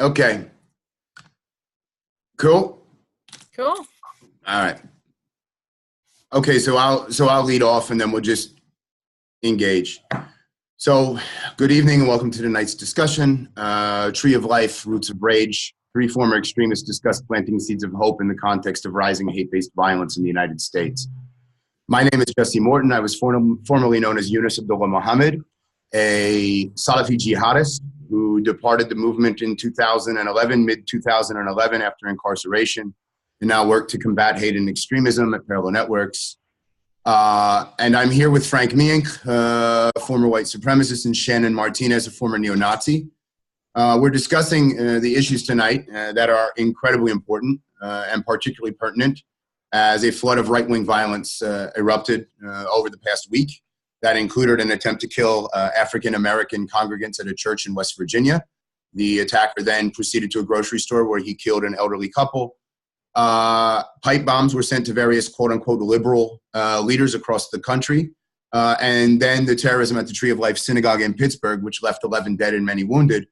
Okay. Cool. Cool. All right. Okay, so I'll lead off and then we'll just engage. So, good evening and welcome to tonight's discussion. Tree of Life, Roots of Rage. 3 former extremists discuss planting seeds of hope in the context of rising hate-based violence in the United States. My name is Jesse Morton. I was formerly known as Yunus Abdullah Muhammad, a Salafi jihadist who departed the movement in 2011, mid-2011 after incarceration, and now work to combat hate and extremism at Parallel Networks. And I'm here with Frank Meeink, a former white supremacist, and Shannon Martinez, a former neo-Nazi. We're discussing the issues tonight that are incredibly important and particularly pertinent as a flood of right-wing violence erupted over the past week. That included an attempt to kill African-American congregants at a church in West Virginia. The attacker then proceeded to a grocery store where he killed an elderly couple. Pipe bombs were sent to various quote-unquote liberal leaders across the country. And then the terrorism at the Tree of Life Synagogue in Pittsburg, which left 11 dead and many wounded.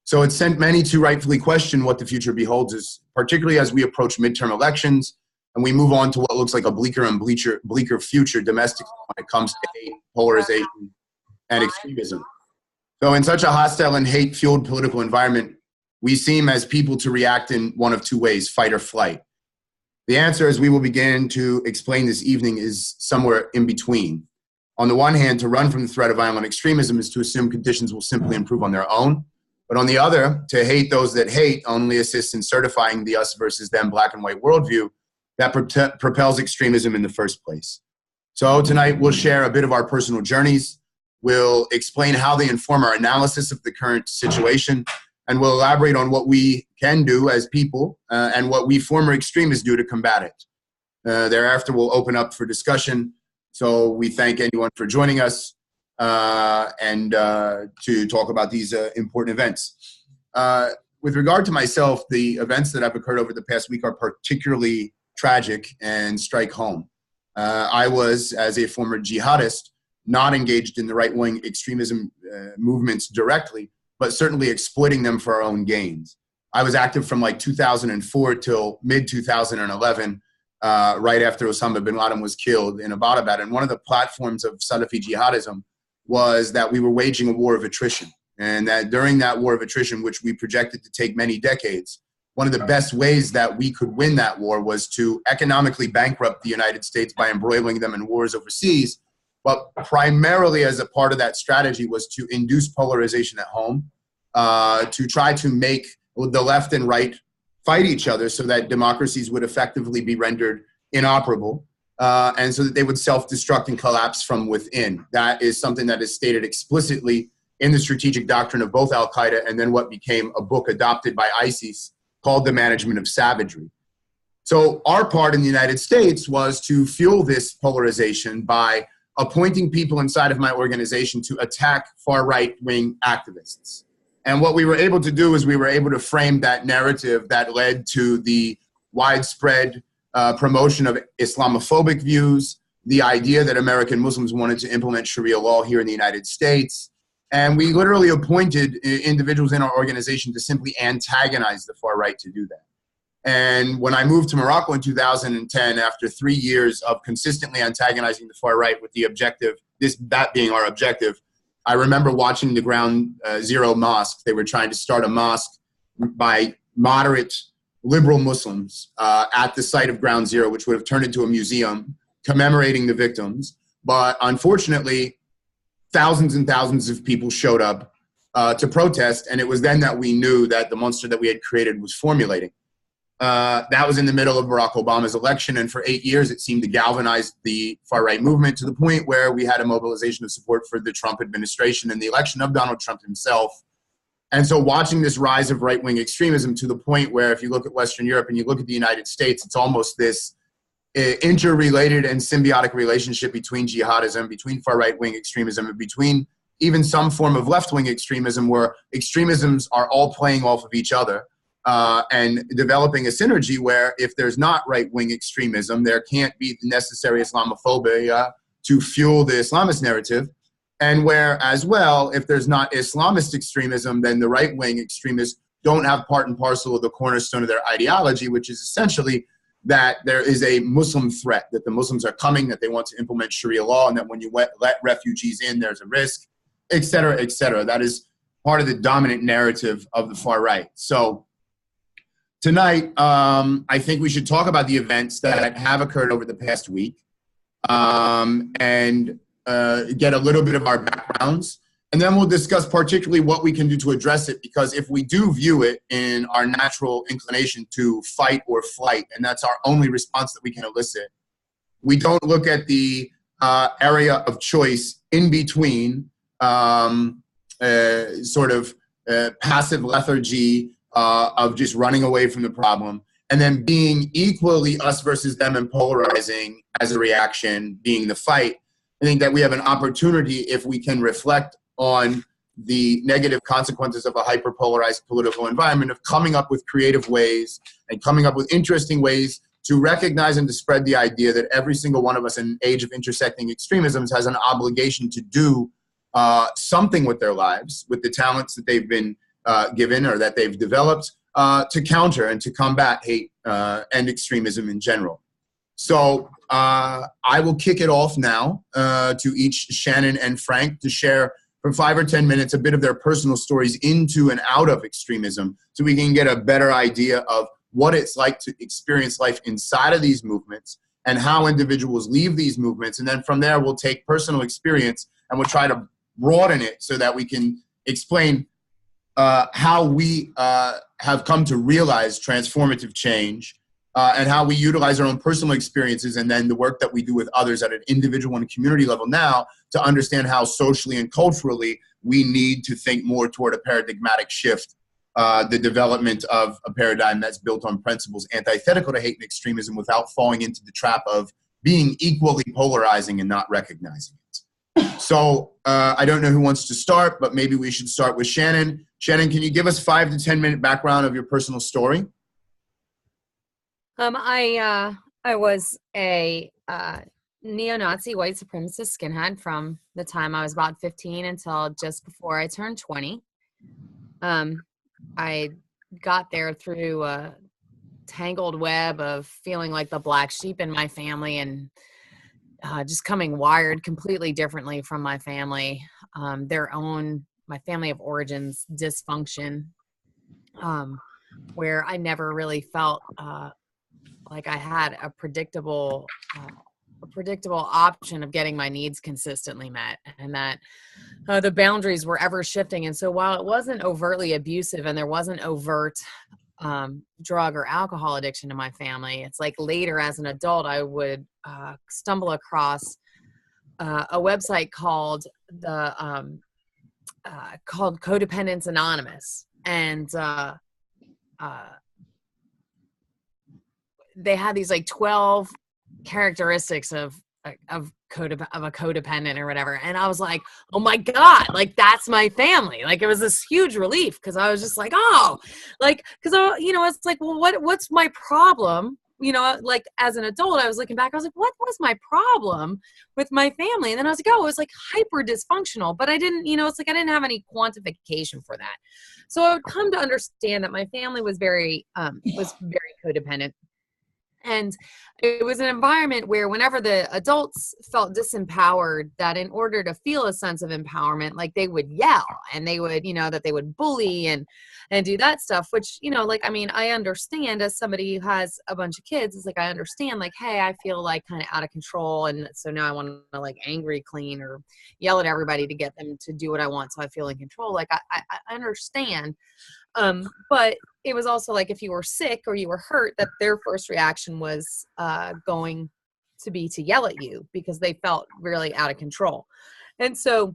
So it sent many to rightfully question what the future beholds, particularly as we approach midterm elections and we move on to what looks like a bleaker and bleaker future domestically when it comes to hate, polarization, and extremism. So in such a hostile and hate-fueled political environment, we seem as people to react in one of 2 ways, fight or flight. The answer, as we will begin to explain this evening, is somewhere in between. On the one hand, to run from the threat of violent extremism is to assume conditions will simply improve on their own. But on the other, to hate those that hate only assists in certifying the us versus them black and white worldview that propels extremism in the first place. So tonight we'll share a bit of our personal journeys. We'll explain how they inform our analysis of the current situation, and we'll elaborate on what we can do as people and what we former extremists do to combat it. Thereafter, we'll open up for discussion. So we thank anyone for joining us and to talk about these important events. With regard to myself, the events that have occurred over the past week are particularly tragic and strike home. I was, as a former jihadist, not engaged in the right-wing extremism movements directly, but certainly exploiting them for our own gains. I was active from like 2004 till mid-2011, right after Osama bin Laden was killed in Abbottabad. And one of the platforms of Salafi jihadism was that we were waging a war of attrition. And that during that war of attrition, which we projected to take many decades, one of the best ways that we could win that war was to economically bankrupt the United States by embroiling them in wars overseas. But primarily as a part of that strategy was to induce polarization at home, to try to make the left and right fight each other so that democracies would effectively be rendered inoperable, and so that they would self-destruct and collapse from within. That is something that is stated explicitly in the strategic doctrine of both Al-Qaeda and then what became a book adopted by ISIS called The Management of Savagery. So our part in the United States was to fuel this polarization by appointing people inside of my organization to attack far right-wing activists. And what we were able to do is we were able to frame that narrative that led to the widespread promotion of Islamophobic views, the idea that American Muslims wanted to implement Sharia law here in the United States. And we literally appointed individuals in our organization to simply antagonize the far right to do that. And when I moved to Morocco in 2010, after 3 years of consistently antagonizing the far right with the objective, that being our objective, I remember watching the Ground Zero Mosque. They were trying to start a mosque by moderate liberal Muslims at the site of Ground Zero, which would have turned into a museum commemorating the victims. But unfortunately, thousands and thousands of people showed up to protest, and it was then that we knew that the monster that we had created was formulating. That was in the middle of Barack Obama's election, and for 8 years it seemed to galvanize the far-right movement to the point where we had a mobilization of support for the Trump administration and the election of Donald Trump himself. And so watching this rise of right-wing extremism to the point where if you look at Western Europe and you look at the United States, it's almost this interrelated and symbiotic relationship between jihadism, between far-right-wing extremism, and between even some form of left-wing extremism where extremisms are all playing off of each other. And developing a synergy where if there's not right-wing extremism, there can't be the necessary Islamophobia to fuel the Islamist narrative. And where, as well, if there's not Islamist extremism, then the right-wing extremists don't have part and parcel of the cornerstone of their ideology, which is essentially that there is a Muslim threat, that the Muslims are coming, that they want to implement Sharia law, and that when you let refugees in, there's a risk, et cetera, et cetera. That is part of the dominant narrative of the far right. So tonight, I think we should talk about the events that have occurred over the past week, and get a little bit of our backgrounds. And then we'll discuss particularly what we can do to address it, because if we do view it in our natural inclination to fight or flight, and that's our only response that we can elicit, we don't look at the area of choice in between sort of passive lethargy of just running away from the problem, and then being equally us versus them and polarizing as a reaction, being the fight. I think that we have an opportunity, if we can reflect on the negative consequences of a hyperpolarized political environment, of coming up with creative ways and coming up with interesting ways to recognize and to spread the idea that every single one of us in an age of intersecting extremisms has an obligation to do something with their lives, with the talents that they've been given or that they've developed, to counter and to combat hate and extremism in general. So I will kick it off now to each Shannon and Frank to share for 5 or 10 minutes a bit of their personal stories into and out of extremism, so we can get a better idea of what it's like to experience life inside of these movements and how individuals leave these movements. And then from there, we'll take personal experience and we'll try to broaden it so that we can explain how we have come to realize transformative change, and how we utilize our own personal experiences and then the work that we do with others at an individual and community level now to understand how socially and culturally we need to think more toward a paradigmatic shift, the development of a paradigm that's built on principles antithetical to hate and extremism without falling into the trap of being equally polarizing and not recognizing it. So I don't know who wants to start, but maybe we should start with Shannon. Shannon, can you give us 5 to 10 minute background of your personal story? I was a neo-Nazi white supremacist skinhead from the time I was about 15 until just before I turned 20. I got there through a tangled web of feeling like the black sheep in my family and just coming wired completely differently from my family, my family of origins dysfunction, where I never really felt like I had a predictable option of getting my needs consistently met, and that the boundaries were ever shifting. And so while it wasn't overtly abusive and there wasn't overt drug or alcohol addiction in my family, it's like later as an adult, I would stumble across a website called called Codependence Anonymous. And they had these like 12 characteristics of a codependent or whatever. And I was like, oh my God, like that's my family. Like it was this huge relief, because I was just like, oh, like, because it's like, well, what's my problem? Like as an adult, I was looking back, I was like, what was my problem with my family? And then I was like, oh, it was like hyper dysfunctional, but I didn't, it's like I didn't have any quantification for that. So I would come to understand that my family was very codependent. And it was an environment where whenever the adults felt disempowered, that in order to feel a sense of empowerment, like they would yell and they would, that they would bully and do that stuff, which, I understand as somebody who has a bunch of kids, it's like, I understand like, hey, I feel like kind of out of control. And so now I want to like angry clean or yell at everybody to get them to do what I want, so I feel in control. Like I understand. But it was also like if you were sick or you were hurt, that their first reaction was going to be to yell at you because they felt really out of control. And so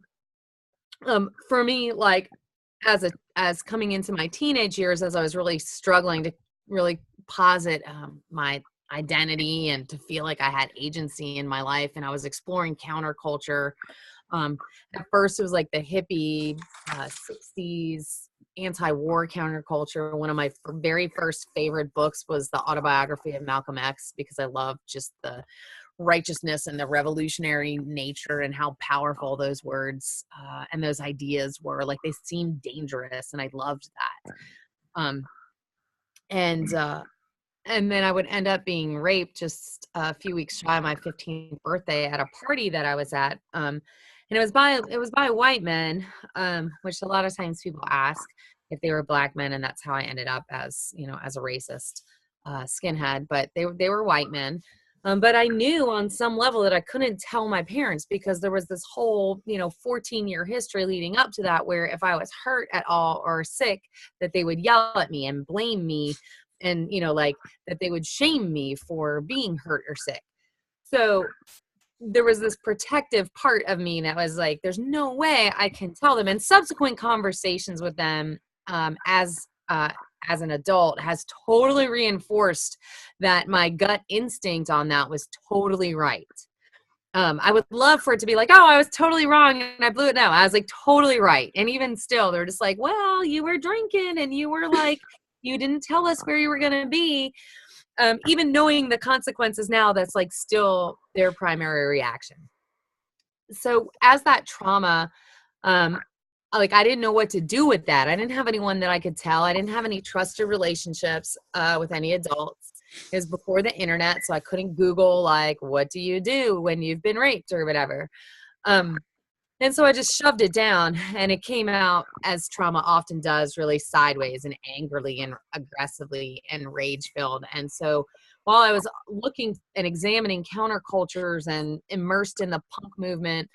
for me, like as coming into my teenage years, as I was really struggling to really posit my identity and to feel like I had agency in my life, and I was exploring counterculture. At first it was like the hippie 60s anti-war counterculture. One of my very first favorite books was the autobiography of Malcolm X, because I loved just the righteousness and the revolutionary nature and how powerful those words and those ideas were. Like they seemed dangerous, and I loved that. Um, and then I would end up being raped just a few weeks shy of my 15th birthday at a party that I was at. And it was by white men, which a lot of times people ask if they were black men, and that's how I ended up as, you know, as a racist skinhead. But they were white men. But I knew on some level that I couldn't tell my parents, because there was this whole, you know, 14-year history leading up to that, where if I was hurt at all or sick, that they would yell at me and blame me, and, you know, like, that they would shame me for being hurt or sick. So there was this protective part of me that was like, there's no way I can tell them. And subsequent conversations with them as an adult has totally reinforced that my gut instinct on that was totally right. I would love for it to be like, oh, I was totally wrong and I blew it. No, I was like totally right. And even still, they're just like, well, you were drinking and you were like, you didn't tell us where you were going to be. Even knowing the consequences now, that's like still their primary reaction. So as that trauma, like, I didn't know what to do with that. I didn't have anyone that I could tell. I didn't have any trusted relationships with any adults. It was before the internet, so I couldn't Google, like, what do you do when you've been raped or whatever. And so I just shoved it down, and it came out, as trauma often does, really sideways and angrily and aggressively and rage-filled. And so while I was looking and examining countercultures and immersed in the punk movement,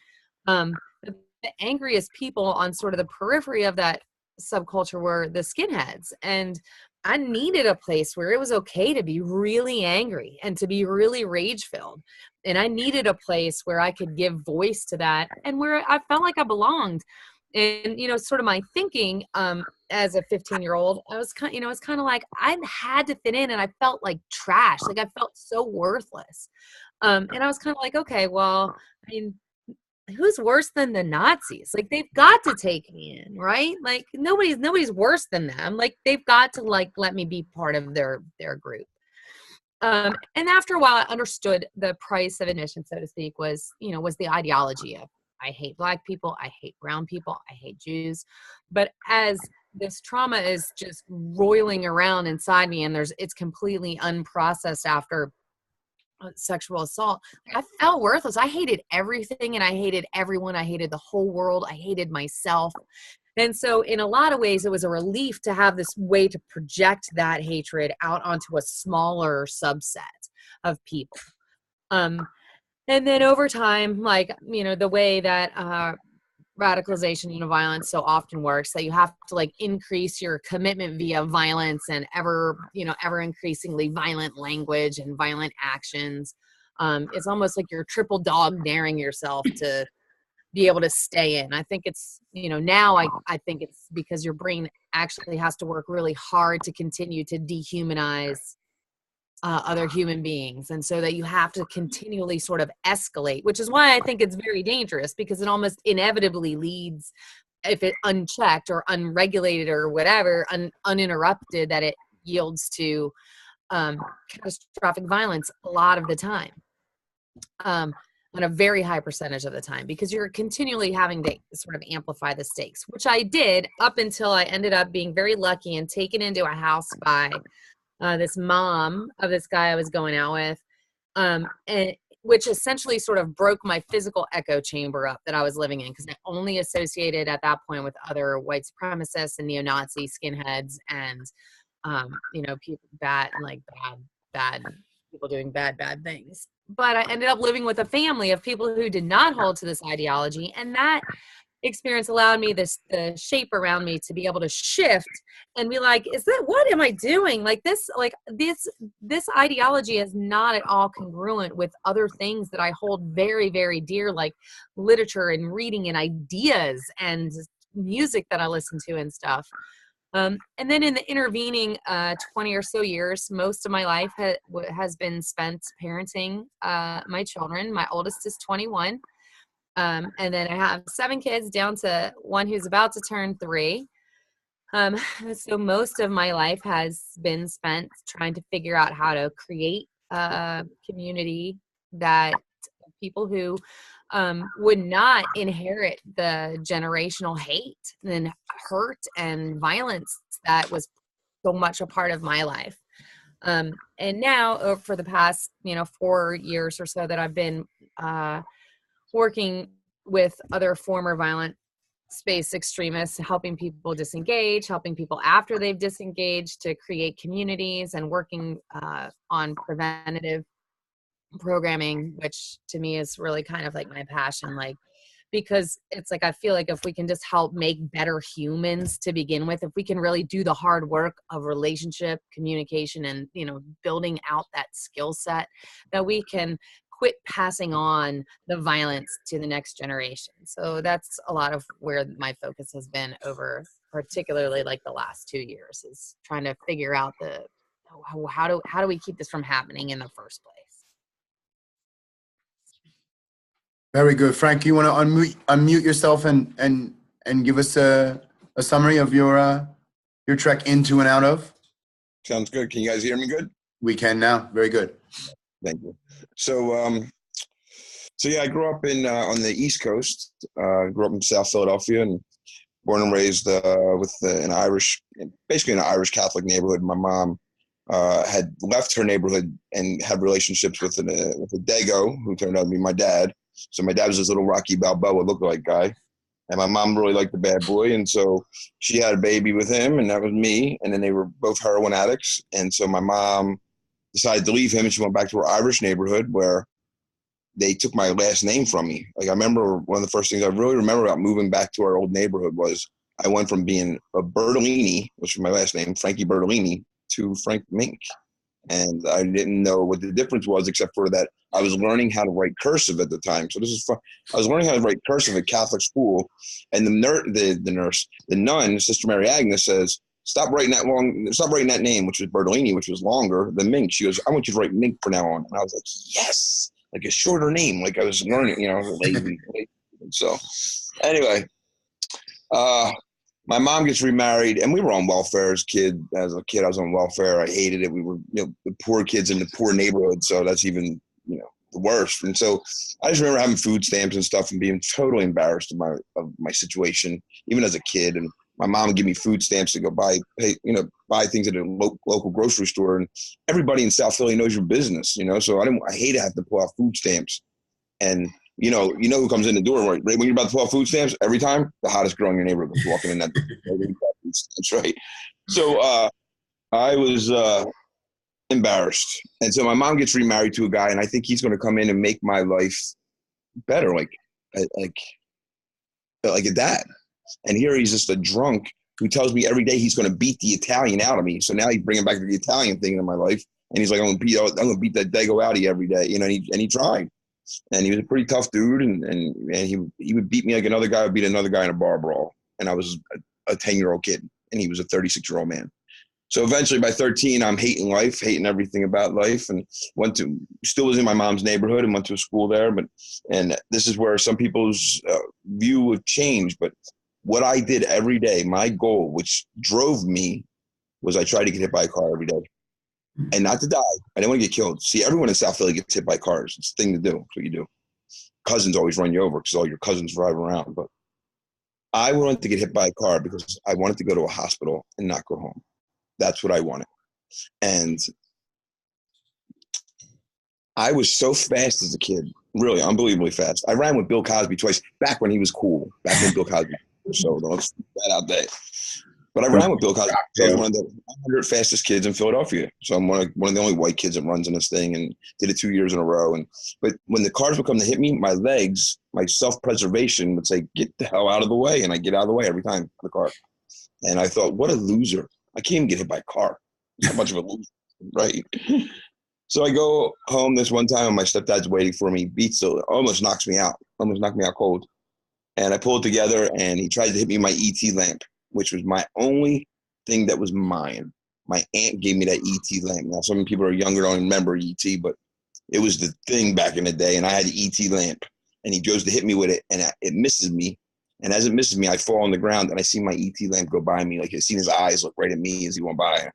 the angriest people on sort of the periphery of that subculture were the skinheads. And I needed a place where it was okay to be really angry and to be really rage-filled. And I needed a place where I could give voice to that and where I felt like I belonged. And, you know, sort of my thinking as a 15-year-old, I was kind, you know, it's kind of like I had to fit in, and I felt like trash. Like I felt so worthless. And I was kind of like, okay, well, I mean, who's worse than the Nazis? Like, they've got to take me in, right? Like, nobody's worse than them. Like, they've got to, like, let me be part of their group. And after a while, I understood the price of admission, so to speak, was the ideology of, I hate Black people, I hate brown people, I hate Jews. But as this trauma is just roiling around inside me, and it's completely unprocessed after sexual assault, I felt worthless. I hated everything, and I hated everyone. I hated the whole world. I hated myself. And so in a lot of ways, it was a relief to have this way to project that hatred out onto a smaller subset of people. And then over time, like, you know, the way that radicalization, you know, violence so often works, that you have to, like, increase your commitment via violence and ever increasingly violent language and violent actions. It's almost like you're triple dog daring yourself to be able to stay in. I think it's, you know, now I think it's because your brain actually has to work really hard to continue to dehumanize other human beings. And so that you have to continually sort of escalate, which is why I think it's very dangerous, because it almost inevitably leads, if it unchecked or unregulated or whatever, uninterrupted, that it yields to catastrophic violence a lot of the time, on a very high percentage of the time, because you're continually having to sort of amplify the stakes, which I did up until I ended up being very lucky and taken into a house by this mom of this guy I was going out with, and which essentially sort of broke my physical echo chamber up that I was living in, because I only associated at that point with other white supremacists and neo-Nazi skinheads and, you know, people bad people doing bad things. But I ended up living with a family of people who did not hold to this ideology, and that experience allowed me the shape around me to be able to shift and be like, what am I doing? Like this ideology is not at all congruent with other things that I hold very, very dear, like literature and reading and ideas and music that I listen to and stuff. And then in the intervening 20 or so years, most of my life has been spent parenting my children. My oldest is 21. And then I have 7 kids down to one who's about to turn 3. So most of my life has been spent trying to figure out how to create a community that people who would not inherit the generational hate and hurt and violence that was so much a part of my life. And now for the past, 4 years or so that I've been working with other former violent space extremists, helping people disengage, helping people after they've disengaged to create communities, and working on preventative programming, which to me is really kind of like my passion, like, because it's like I feel like if we can just help make better humans to begin with, if we can really do the hard work of relationship communication and building out that skill set, that we can quit passing on the violence to the next generation. So that's a lot of where my focus has been over particularly like the last 2 years, is trying to figure out how do we keep this from happening in the first place. Very good. Frank, you want to unmute yourself and give us a summary of your trek into and out of? Sounds good. Can you guys hear me good? We can now. Very good. Thank you. So yeah, I grew up on the East Coast. Grew up in South Philadelphia and born and raised basically an Irish Catholic neighborhood. My mom had left her neighborhood and had relationships with a Dago who turned out to be my dad. So my dad was this little Rocky Balboa lookalike guy, and my mom really liked the bad boy, and so she had a baby with him, and that was me. And then they were both heroin addicts, and so my mom decided to leave him, and she went back to her Irish neighborhood where they took my last name from me. Like, I remember one of the first things I really remember about moving back to our old neighborhood was I went from being a Bertolini, which was my last name, Frankie Bertolini, to Frank Meeink. And I didn't know what the difference was, except for that I was learning how to write cursive at the time. So this is fun. I was learning how to write cursive at Catholic school, and the nun, Sister Mary Agnes, says, stop writing that name, which was Bertolini, which was longer than Meeink. She goes, I want you to write Meeink from now on. And I was like, yes, like a shorter name, like I was learning, lazy. So anyway, my mom gets remarried, and we were on welfare as a kid. As a kid, I was on welfare. I hated it. We were, the poor kids in the poor neighborhood, so that's even, the worst. And so I just remember having food stamps and stuff and being totally embarrassed of my situation, even as a kid. And my mom would give me food stamps to go buy things at a local grocery store. And everybody in South Philly knows your business, So I hate to have to pull out food stamps. And you know who comes in the door right when you're about to pull out food stamps every time? The hottest girl in your neighborhood was walking in that. That's right. So I was embarrassed, and so my mom gets remarried to a guy, and I think he's going to come in and make my life better, like a dad. And here he's just a drunk who tells me every day he's going to beat the Italian out of me. So now he's bringing back the Italian thing in my life, and he's like, I'm going to beat that Dago out of you every day, And he tried. And he was a pretty tough dude, and he would beat me like another guy would beat another guy in a bar brawl. And I was a 10-year-old kid, and he was a 36-year-old man. So eventually by 13, I'm hating life, hating everything about life, and still was in my mom's neighborhood and went to a school there. And this is where some people's view would change. But what I did every day, my goal, which drove me, was I tried to get hit by a car every day. And not to die. I didn't want to get killed. See, everyone in South Philly gets hit by cars. It's the thing to do. It's what you do. Cousins always run you over because all your cousins drive around. But I wanted to get hit by a car because I wanted to go to a hospital and not go home. That's what I wanted. And I was so fast as a kid, really unbelievably fast. I ran with Bill Cosby twice, back when he was cool, back when Bill Cosby was so don't stick that out there. But I ran with Bill Cosby. So I was one of the 100 fastest kids in Philadelphia. So I'm one of the only white kids that runs in this thing, and did it 2 years in a row. But when the cars would come to hit me, my legs, my self-preservation would say, get the hell out of the way. And I get out of the way every time the car. And I thought, what a loser. I can't even get hit by a car. How much of a loser, right? So I go home this one time, and my stepdad's waiting for me. Almost knocks me out. Almost knocked me out cold. And I pull it together, and he tried to hit me with my ET lamp, which was my only thing that was mine. My aunt gave me that ET lamp. Now, some people are younger, don't remember ET, but it was the thing back in the day, and I had the ET lamp. And he goes to hit me with it, and it misses me. And as it misses me, I fall on the ground, and I see my ET lamp go by me. Like, I seen his eyes look right at me as he went by.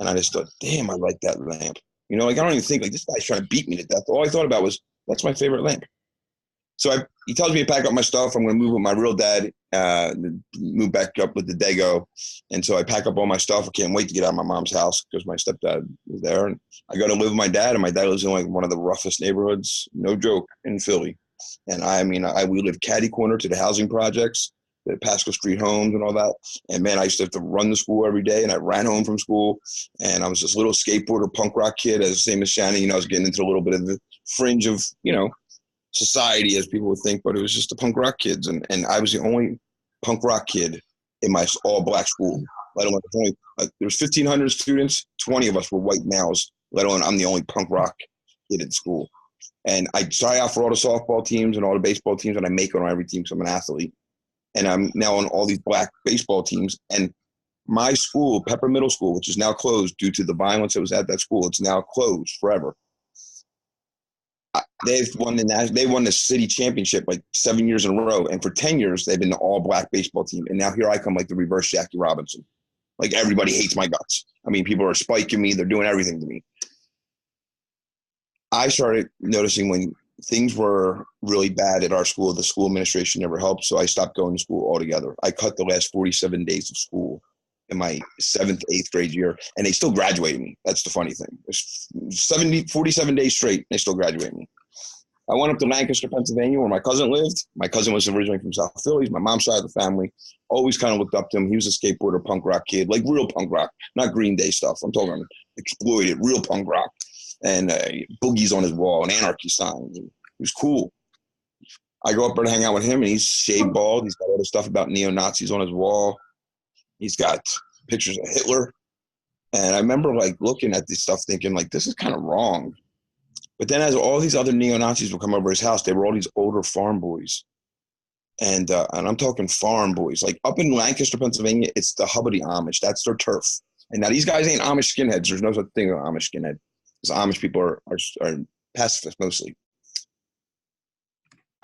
And I just thought, damn, I like that lamp. I don't even think, like, this guy's trying to beat me to death. All I thought about was, that's my favorite lamp. So I he tells me to pack up my stuff. I'm going to move with my real dad, move back up with the Dago. And so I pack up all my stuff. I can't wait to get out of my mom's house because my stepdad was there. And I go to live with my dad, and my dad lives in like one of the roughest neighborhoods, no joke, in Philly. And we live catty corner to the housing projects, the Pascal Street homes and all that. And man, I used to have to run to school every day, and I ran home from school. And I was this little skateboarder punk rock kid, as the same as Shannon. I was getting into a little bit of the fringe of, society, as people would think, but it was just the punk rock kids. And I was the only punk rock kid in my all black school, let alone there was 1,500 students, 20 of us were white males, let alone I'm the only punk rock kid in school. And I try out for all the softball teams and all the baseball teams, and I make it on every team because I'm an athlete. And I'm now on all these black baseball teams. And my school, Pepper Middle School, which is now closed due to the violence that was at that school, it's now closed forever. They won the city championship like 7 years in a row. And for 10 years, they've been the all black baseball team. And now here I come like the reverse Jackie Robinson. Like everybody hates my guts. I mean, people are spiking me. They're doing everything to me. I started noticing when things were really bad at our school, the school administration never helped. So I stopped going to school altogether. I cut the last 47 days of school in my 7th, 8th grade year, and they still graduated me. That's the funny thing. It's 47 days straight, and they still graduated me. I went up to Lancaster, Pennsylvania, where my cousin lived. My cousin was originally from South Philly. My mom's side of the family. Always kind of looked up to him. He was a skateboarder, punk rock kid, like real punk rock, not Green Day stuff. I'm talking exploited, real punk rock, and boogies on his wall and anarchy signs. He was cool. I go up there to hang out with him, and he's shaved bald. He's got all the stuff about neo-Nazis on his wall. He's got pictures of Hitler. And I remember like looking at this stuff thinking like, this is kind of wrong. But then as all these other neo-Nazis would come over his house, they were all these older farm boys. And I'm talking farm boys. Like up in Lancaster, Pennsylvania, it's the hub of the Amish. That's their turf. And now these guys ain't Amish skinheads. There's no such thing as an Amish skinhead. Because Amish people are pacifists mostly.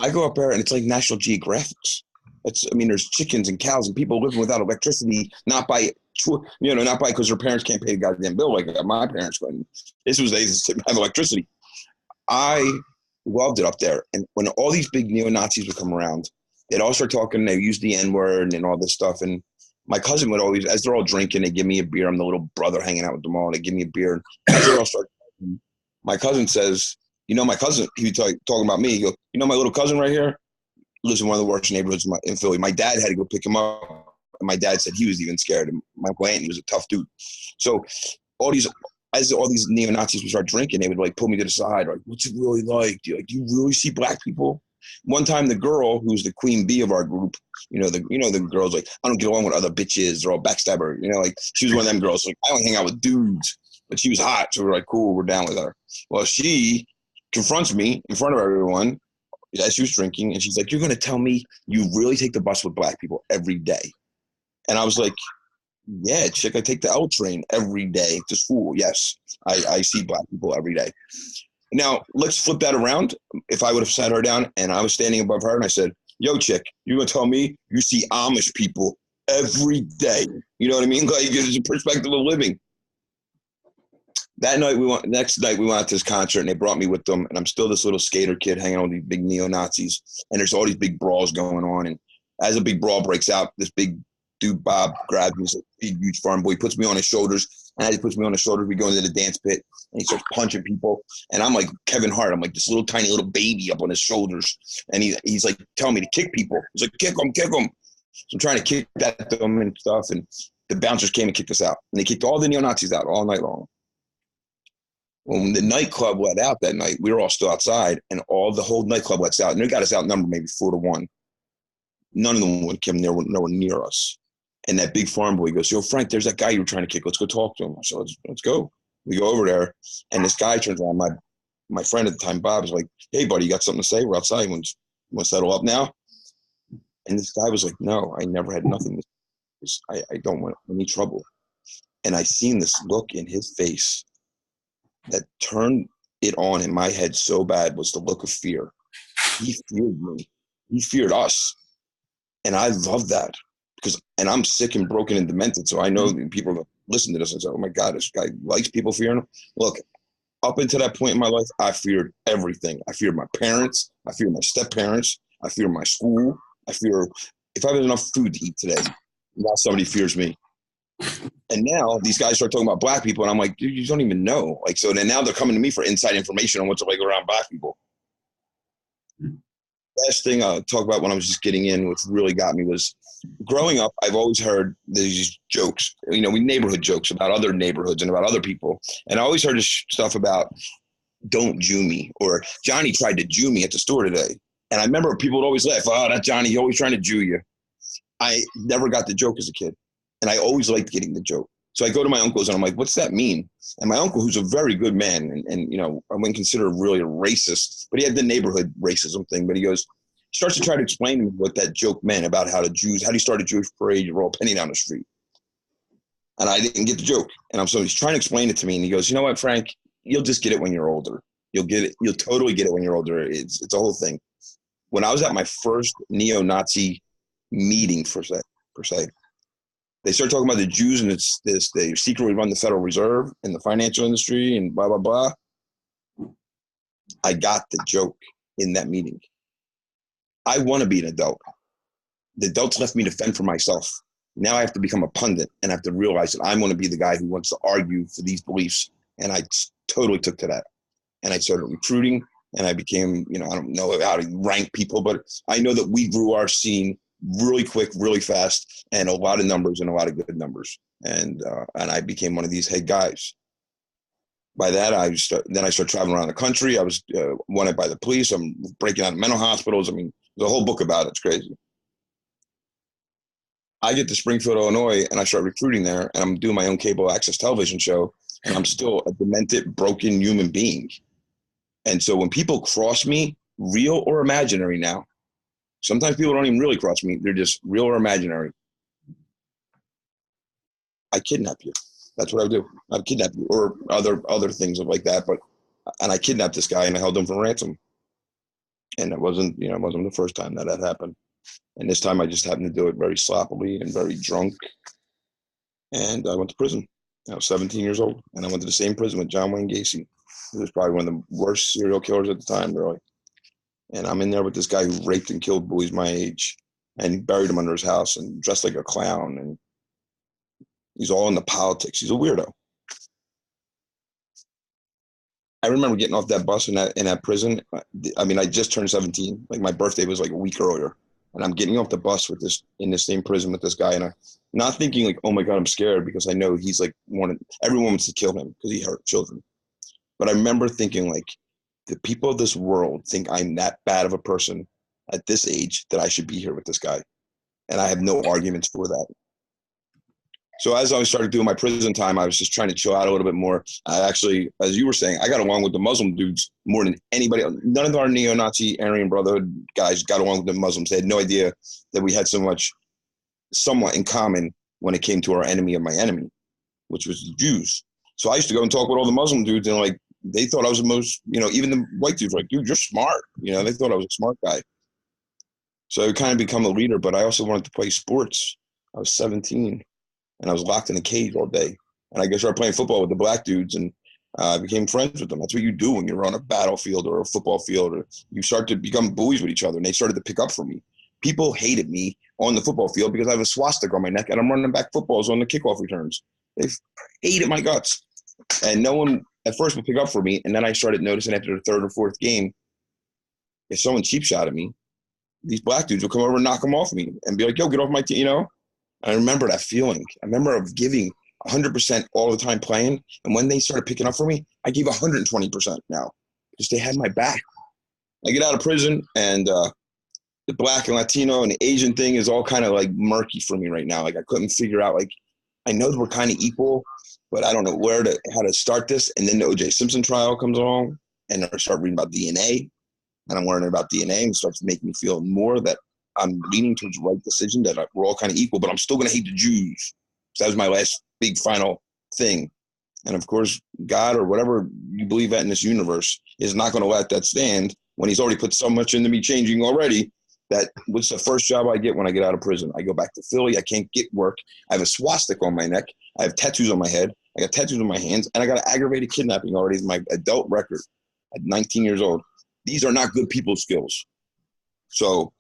I go up there and it's like National Geographics. There's chickens and cows and people living without electricity, not because their parents can't pay the goddamn bill like my parents couldn't. They just have electricity. I loved it up there. And when all these big neo-Nazis would come around, they'd all start talking, they use the N-word and all this stuff. And my cousin would always, as they're all drinking, they give me a beer. I'm the little brother hanging out with them all. They give me a beer. And as they all start talking, my cousin says, my cousin, he was talking about me. He goes, my little cousin right here lives in one of the worst neighborhoods in Philly. My dad had to go pick him up. And my dad said he was even scared. And my Uncle Anthony was a tough dude. So as all these neo-Nazis would start drinking, they would like pull me to the side, like, what's it really like? Do you really see black people? One time the girl, who's the queen bee of our group, the girls like, I don't get along with other bitches, they're all backstabber, like she was one of them girls, like I don't hang out with dudes, but she was hot, so we're like, cool, we're down with her. Well, she confronts me in front of everyone as she was drinking, and she's like, you're gonna tell me you really take the bus with black people every day? And I was like, yeah, chick, I take the L train every day to school. Yes, I see black people every day. Now, let's flip that around. If I would have sat her down and I was standing above her and I said, yo, chick, you're going to tell me you see Amish people every day. You know what I mean? Like, it's a perspective of living. Next night, we went out to this concert and they brought me with them. And I'm still this little skater kid hanging out with these big neo-Nazis. And there's all these big brawls going on. And as a big brawl breaks out, this big dude, Bob, grabs me, a big, huge farm boy, puts me on his shoulders. And as he puts me on his shoulders, we go into the dance pit and he starts punching people. And I'm like Kevin Hart. I'm like this little tiny little baby up on his shoulders. And he's like telling me to kick people. He's like, kick them, kick them. So I'm trying to kick that at them and stuff. And the bouncers came and kicked us out. And they kicked all the neo-Nazis out all night long. When the nightclub let out that night, we were all still outside. And the whole nightclub lets out. And they got us outnumbered maybe 4-1. None of them would come nowhere near us. And that big farm boy goes, yo, Frank, there's that guy you were trying to kick. Let's go talk to him. So let's go. We go over there. And this guy turns around. My friend at the time, Bob, is like, hey, buddy, you got something to say? We're outside. You want to settle up now? And this guy was like, no, I never had nothing. I don't want any trouble. And I seen this look in his face that turned it on in my head so bad was the look of fear. He feared me. He feared us. And I love that. And I'm sick and broken and demented, so I know people listen to this and say, oh my God, this guy likes people fearing him. Look, up until that point in my life, I feared everything. I feared my parents. I feared my step-parents. I fear my school. I fear if I have enough food to eat today. Now somebody fears me. And now these guys start talking about black people, and I'm like, dude, you don't even know. Like, so then now they're coming to me for inside information on what's like around black people. Last thing I'll talk about when I was just getting in, which really got me, was growing up, I've always heard these jokes, we neighborhood jokes about other neighborhoods and about other people. And I always heard this stuff about don't Jew me, or Johnny tried to Jew me at the store today. And I remember people would always laugh, oh, that Johnny, he's always trying to Jew you. I never got the joke as a kid. And I always liked getting the joke. So I go to my uncles and I'm like, what's that mean? And my uncle, who's a very good man, and I wouldn't consider really a racist, but he had the neighborhood racism thing. But he starts to try to explain to me what that joke meant about how do you start a Jewish parade, you roll a penny down the street. And I didn't get the joke. And so he's trying to explain it to me. And he goes, you know what, Frank, you'll just get it when you're older. You'll get it. You'll totally get it when you're older. It's a whole thing. When I was at my first neo-Nazi meeting, per se, they started talking about the Jews, and they secretly run the Federal Reserve and the financial industry and blah, blah, blah. I got the joke in that meeting. I want to be an adult. The adults left me to fend for myself. Now I have to become a pundit and I have to realize that I'm going to be the guy who wants to argue for these beliefs. And I totally took to that. And I started recruiting, and I became, I don't know how to rank people, but I know that we grew our scene really quick, really fast, and a lot of numbers and a lot of good numbers. And I became one of these head guys. By that, I started traveling around the country. I was wanted by the police. I'm breaking out of mental hospitals. I mean, there's a whole book about it. It's crazy. I get to Springfield, Illinois, and I start recruiting there, and I'm doing my own cable access television show, and I'm still a demented, broken human being. And so when people cross me, real or imaginary now, sometimes people don't even really cross me. They're just real or imaginary. I kidnap you. That's what I would do. I'd kidnap you, or other things like that. And I kidnapped this guy and I held him for ransom. And it wasn't the first time that happened. And this time I just happened to do it very sloppily and very drunk. And I went to prison. I was 17 years old, and I went to the same prison with John Wayne Gacy. He was probably one of the worst serial killers at the time, really. And I'm in there with this guy who raped and killed boys my age, and he buried him under his house and dressed like a clown. And he's all into politics. He's a weirdo. I remember getting off that bus in that prison. I mean, I just turned 17. Like, my birthday was like a week earlier. And I'm getting off the bus in the same prison with this guy. And I'm not thinking like, oh my God, I'm scared, because I know he's like everyone wants to kill him because he hurt children. But I remember thinking, like, the people of this world think I'm that bad of a person at this age that I should be here with this guy. And I have no arguments for that. So as I started doing my prison time, I was just trying to chill out a little bit more. I actually, as you were saying, I got along with the Muslim dudes more than anybody else. None of our neo-Nazi Aryan Brotherhood guys got along with the Muslims. They had no idea that we had somewhat in common when it came to our enemy of my enemy, which was the Jews. So I used to go and talk with all the Muslim dudes, and like, they thought I was the most, even the white dudes were like, dude, you're smart. They thought I was a smart guy. So I kind of become a leader, but I also wanted to play sports. I was 17. And I was locked in a cage all day. And I started playing football with the black dudes, and I became friends with them. That's what you do when you're on a battlefield or a football field, or you start to become bullies with each other. And they started to pick up for me. People hated me on the football field because I have a swastika on my neck and I'm running back footballs on the kickoff returns. They hated my guts. And no one at first would pick up for me. And then I started noticing after the third or fourth game, if someone cheap shot at me, these black dudes would come over and knock them off me and be like, yo, get off my team, I remember that feeling. I remember of giving 100% all the time playing. And when they started picking up for me, I gave 120% now because they had my back. I get out of prison, and the black and Latino and the Asian thing is all kind of like murky for me right now. Like, I couldn't figure out, like, I know we're kind of equal, but I don't know how to start this. And then the O.J. Simpson trial comes along, and I start reading about DNA, and I'm learning about DNA, and it starts to make me feel more that I'm leaning towards right decision, that we're all kind of equal, but I'm still going to hate the Jews. So that was my last big final thing. And of course, God, or whatever you believe at in this universe, is not going to let that stand when he's already put so much into me changing already. That was the first job I get when I get out of prison. I go back to Philly. I can't get work. I have a swastika on my neck. I have tattoos on my head. I got tattoos on my hands. And I got an aggravated kidnapping already in my adult record at 19 years old. These are not good people skills. So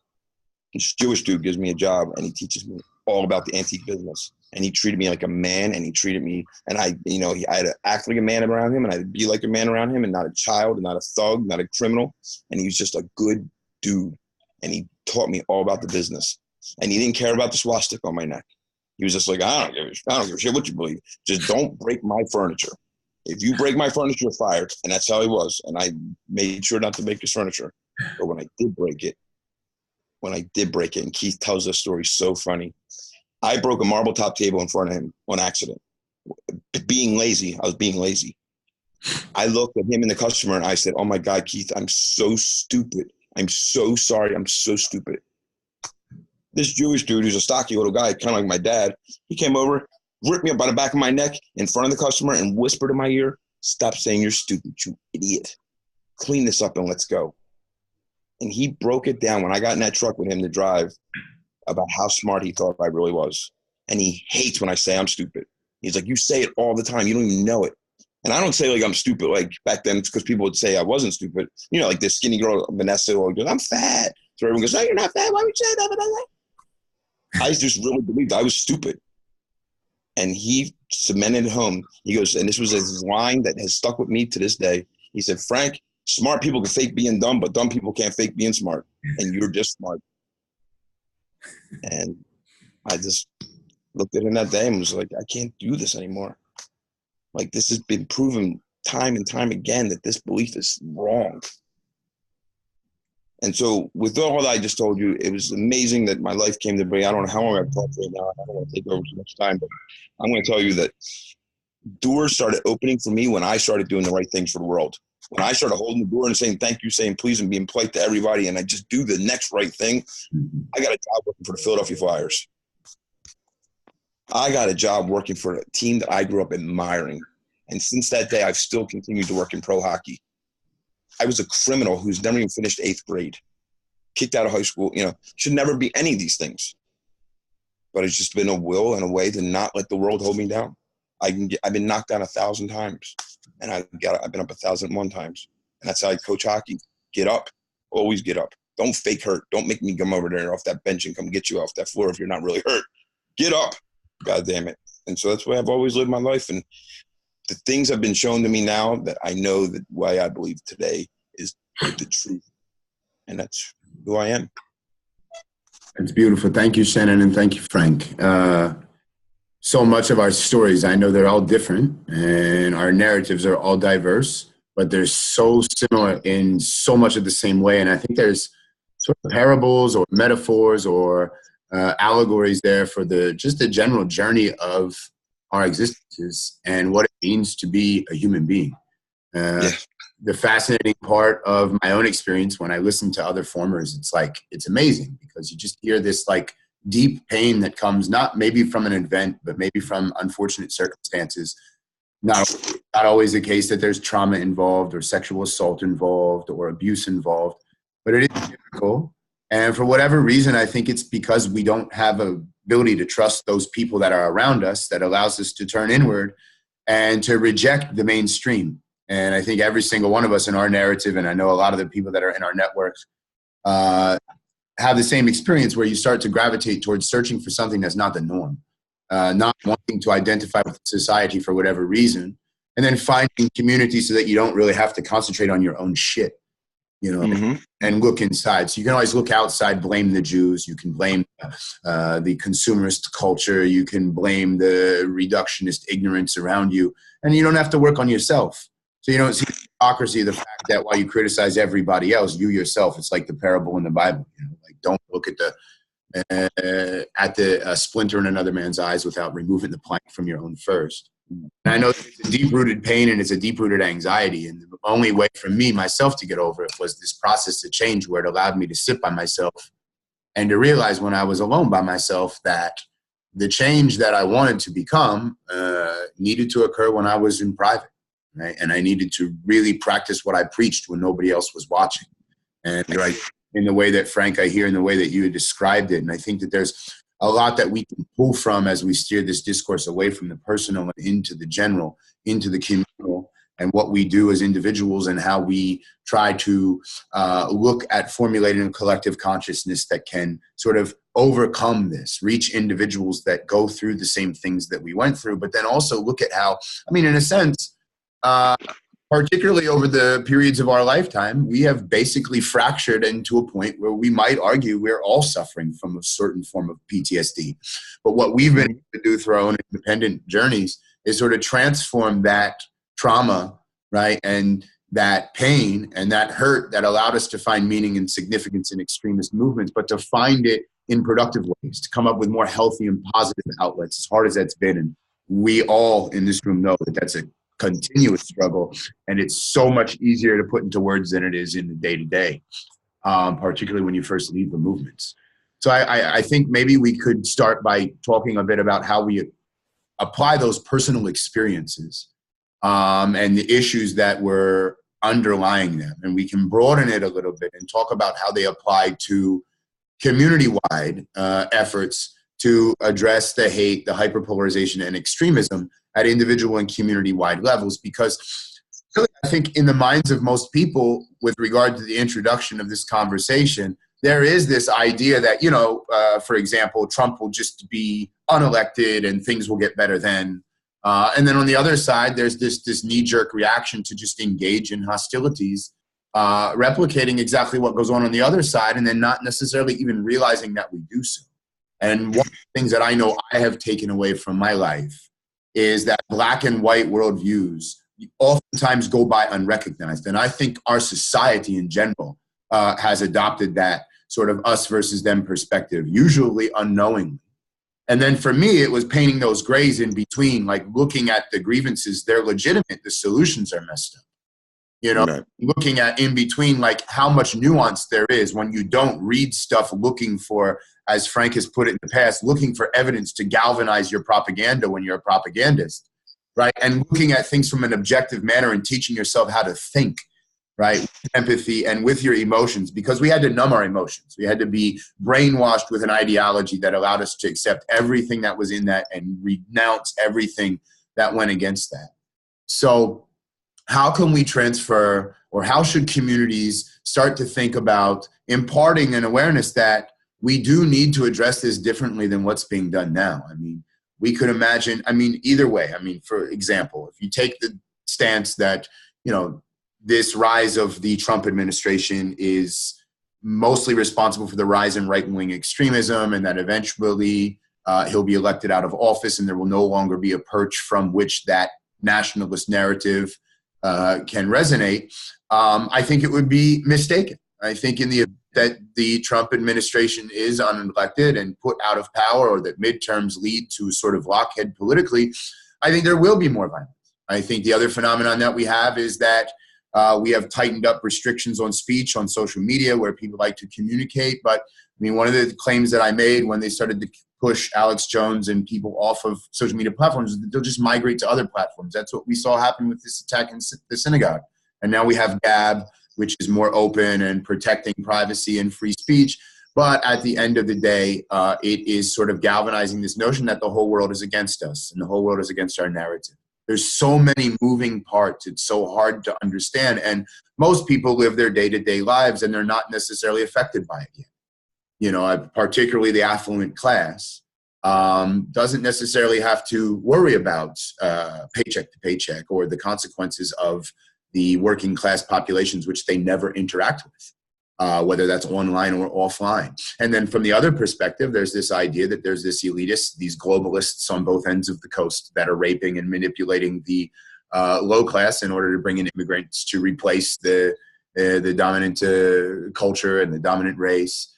this Jewish dude gives me a job, and he teaches me all about the antique business. And he treated me like a man, and he treated me, and I had to act like a man around him, and I had to be like a man around him, and not a child, and not a thug, not a criminal. And he was just a good dude. And he taught me all about the business. And he didn't care about the swastika on my neck. He was just like, I don't give a shit what you believe. Just don't break my furniture. If you break my furniture, you're fired. And that's how he was. And I made sure not to break his furniture. But when I did break it, and Keith tells this story so funny, I broke a marble top table in front of him on accident. I was being lazy. I looked at him and the customer, and I said, oh my God, Keith, I'm so stupid. I'm so sorry. I'm so stupid. This Jewish dude, who's a stocky little guy, kind of like my dad, he came over, ripped me up by the back of my neck in front of the customer, and whispered in my ear, stop saying you're stupid, you idiot. Clean this up and let's go. And he broke it down when I got in that truck with him to drive about how smart he thought I really was. And he hates when I say I'm stupid. He's like, you say it all the time. You don't even know it. And I don't say like I'm stupid like back then, because people would say I wasn't stupid. You know, like this skinny girl, Vanessa, goes, I'm fat. So everyone goes, no, you're not fat. Why would you say that? I just really believed I was stupid. And he cemented it home. He goes, and this was his line that has stuck with me to this day. He said, Frank, smart people can fake being dumb, but dumb people can't fake being smart. And you're just smart. And I just looked at him that day and was like, I can't do this anymore. Like, this has been proven time and time again that this belief is wrong. And so with all that I just told you, it was amazing that my life came to be. I don't know how long I've talked right now. I don't want to take over too much time, but I'm going to tell you that doors started opening for me when I started doing the right things for the world. When I started holding the door and saying thank you, saying please, and being polite to everybody, and I just do the next right thing, I got a job working for the Philadelphia Flyers. I got a job working for a team that I grew up admiring. And since that day, I've still continued to work in pro hockey. I was a criminal who's never even finished 8th grade, kicked out of high school, should never be any of these things. But it's just been a will and a way to not let the world hold me down. I've been knocked down 1,000 times, and I've been up 1,001 times. And that's how I coach hockey. Get up. Always get up. Don't fake hurt. Don't make me come over there off that bench and come get you off that floor if you're not really hurt. Get up. God damn it. And so that's why I've always lived my life. And the things have been shown to me now that I know that why I believe today is the truth. And that's who I am. It's beautiful. Thank you, Shannon, and thank you, Frank. So much of our stories, I know they're all different, and our narratives are all diverse, but they're so similar in so much of the same way. And I think there's sort of parables or metaphors or allegories there for just the general journey of our existences and what it means to be a human being. The fascinating part of my own experience when I listen to other formers, it's amazing because you just hear this deep pain that comes not maybe from an event, but maybe from unfortunate circumstances. Not always the case that there's trauma involved or sexual assault involved or abuse involved, but it is difficult. And for whatever reason, I think it's because we don't have an ability to trust those people that are around us that allows us to turn inward and to reject the mainstream. And I think every single one of us in our narrative, and I know a lot of the people that are in our networks, have the same experience where you start to gravitate towards searching for something that's not the norm, not wanting to identify with society for whatever reason, and then finding community so that you don't really have to concentrate on your own shit, and look inside. So you can always look outside, blame the Jews. You can blame the consumerist culture. You can blame the reductionist ignorance around you, and you don't have to work on yourself. So you don't see the hypocrisy of the fact that while you criticize everybody else, you yourself, it's like the parable in the Bible. Don't look at the splinter in another man's eyes without removing the plank from your own first. And I know it's a deep-rooted pain and it's a deep-rooted anxiety. And the only way for me, myself, to get over it was this process to change where it allowed me to sit by myself and to realize when I was alone by myself that the change that I wanted to become needed to occur when I was in private. Right? And I needed to really practice what I preached when nobody else was watching. And in the way that, Frank, I hear in the way that you had described it. And I think that there's a lot that we can pull from as we steer this discourse away from the personal and into the general, into the communal, and what we do as individuals and how we try to look at formulating a collective consciousness that can sort of overcome this, reach individuals that go through the same things that we went through, but then also look at how, I mean, in a sense, particularly over the periods of our lifetime, we have basically fractured into a point where we might argue we're all suffering from a certain form of PTSD. But what we've been able to do through our own independent journeys is sort of transform that trauma, right, and that pain and that hurt that allowed us to find meaning and significance in extremist movements, but to find it in productive ways, to come up with more healthy and positive outlets, as hard as that's been. And we all in this room know that that's a continuous struggle, and it's so much easier to put into words than it is in the day-to-day, particularly when you first leave the movements. So I think maybe we could start by talking a bit about how we apply those personal experiences and the issues that were underlying them. And we can broaden it a little bit and talk about how they apply to community-wide efforts to address the hate, the hyperpolarization, and extremism at individual and community-wide levels. Because really, I think in the minds of most people, with regard to the introduction of this conversation, there is this idea that, you know, for example, Trump will just be unelected and things will get better then. And then on the other side, there's this knee-jerk reaction to just engage in hostilities, replicating exactly what goes on the other side, and then not necessarily even realizing that we do so. And one of the things that I know I have taken away from my life is that black and white worldviews oftentimes go by unrecognized. And I think our society in general has adopted that sort of us versus them perspective, usually unknowingly. And then for me, it was painting those grays in between, like looking at the grievances, they're legitimate, the solutions are messed up. You know, right. Looking at in between, like how much nuance there is when you don't read stuff looking for, as Frank has put it in the past, looking for evidence to galvanize your propaganda when you're a propagandist, right? And looking at things from an objective manner and teaching yourself how to think, right? With empathy and with your emotions, because we had to numb our emotions. We had to be brainwashed with an ideology that allowed us to accept everything that was in that and renounce everything that went against that. So how can we transfer, or how should communities start to think about imparting an awareness that we do need to address this differently than what's being done now? I mean, we could imagine, I mean, either way, I mean, for example, if you take the stance that, you know, this rise of the Trump administration is mostly responsible for the rise in right-wing extremism, and that eventually he'll be elected out of office and there will no longer be a perch from which that nationalist narrative can resonate, I think it would be mistaken. I think in the event that the Trump administration is unelected and put out of power, or that midterms lead to sort of blockhead politically, I think there will be more violence. I think the other phenomenon that we have is that we have tightened up restrictions on speech on social media where people like to communicate. But I mean, one of the claims that I made when they started to push Alex Jones and people off of social media platforms is that they'll just migrate to other platforms. That's what we saw happen with this attack in the synagogue. And now we have Gab, which is more open and protecting privacy and free speech. But at the end of the day, it is sort of galvanizing this notion that the whole world is against us and the whole world is against our narrative. There's so many moving parts. It's so hard to understand. And most people live their day-to-day lives and they're not necessarily affected by it yet. You know, particularly the affluent class doesn't necessarily have to worry about paycheck to paycheck or the consequences of the working class populations, which they never interact with, whether that's online or offline. And then from the other perspective, there's this idea that there's this elitists, these globalists on both ends of the coast that are raping and manipulating the low class in order to bring in immigrants to replace the dominant culture and the dominant race,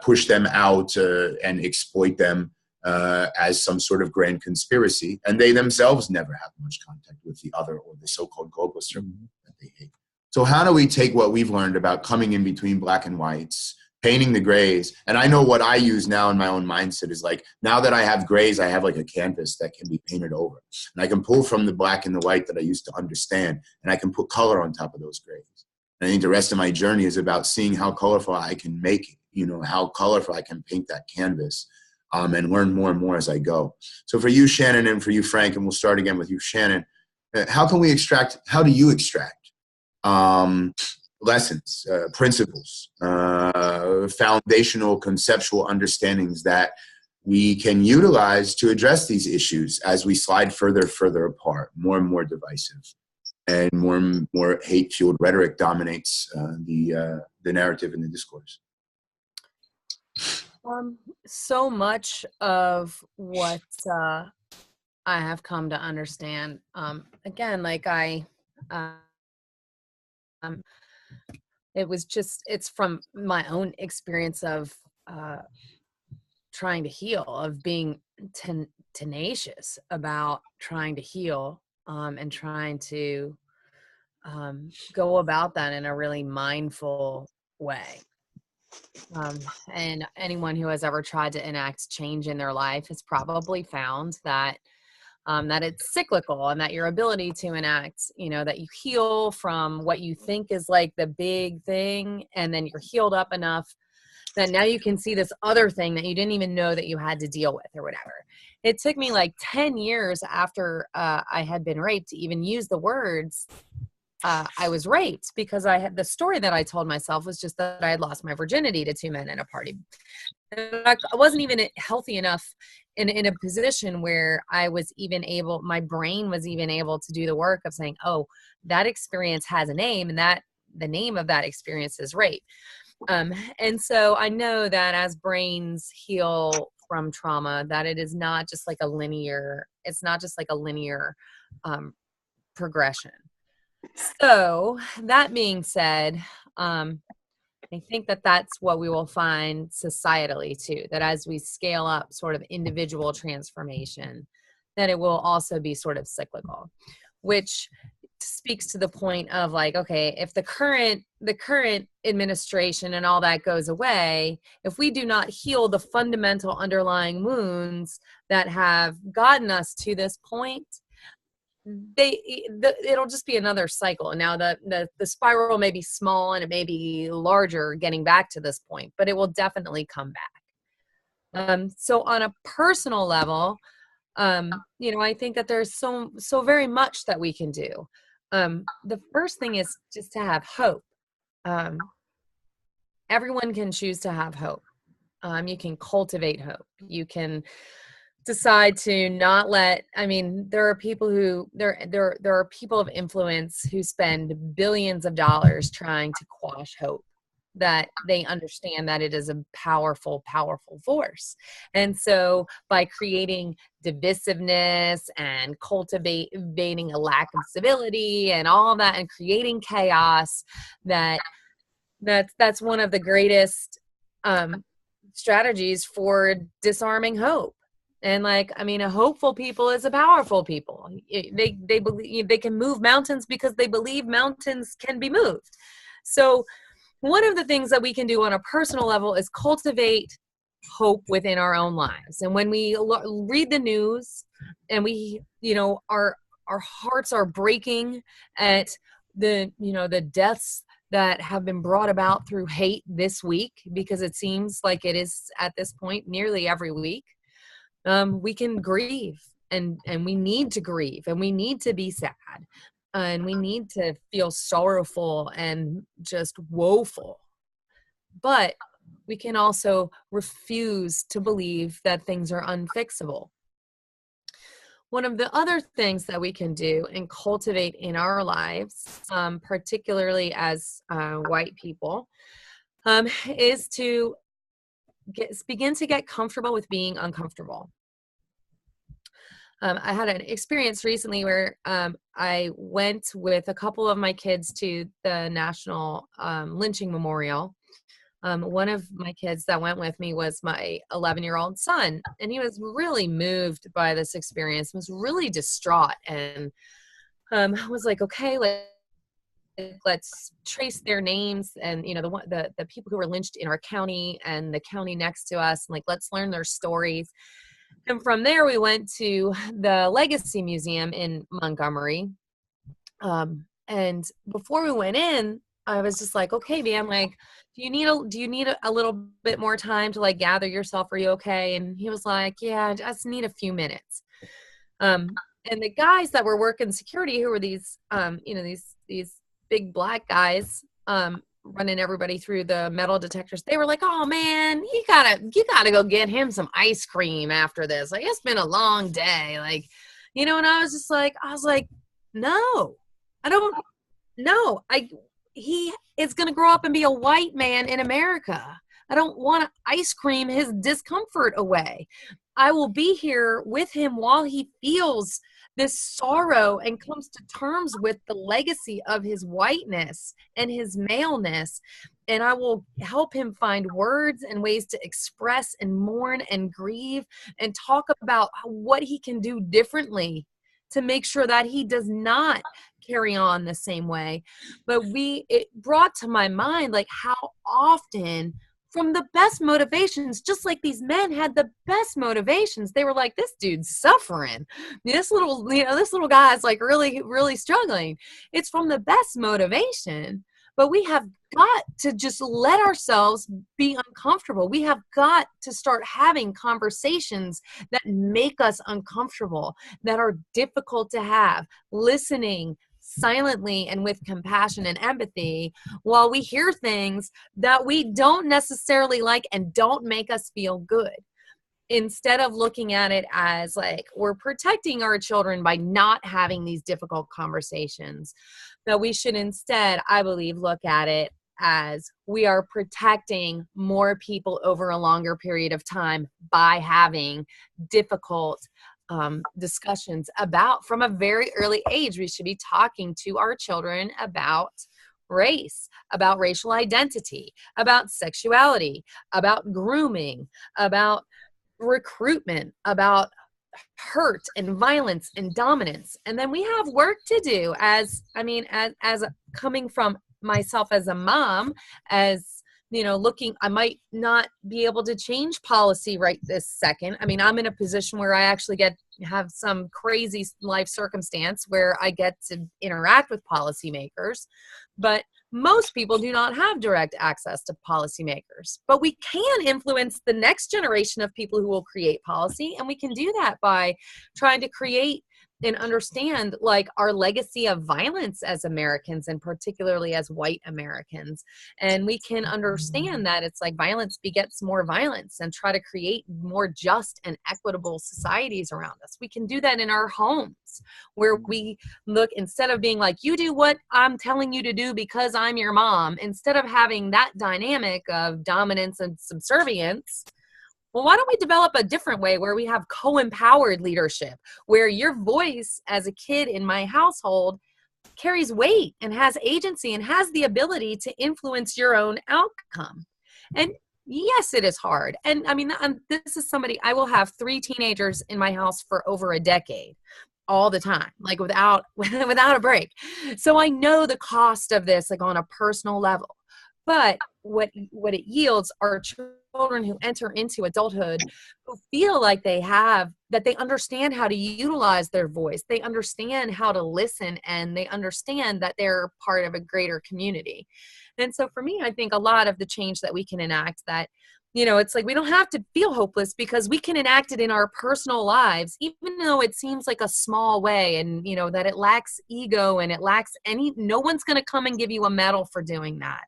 push them out and exploit them as some sort of grand conspiracy. And they themselves never have much contact with the other or the so-called globalists that they hate. So how do we take what we've learned about coming in between black and whites, painting the grays? And I know what I use now in my own mindset is like, now that I have grays, I have like a canvas that can be painted over. And I can pull from the black and the white that I used to understand, and I can put color on top of those grays. And I think the rest of my journey is about seeing how colorful I can make it, you know, how colorful I can paint that canvas, and learn more and more as I go. So for you, Shannon, and for you, Frank, and we'll start again with you, Shannon, how can we extract, how do you extract lessons, principles, foundational conceptual understandings that we can utilize to address these issues as we slide further apart, more and more divisive, and more hate-fueled rhetoric dominates the narrative and the discourse? So much of what I have come to understand, again, like it's from my own experience of trying to heal, of being tenacious about trying to heal, and trying to go about that in a really mindful way. And anyone who has ever tried to enact change in their life has probably found that that it's cyclical, and that your ability to enact, that you heal from what you think is like the big thing, and then you're healed up enough that now you can see this other thing that you didn't even know that you had to deal with or whatever. It took me like 10 years after I had been raped to even use the words I was raped, because I had the story that I told myself was just that I had lost my virginity to two men in a party. And I wasn't even healthy enough in a position where I was even able, my brain was even able to do the work of saying, oh, that experience has a name, and that the name of that experience is rape. And so I know that as brains heal from trauma, that it is not just like a linear, progression. So that being said, I think that that's what we will find societally too, that as we scale up sort of individual transformation, that it will also be sort of cyclical, which speaks to the point of like, okay, if the current administration and all that goes away, if we do not heal the fundamental underlying wounds that have gotten us to this point, it'll just be another cycle. And now the spiral may be small and it may be larger getting back to this point, but it will definitely come back. So on a personal level, I think that there's so very much that we can do. The first thing is just to have hope. Everyone can choose to have hope. You can cultivate hope. You can decide to not there are people who there are people of influence who spend billions of dollars trying to quash hope, that they understand that it is a powerful force. And so by creating divisiveness and cultivating a lack of civility and all of that and creating chaos, that's one of the greatest strategies for disarming hope. And a hopeful people is a powerful people. They believe they can move mountains because they believe mountains can be moved. So one of the things that we can do on a personal level is cultivate hope within our own lives. And when we read the news and our hearts are breaking at the deaths that have been brought about through hate this week, because it seems like it is at this point nearly every week, we can grieve, and we need to grieve, and we need to be sad, and we need to feel sorrowful and just woeful. But we can also refuse to believe that things are unfixable. One of the other things that we can do and cultivate in our lives, particularly as white people, is to begin to get comfortable with being uncomfortable. I had an experience recently where I went with a couple of my kids to the National Lynching Memorial. One of my kids that went with me was my 11-year-old son, and he was really moved by this experience, was really distraught, and was like, okay, let's trace their names, and the people who were lynched in our county and the county next to us, and let's learn their stories. And from there we went to the Legacy Museum in Montgomery, and before we went in, I was just like, okay, man, do you need a little bit more time to gather yourself? Are you okay? And he was like, yeah, I just need a few minutes. And the guys that were working security, who were these, these big black guys, running everybody through the metal detectors, they were like, oh man, you gotta go get him some ice cream after this. Like, it's been a long day. Like, and I was like, no, I don't know. He is going to grow up and be a white man in America. I don't want to ice cream his discomfort away. I will be here with him while he feels this sorrow and comes to terms with the legacy of his whiteness and his maleness. And I will help him find words and ways to express and mourn and grieve and talk about what he can do differently to make sure that he does not carry on the same way. But it brought to my mind, like, how often from the best motivations, just like these men had the best motivations, they were like, this dude's suffering. This little guy's like really, really struggling. It's from the best motivation, but we have got to just let ourselves be uncomfortable. We have got to start having conversations that make us uncomfortable, that are difficult to have, listening silently and with compassion and empathy while we hear things that we don't necessarily like and don't make us feel good. Instead of looking at it as like we're protecting our children by not having these difficult conversations, that we should instead, I believe, look at it as we are protecting more people over a longer period of time by having difficult discussions about, from a very early age, we should be talking to our children about race, about racial identity, about sexuality, about grooming, about recruitment, about hurt and violence and dominance. And then we have work to do as coming from myself as a mom, as looking, I might not be able to change policy right this second. I mean, I'm in a position where I actually have some crazy life circumstance where I get to interact with policymakers, but most people do not have direct access to policymakers. But we can influence the next generation of people who will create policy, and we can do that by trying to create and understand like our legacy of violence as Americans, and particularly as white Americans. And we can understand that it's like violence begets more violence, and try to create more just and equitable societies around us. We can do that in our homes, where we look, instead of being like, you do what I'm telling you to do because I'm your mom, instead of having that dynamic of dominance and subservience, well, why don't we develop a different way where we have co-empowered leadership, where your voice as a kid in my household carries weight and has agency and has the ability to influence your own outcome? And yes, it is hard. And I mean, this is somebody, I will have 3 teenagers in my house for over a decade, all the time, like without a break. So I know the cost of this, like on a personal level. But what it yields are children who enter into adulthood who feel like they understand how to utilize their voice. They understand how to listen, and they understand that they're part of a greater community. And so for me, I think a lot of the change that we can enact, that, it's like we don't have to feel hopeless, because we can enact it in our personal lives, even though it seems like a small way, and, that it lacks ego and it lacks no one's going to come and give you a medal for doing that.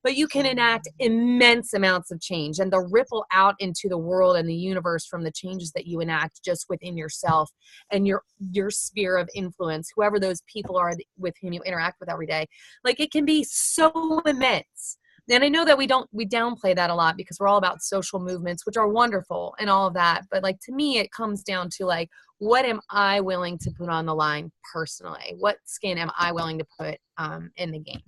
But you can enact immense amounts of change, and the ripple out into the world and the universe from the changes that you enact just within yourself and your sphere of influence, whoever those people are with whom you interact with every day. Like, it can be so immense. And I know that we downplay that a lot, because we're all about social movements, which are wonderful and all of that. But like, to me, it comes down to like, what am I willing to put on the line personally? What skin am I willing to put in the game?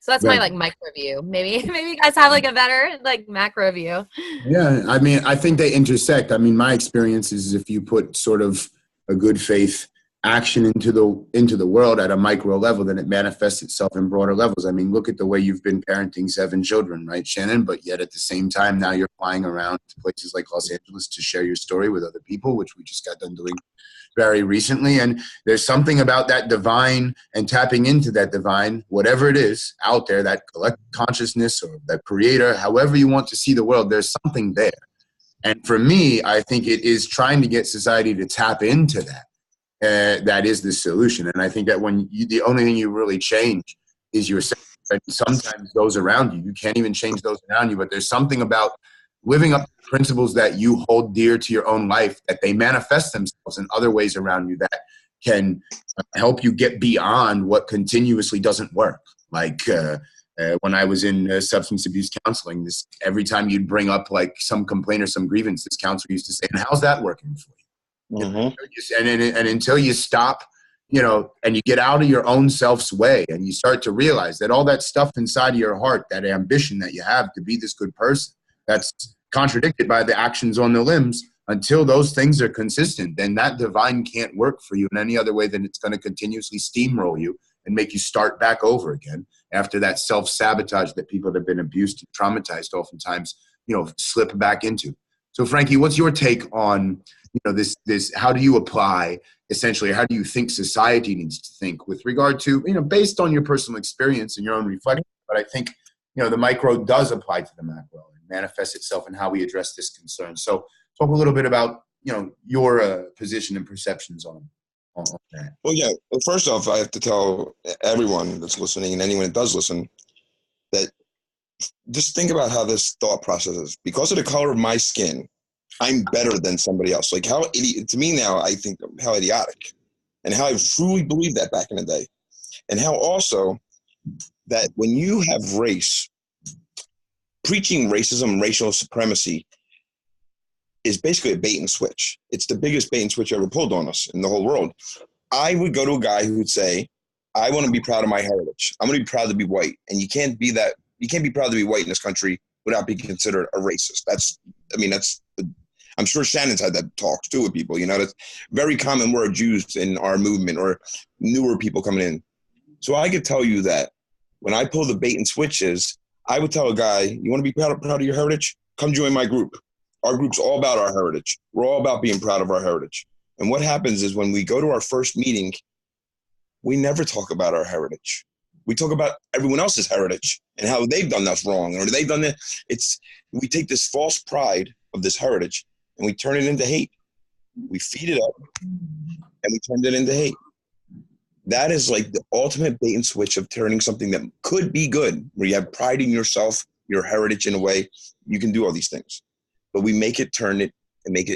So that's my like micro view. Maybe you guys have like a better like macro view. Yeah, I mean, I think they intersect. I mean, my experience is, if you put sort of a good faith action into the world at a micro level, then it manifests itself in broader levels. I mean, look at the way you've been parenting 7 children, right, Shannon? But yet at the same time, now you're flying around to places like Los Angeles to share your story with other people, which we just got done doing very recently. And there's something about that divine and tapping into that divine, whatever it is out there, that collective consciousness or that creator, however you want to see the world, there's something there. And for me, I think it is trying to get society to tap into that that is the solution. And I think that when the only thing you really change is yourself. And sometimes those around you, you can't even change those around you, but there's something about living up to the principles that you hold dear to your own life, that they manifest themselves in other ways around you that can help you get beyond what continuously doesn't work. Like when I was in substance abuse counseling, every time you'd bring up like some complaint or some grievance, this counselor used to say, "And how's that working for you?" Mm-hmm. And until you stop, and you get out of your own self's way, and you start to realize that all that stuff inside of your heart, that ambition that you have to be this good person, that's contradicted by the actions on the limbs, until those things are consistent, then that divine can't work for you in any other way than it's going to continuously steamroll you and make you start back over again after that self-sabotage that people that have been abused and traumatized oftentimes, slip back into. So Frankie, what's your take on, this, how do you apply essentially, how do you think society needs to think with regard to, based on your personal experience and your own reflection, but I think, the micro does apply to the macro and manifests itself in how we address this concern. So talk a little bit about, your position and perceptions on that. Well, yeah. Well, first off, I have to tell everyone that's listening and anyone that does listen that just think about how this thought process is. Because of the color of my skin, I'm better than somebody else. Like to me now, I think how idiotic and how I truly believed that back in the day. And how also that when you have race, preaching racism, racial supremacy is basically a bait and switch. It's the biggest bait and switch ever pulled on us in the whole world. I would go to a guy who would say, I want to be proud of my heritage. I'm going to be proud to be white. And you can't be that. You can't be proud to be white in this country without being considered a racist. I'm sure Shannon's had that talks too with people, that's very common words used in our movement or newer people coming in. So I could tell you that when I pull the bait and switches, I would tell a guy, you want to be proud of your heritage? Come join my group. Our group's all about our heritage. We're all about being proud of our heritage. And what happens is when we go to our first meeting, we never talk about our heritage. We talk about everyone else's heritage and how they've done us wrong or they've done that. We take this false pride of this heritage and we turn it into hate. We feed it up and we turn it into hate. That is like the ultimate bait and switch of turning something that could be good, where you have pride in yourself, your heritage in a way, you can do all these things. But we make it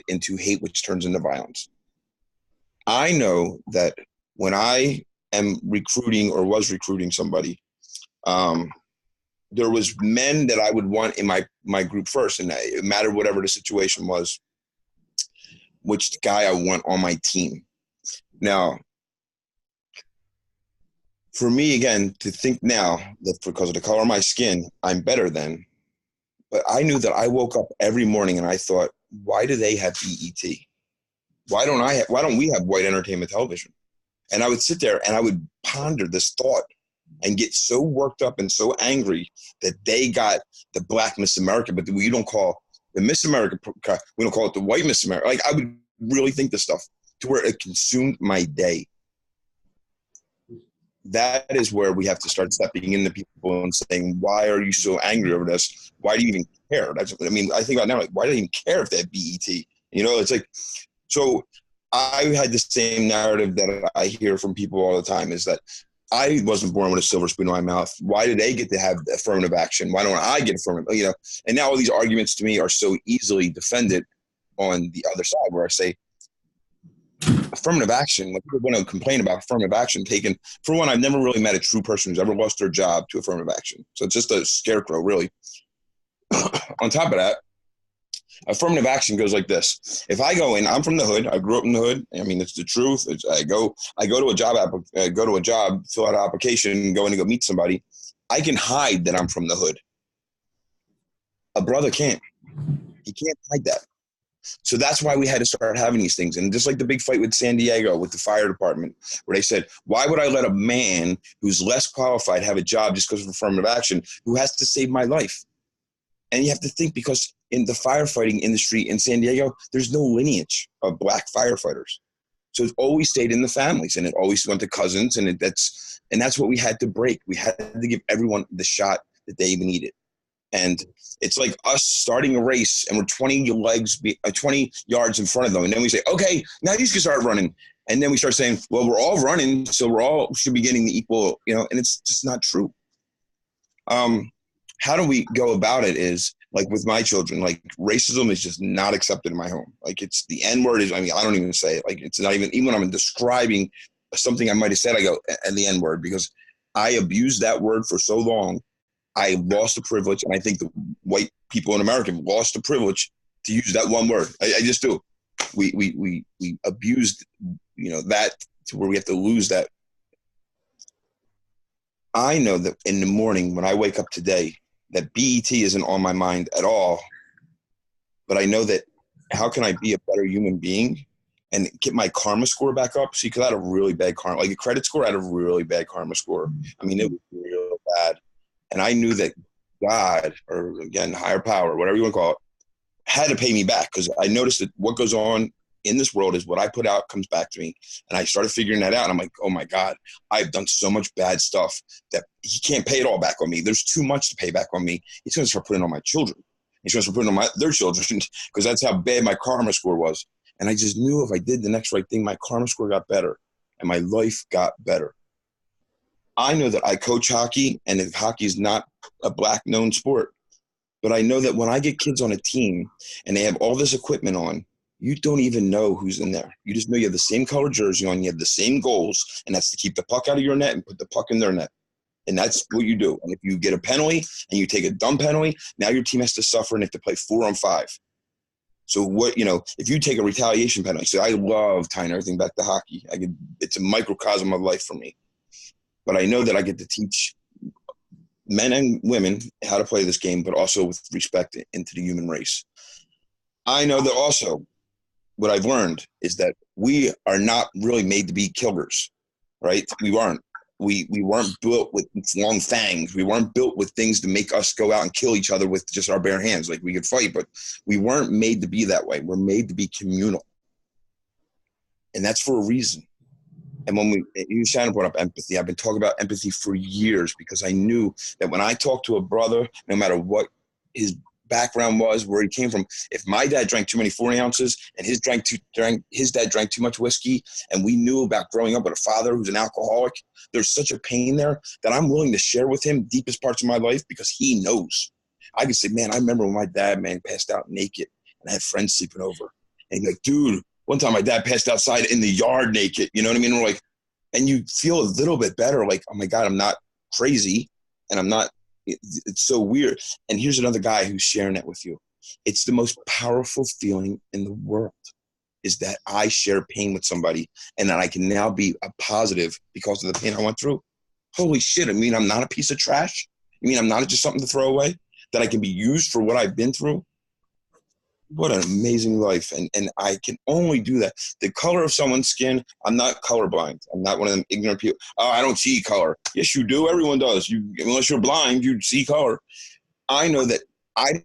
into hate, which turns into violence. I know that when I am recruiting or was recruiting somebody, there was men that I would want in my group first, and it mattered whatever the situation was, which guy I want on my team. Now, for me, again, to think now that because of the color of my skin, I'm better than, but I knew that I woke up every morning and I thought, why do they have BET? Why don't we have white entertainment television? And I would sit there and I would ponder this thought and get so worked up and so angry that they got the Black Miss America, but we don't call the Miss America, we don't call it the white Miss America. Like I would really think this stuff to where it consumed my day. That is where we have to start stepping into people and saying, why are you so angry over this? Why do you even care? I think about now, like, why do they even care if they have BET? It's like, so I had the same narrative that I hear from people all the time is that I wasn't born with a silver spoon in my mouth. Why do they get to have affirmative action? Why don't I get affirmative? And now all these arguments to me are so easily defended on the other side where I say, affirmative action, like people want to complain about affirmative action taken. For one, I've never really met a true person who's ever lost their job to affirmative action. So it's just a scarecrow, really. On top of that, affirmative action goes like this. If I go in, I'm from the hood. I grew up in the hood. It's the truth. I go to a job, fill out an application, go in and go meet somebody. I can hide that I'm from the hood. A brother can't. He can't hide that. So that's why we had to start having these things. And just like the big fight with San Diego, with the fire department, where they said, why would I let a man who's less qualified have a job just because of affirmative action, who has to save my life? And you have to think, because in the firefighting industry in San Diego, there's no lineage of Black firefighters. So it's always stayed in the families, and it always went to cousins. And that's what we had to break. We had to give everyone the shot that they even needed. And it's like us starting a race and we're 20 yards in front of them. And then we say, okay, now you can start running. And then we start saying, well, we're all running, so we're all should be getting the equal, you know, and it's just not true. How do we go about it is, like with my children, like racism is just not accepted in my home. Like it's the N-word is, I mean, I don't even say it. Like it's not even when I'm describing something I might have said, I go, and the N-word, because I abused that word for so long. I lost the privilege, and I think the white people in America lost the privilege to use that one word. I just do. We abused, you know, that to where we have to lose that. I know that in the morning when I wake up today, that BET isn't on my mind at all. But I know that how can I be a better human being and get my karma score back up? See, because I had a really bad karma, like a credit score, I had a really bad karma score. I mean, it was real bad. And I knew that God, or again, higher power, whatever you want to call it, had to pay me back, because I noticed that what goes on in this world is what I put out comes back to me. And I started figuring that out. And I'm like, oh my God, I've done so much bad stuff that he can't pay it all back on me. There's too much to pay back on me. He's going to start putting it on my children. He's going to start putting it on their children, because that's how bad my karma score was. And I just knew if I did the next right thing, my karma score got better and my life got better. I know that I coach hockey, and if hockey is not a black known sport, but I know that when I get kids on a team and they have all this equipment on, you don't even know who's in there. You just know you have the same color jersey on, you have the same goals, and that's to keep the puck out of your net and put the puck in their net. And that's what you do. And if you get a penalty and you take a dumb penalty, now your team has to suffer and have to play 4-on-5. So what, you know, if you take a retaliation penalty, so I love tying everything back to hockey. It's a microcosm of life for me. But I know that I get to teach men and women how to play this game, but also with respect into the human race. I know that also what I've learned is that we are not really made to be killers, right? We aren't. We weren't built with long fangs. We weren't built with things to make us go out and kill each other with just our bare hands. Like we could fight, but we weren't made to be that way. We're made to be communal. And that's for a reason. And when Shannon brought up empathy, I've been talking about empathy for years, because I knew that when I talked to a brother, no matter what his background was, where he came from, if my dad drank too many 40 ounces and his dad drank too much whiskey, and we knew about growing up with a father who's an alcoholic, there's such a pain there that I'm willing to share with him deepest parts of my life, because he knows. I can say, man, I remember when my dad, man, passed out naked and I had friends sleeping over. And he's like, dude, one time my dad passed outside in the yard naked. You know what I mean? We're like, and you feel a little bit better, like, oh my God, I'm not crazy, and I'm not, it's so weird. And here's another guy who's sharing that with you. It's the most powerful feeling in the world, is that I share pain with somebody and that I can now be a positive because of the pain I went through. Holy shit. I mean, I'm not a piece of trash. I mean, I'm not just something to throw away, that I can be used for what I've been through. What an amazing life. And I can only do that. The color of someone's skin, I'm not colorblind. I'm not one of them ignorant people. Oh, I don't see color. Yes, you do. Everyone does. Unless you're blind, you see color. I know that I'm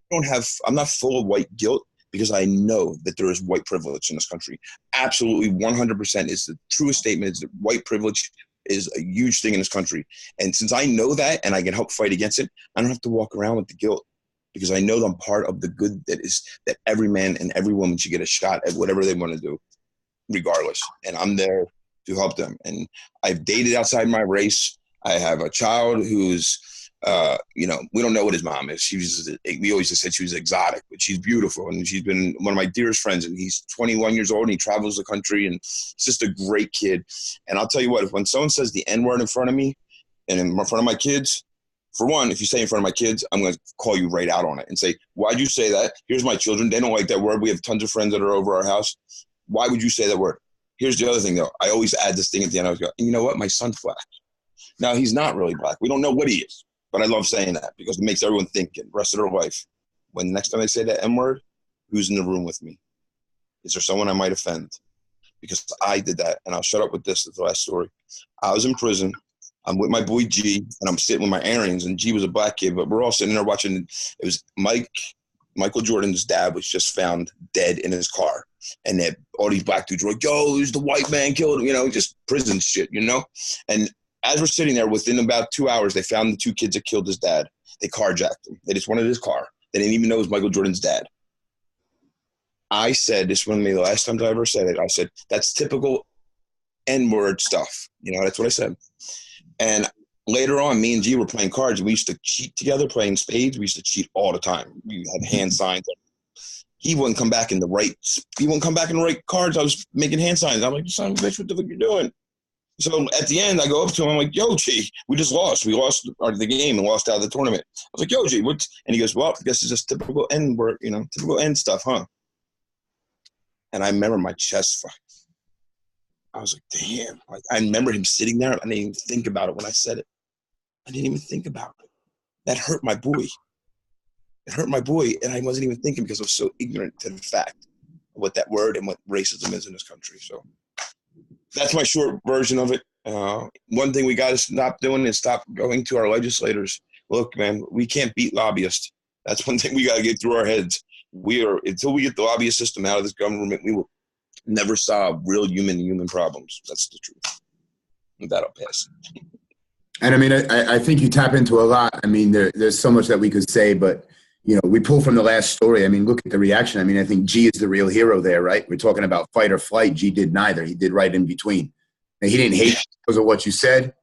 not full of white guilt, because I know that there is white privilege in this country. Absolutely 100% is the truest statement, is that white privilege is a huge thing in this country. And since I know that and I can help fight against it, I don't have to walk around with the guilt, because I know that I'm part of the good that every man and every woman should get a shot at whatever they want to do, regardless. And I'm there to help them. And I've dated outside my race. I have a child who's, we don't know what his mom is. We always just said she was exotic, but she's beautiful. And she's been one of my dearest friends, and he's 21 years old and he travels the country, and he's just a great kid. And I'll tell you what, when someone says the N-word in front of me and in front of my kids, for one, if you say in front of my kids, I'm going to call you right out on it and say, why'd you say that? Here's my children. They don't like that word. We have tons of friends that are over our house. Why would you say that word? Here's the other thing, though. I always add this thing at the end. I always go, and you know what? My son's black. Now, he's not really black. We don't know what he is. But I love saying that, because it makes everyone think the rest of their life. When the next time they say that M-word, who's in the room with me? Is there someone I might offend? Because I did that. And I'll shut up with this. It's the last story. I was in prison. I'm with my boy G, and I'm sitting with my Aryans, and G was a black kid, but we're all sitting there watching. It was Michael Jordan's dad was just found dead in his car. And all these black dudes were like, yo, who's the white man killed him? Just prison shit, And as we're sitting there, within about 2 hours, they found the two kids that killed his dad. They carjacked him. They just wanted his car. They didn't even know it was Michael Jordan's dad. I said, this was one of the last times I ever said it, I said, that's typical N-word stuff. You know, that's what I said. And later on, me and G were playing cards. We used to cheat together, playing spades. We used to cheat all the time. We had hand signs. He wouldn't come back in the right. He wouldn't come back in the right cards. I was making hand signs. I'm like, son of a bitch, what the fuck you doing? So at the end, I go up to him. I'm like, yo, G, we just lost. We lost the game and lost out of the tournament. I was like, yo, G, what? And he goes, well, I guess it's just typical N word, you know, typical N stuff, huh? And I remember my chest. I was like, damn. Like, I remember him sitting there. I didn't even think about it when I said it. I didn't even think about it. That hurt my boy. It hurt my boy, and I wasn't even thinking because I was so ignorant to the fact of what that word and what racism is in this country. So that's my short version of it. One thing we got to stop doing is stop going to our legislators. Look, man, we can't beat lobbyists. That's one thing we got to get through our heads. Until we get the lobbyist system out of this government, we will never solve real human problems. That's the truth. And that'll pass. And I mean, I think you tap into a lot. I mean, there's so much that we could say, but, you know, we pull from the last story. I mean, look at the reaction. I mean, I think G is the real hero there, right? We're talking about fight or flight. G did neither. He did right in between. And he didn't hate you because of what you said,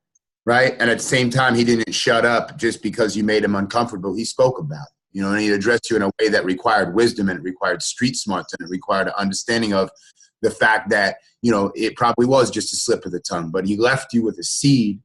right? And at the same time, he didn't shut up just because you made him uncomfortable. He spoke about it, you know, and he addressed you in a way that required wisdom, and it required street smarts, and it required an understanding of the fact that, you know, it probably was just a slip of the tongue, but he left you with a seed,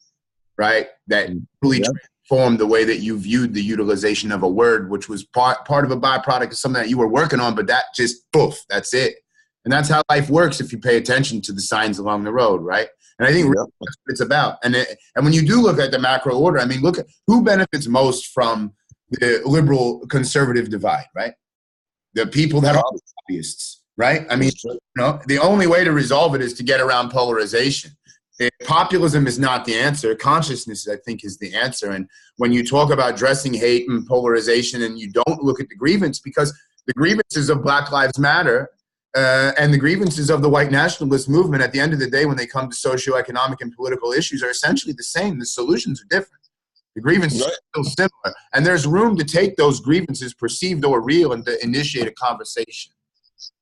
right, that really transformed the way that you viewed the utilization of a word, which was part of a byproduct of something that you were working on, but that just, poof, that's it. And that's how life works if you pay attention to the signs along the road, right? And I think really that's what it's about. And when you do look at the macro order, I mean, look at who benefits most from the liberal conservative divide, right? The people that are lobbyists, right? I mean, you know, the only way to resolve it is to get around polarization. Populism is not the answer. Consciousness, I think, is the answer. And when you talk about addressing hate and polarization, and you don't look at the grievance, because the grievances of Black Lives Matter and the grievances of the white nationalist movement, at the end of the day, when they come to socioeconomic and political issues, are essentially the same. The solutions are different. The grievances are still similar. And there's room to take those grievances, perceived or real, and to initiate a conversation.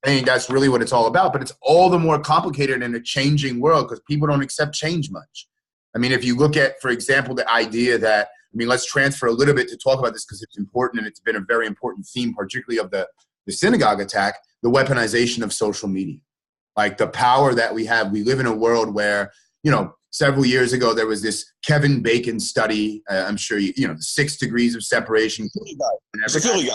I think that's really what it's all about, but it's all the more complicated in a changing world because people don't accept change much. I mean, if you look at, for example, the idea that, I mean, let's transfer a little bit to talk about this because it's important, and it's been a very important theme, particularly of the synagogue attack, the weaponization of social media. Like the power that we have. We live in a world where, you know, several years ago, there was this Kevin Bacon study. I'm sure you know, the 6 degrees of separation. It's a Philly guy.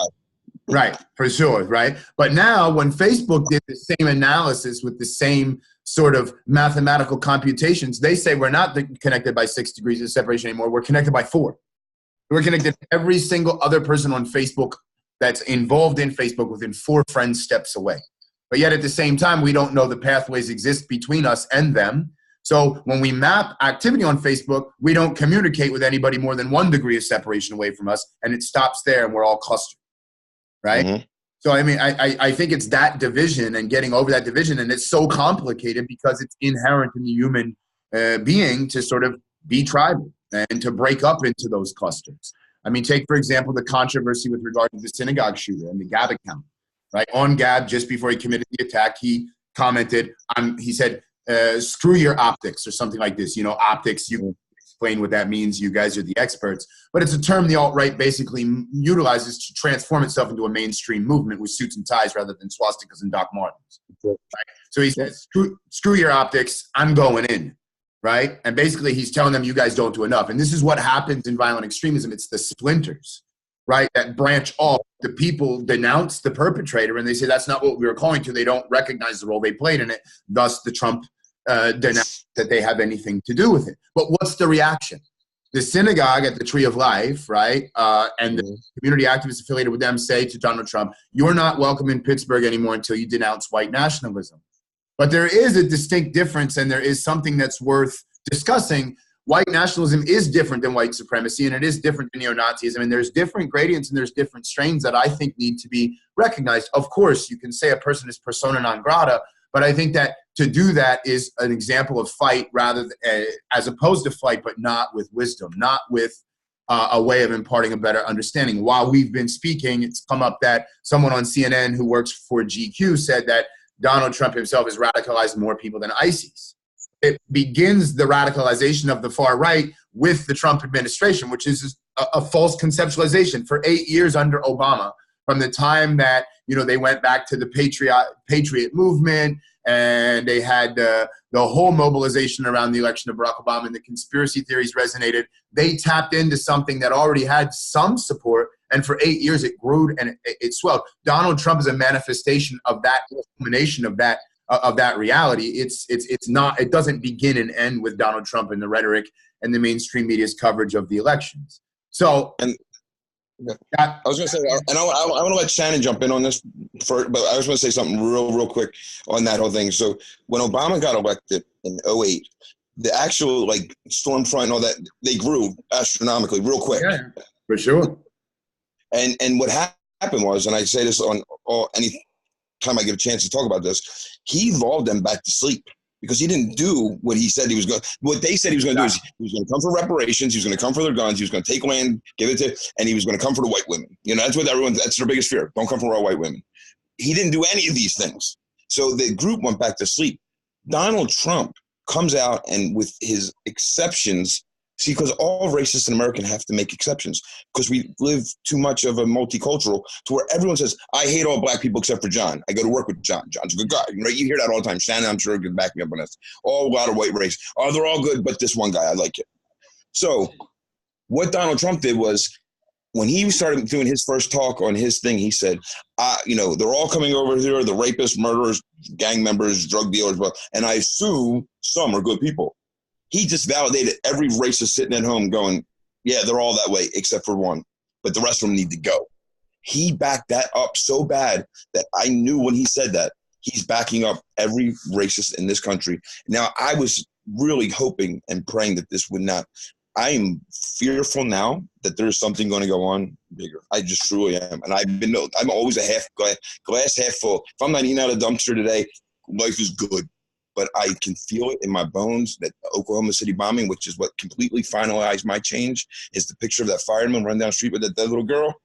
Right, for sure, right? But now when Facebook did the same analysis with the same sort of mathematical computations, they say we're not connected by 6 degrees of separation anymore. We're connected by 4. We're connected to every single other person on Facebook that's involved in Facebook within 4 friend steps away. But yet at the same time, we don't know the pathways exist between us and them. So when we map activity on Facebook, we don't communicate with anybody more than 1 degree of separation away from us, and it stops there and we're all clustered. Right? Mm-hmm. So, I mean, I think it's that division and getting over that division. And it's so complicated because it's inherent in the human being to sort of be tribal and to break up into those clusters. I mean, take, for example, the controversy with regard to the synagogue shooter and the Gab account. Right? On Gab, just before he committed the attack, he commented, he said, screw your optics or something like this. You know, optics, you explain what that means. You guys are the experts. But it's a term the alt-right basically utilizes to transform itself into a mainstream movement with suits and ties rather than swastikas and Doc Martens. Right? So he says, screw your optics, I'm going in. Right? And basically he's telling them you guys don't do enough. And this is what happens in violent extremism. It's the splinters, right, that branch off. The people denounce the perpetrator and they say that's not what we were calling to. They don't recognize the role they played in it. Thus the Trump denounce that they have anything to do with it. But what's the reaction? The synagogue at the Tree of Life, right, and the community activists affiliated with them say to Donald Trump, you're not welcome in Pittsburgh anymore until you denounce white nationalism. But there is a distinct difference, and there is something that's worth discussing. White nationalism is different than white supremacy, and it is different than neo-Nazism, and there's different gradients and there's different strains that I think need to be recognized. Of course, you can say a person is persona non grata, but I think that to do that is an example of fight rather than, as opposed to flight, but not with wisdom, not with a way of imparting a better understanding. While we've been speaking, it's come up that someone on CNN who works for GQ said that Donald Trump himself has radicalized more people than ISIS. it begins the radicalization of the far right with the Trump administration, which is a false conceptualization. For 8 years under Obama, from the time that, they went back to the Patriot movement, and they had the whole mobilization around the election of Barack Obama, and the conspiracy theories resonated. They tapped into something that already had some support, and for 8 years it grew and it swelled. Donald Trump is a manifestation of that culmination of that reality. It's not. It doesn't begin and end with Donald Trump and the rhetoric and the mainstream media's coverage of the elections. So, I was going to say, and I want to let Shannon jump in on this first, but I was going to say something real quick on that whole thing. So when Obama got elected in 2008, the actual Stormfront and all that, they grew astronomically real quick. Yeah, for sure. And what happened was, and I say this on any time I get a chance to talk about this, he lulled them back to sleep. Because he didn't do what he said he was going. What they said he was going to do is he was going to come for reparations. He was going to come for their guns. He was going to take land, give it to, and he was going to come for the white women. That's what that's their biggest fear. Don't come for all white women. He didn't do any of these things. So the group went back to sleep. Donald Trump comes out and with his exceptions. See, because all racists in America have to make exceptions because we live too much of a multicultural to where everyone says, I hate all black people except for John. I go to work with John. John's a good guy. Right? You hear that all the time. Shannon, I'm sure, can back me up on this. A lot of white race. Oh, they're all good, but this one guy, I like it. So what Donald Trump did was when he started doing his first talk on his thing, he said, they're all coming over here, the rapists, murderers, gang members, drug dealers, and I assume some are good people. He just validated every racist sitting at home going, yeah, they're all that way except for one, but the rest of them need to go. He backed that up so bad that I knew when he said that, he's backing up every racist in this country. Now, I was really hoping and praying that this would not. I am fearful now that there's something going to go on bigger. I just truly am. And I'm always a glass half full. If I'm not eating out of the dumpster today, life is good. But I can feel it in my bones that the Oklahoma City bombing, which is what completely finalized my change, is the picture of that fireman running down the street with that little girl,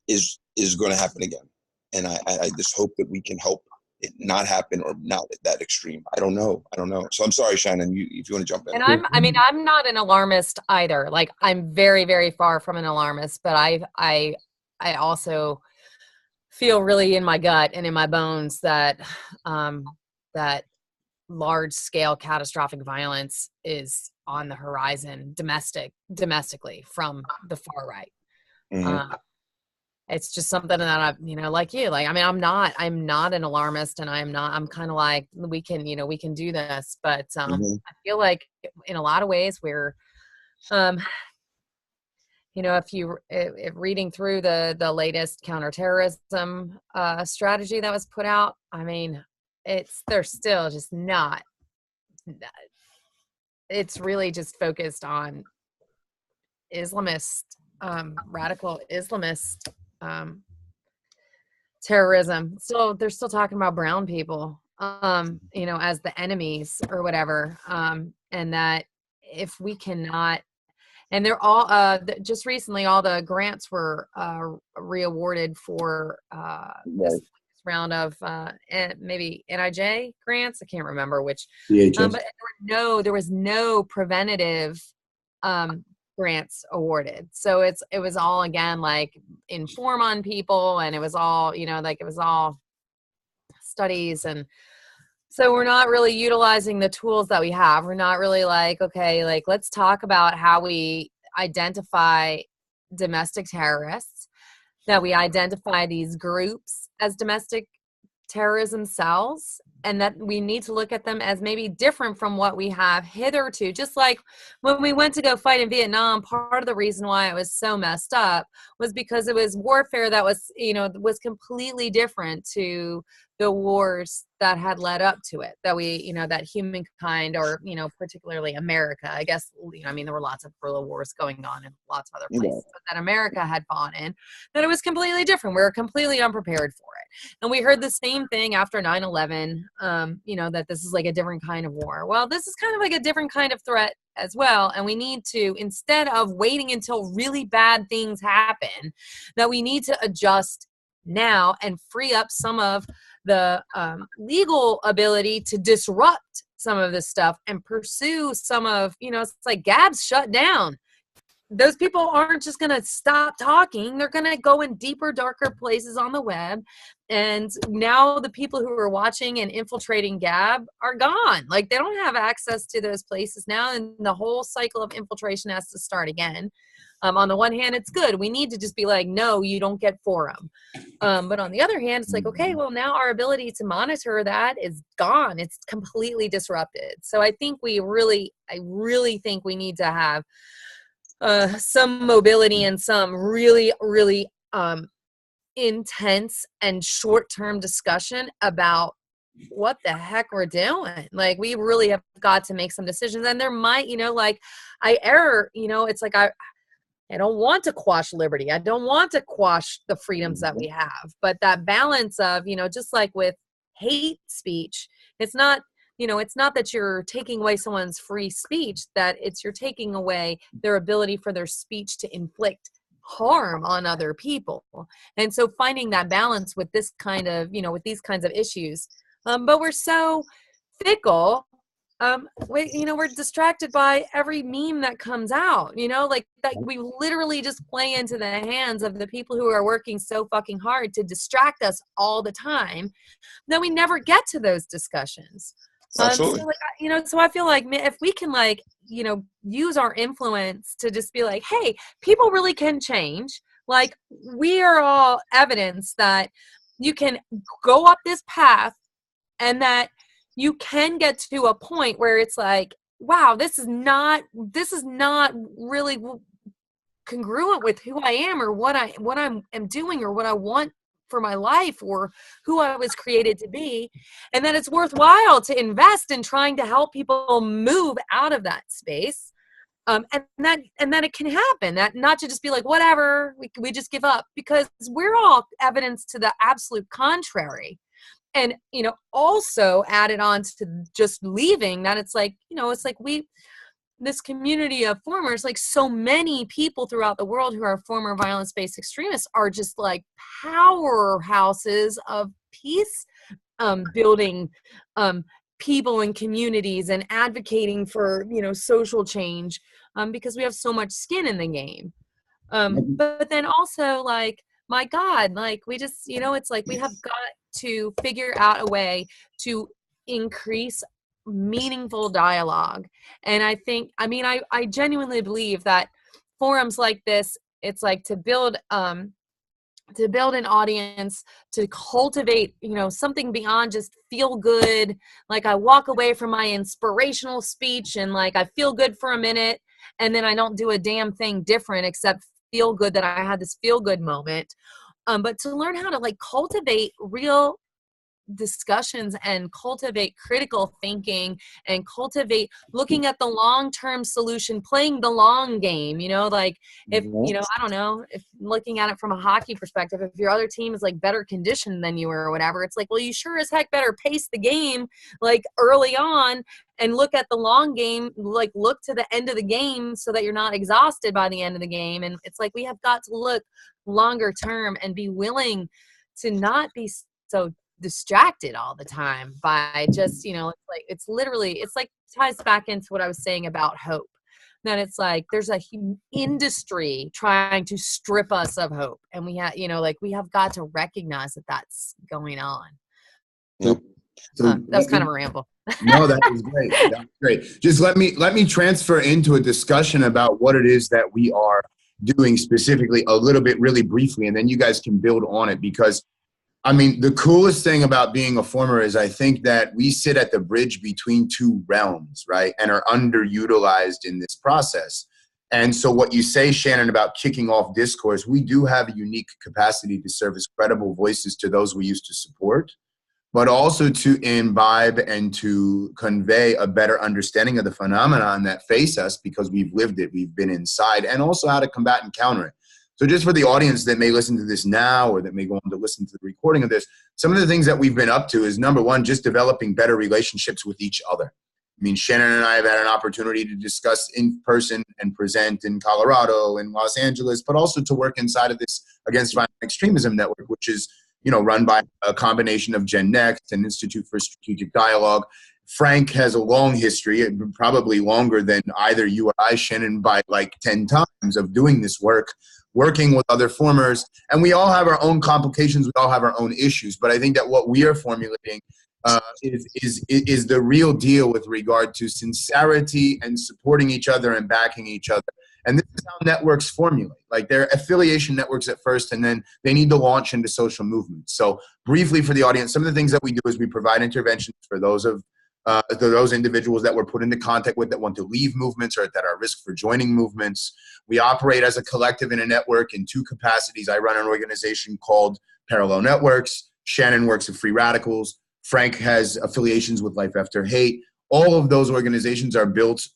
is going to happen again. And I just hope that we can help it not happen or not at that extreme. I don't know. So I'm sorry, Shannon, if you want to jump in. And I'm not an alarmist either. I'm very, very far from an alarmist, but I also feel really in my gut and in my bones that that large-scale catastrophic violence is on the horizon domestically from the far right. Mm-hmm. It's just something that I, like you, I'm not an alarmist, and I'm kind of like, we can do this, but I feel like in a lot of ways we're, if reading through the latest counterterrorism strategy that was put out, they're still just not. It's really just focused on Islamist, radical Islamist terrorism. So they're still talking about brown people, as the enemies or whatever. And that if we cannot, and they're all just recently, all the grants were reawarded for this round of maybe NIJ grants. I can't remember which. But there was no preventative grants awarded. So it was all again inform on people, and it was all it was all studies, and so we're not really utilizing the tools that we have. We're not really let's talk about how we identify domestic terrorists, that we identify these groups as domestic terrorism cells, and that we need to look at them as maybe different from what we have hitherto. Just like when we went to go fight in Vietnam, part of the reason why it was so messed up was because it was warfare that was, was completely different to the wars that had led up to it, that we, that humankind, or, particularly America, I guess, there were lots of guerrilla wars going on in lots of other places, but that America had fought in, that it was completely different. We were completely unprepared for it. And we heard the same thing after 9/11, that this is like a different kind of war. Well, this is kind of like a different kind of threat as well. And we need to, instead of waiting until really bad things happen, that we need to adjust now and free up some of the legal ability to disrupt some of this stuff and pursue some of, it's like Gab's shut down. Those people aren't just going to stop talking. They're going to go in deeper, darker places on the web. And now the people who are watching and infiltrating Gab are gone. Like, they don't have access to those places now. And the whole cycle of infiltration has to start again. On the one hand, it's good. We need to just be like, no, you don't get forum. But on the other hand, it's like, okay, well, now our ability to monitor that is gone. It's completely disrupted. So I think I really think we need to have some mobility and some really, really intense and short-term discussion about what the heck we're doing. Like, we really have got to make some decisions. And there might, it's like I don't want to quash liberty. I don't want to quash the freedoms that we have. But that balance of, just like with hate speech, it's not that you're taking away someone's free speech, that you're taking away their ability for their speech to inflict harm on other people. And so finding that balance with this kind of, with these kinds of issues. But we're so fickle. We're distracted by every meme that comes out, like that we literally just play into the hands of the people who are working so fucking hard to distract us all the time. Then we never get to those discussions. Absolutely. So I feel like if we can use our influence to just be like, hey, people really can change. Like, we are all evidence that you can go up this path and that you can get to a point where it's like, wow, this is not really congruent with who I am or what I'm doing or what I want for my life or who I was created to be. And that it's worthwhile to invest in trying to help people move out of that space. And that it can happen, that not to just be like, whatever, we just give up, because we're all evidence to the absolute contrary. And, also added on to just leaving that, it's like, this community of formers, like so many people throughout the world who are former violence-based extremists are just like powerhouses of peace building people and communities and advocating for, social change because we have so much skin in the game. But then also, like, my God, like, we just, it's like we have got to figure out a way to increase meaningful dialogue. And I think, I genuinely believe that forums like this, it's like to build an audience, to cultivate, something beyond just feel good. Like, I walk away from my inspirational speech and like, I feel good for a minute and then I don't do a damn thing different except feel good that I had this feel good moment. But to learn how to like cultivate real discussions and cultivate critical thinking and cultivate looking at the long-term solution, playing the long game, like if, I don't know, if looking at it from a hockey perspective, if your other team is like better conditioned than you or whatever, it's like, well, you sure as heck better pace the game like early on and look at the long game, like look to the end of the game so that you're not exhausted by the end of the game. And it's like, we have got to look longer term and be willing to not be so distracted all the time by just, it's like ties back into what I was saying about hope, that it's like there's a industry trying to strip us of hope, and we have we have got to recognize that that's going on. Yep. So that's kind of a ramble. No, that was great. That was great. Just let me transfer into a discussion about what it is that we are doing specifically a little bit, really briefly, and then you guys can build on it. Because the coolest thing about being a former is I think that we sit at the bridge between two realms, right? And are underutilized in this process. And so what you say, Shannon, about kicking off discourse, we do have a unique capacity to serve as credible voices to those we used to support, but also to imbibe and to convey a better understanding of the phenomenon that face us because we've lived it, we've been inside, and also how to combat and counter it. So just for the audience that may listen to this now or that may go on to listen to the recording of this, some of the things that we've been up to is, number one, just developing better relationships with each other. Shannon and I have had an opportunity to discuss in person and present in Colorado and Los Angeles, but also to work inside of this Against Violent Extremism network, which is, run by a combination of Gen Next and Institute for Strategic Dialogue. Frank has a long history, probably longer than either you or I, Shannon, by like 10 times of doing this work, working with other formers. And we all have our own complications. We all have our own issues. But I think that what we are formulating is the real deal with regard to sincerity and supporting each other and backing each other. And this is how networks formulate. Like, they're affiliation networks at first, and then they need to launch into social movements. So briefly for the audience, some of the things that we do is we provide interventions for those individuals that we're put into contact with that want to leave movements or that are at risk for joining movements. We operate as a collective in a network in two capacities. I run an organization called Parallel Networks. Shannon works with Free Radicals. Frank has affiliations with Life After Hate. All of those organizations are built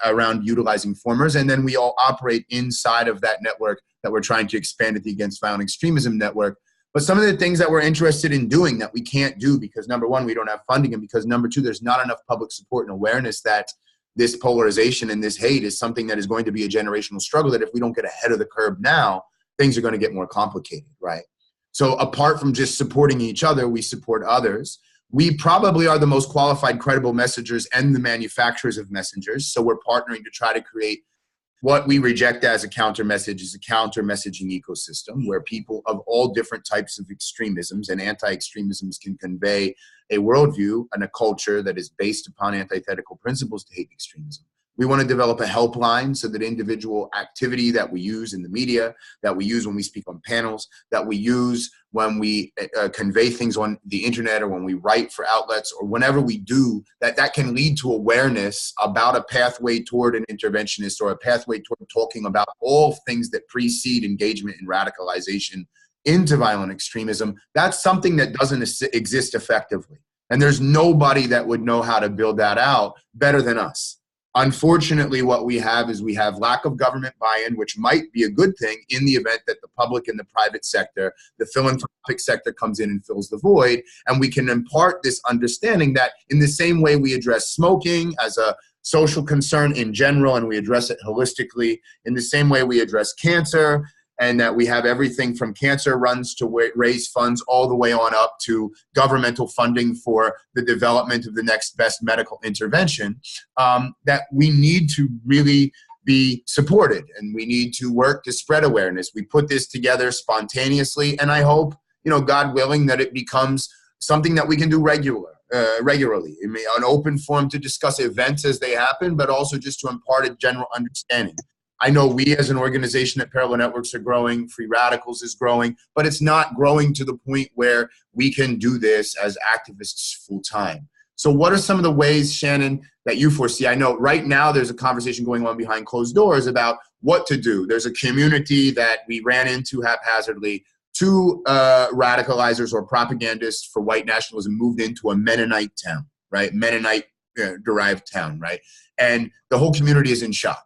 around utilizing formers, and then we all operate inside of that network that we're trying to expand at the Against Violent Extremism network. But some of the things that we're interested in doing that we can't do because, number one, we don't have funding, and because, number two, there's not enough public support and awareness that this polarization and this hate is something that is going to be a generational struggle, that if we don't get ahead of the curve now, things are going to get more complicated, right? So apart from just supporting each other, we support others. We probably are the most qualified, credible messengers and the manufacturers of messengers. So we're partnering to try to create what we reject as a counter message is a counter messaging ecosystem where people of all different types of extremisms and anti-extremisms can convey a worldview and a culture that is based upon antithetical principles to hate extremism. We want to develop a helpline so that individual activity that we use in the media, that we use when we speak on panels, that we use when we convey things on the internet or when we write for outlets or whenever we do, that can lead to awareness about a pathway toward an interventionist or a pathway toward talking about all things that precede engagement in radicalization into violent extremism. That's something that doesn't exist effectively. And there's nobody that would know how to build that out better than us. Unfortunately, what we have is we have lack of government buy-in, which might be a good thing in the event that the public and the private sector, the philanthropic sector comes in and fills the void. And we can impart this understanding that in the same way we address smoking as a social concern in general, and we address it holistically, in the same way we address cancer, and that we have everything from cancer runs to raise funds all the way on up to governmental funding for the development of the next best medical intervention, that we need to really be supported and we need to work to spread awareness. We put this together spontaneously, and I hope, God willing, that it becomes something that we can do regularly. I mean, an open forum to discuss events as they happen, but also just to impart a general understanding. I know we as an organization at Parallel Networks are growing, Free Radicals is growing, but it's not growing to the point where we can do this as activists full time. So what are some of the ways, Shannon, that you foresee? I know right now there's a conversation going on behind closed doors about what to do. There's a community that we ran into haphazardly. Two radicalizers or propagandists for white nationalism moved into a Mennonite town, right? Mennonite-derived town, right? And the whole community is in shock.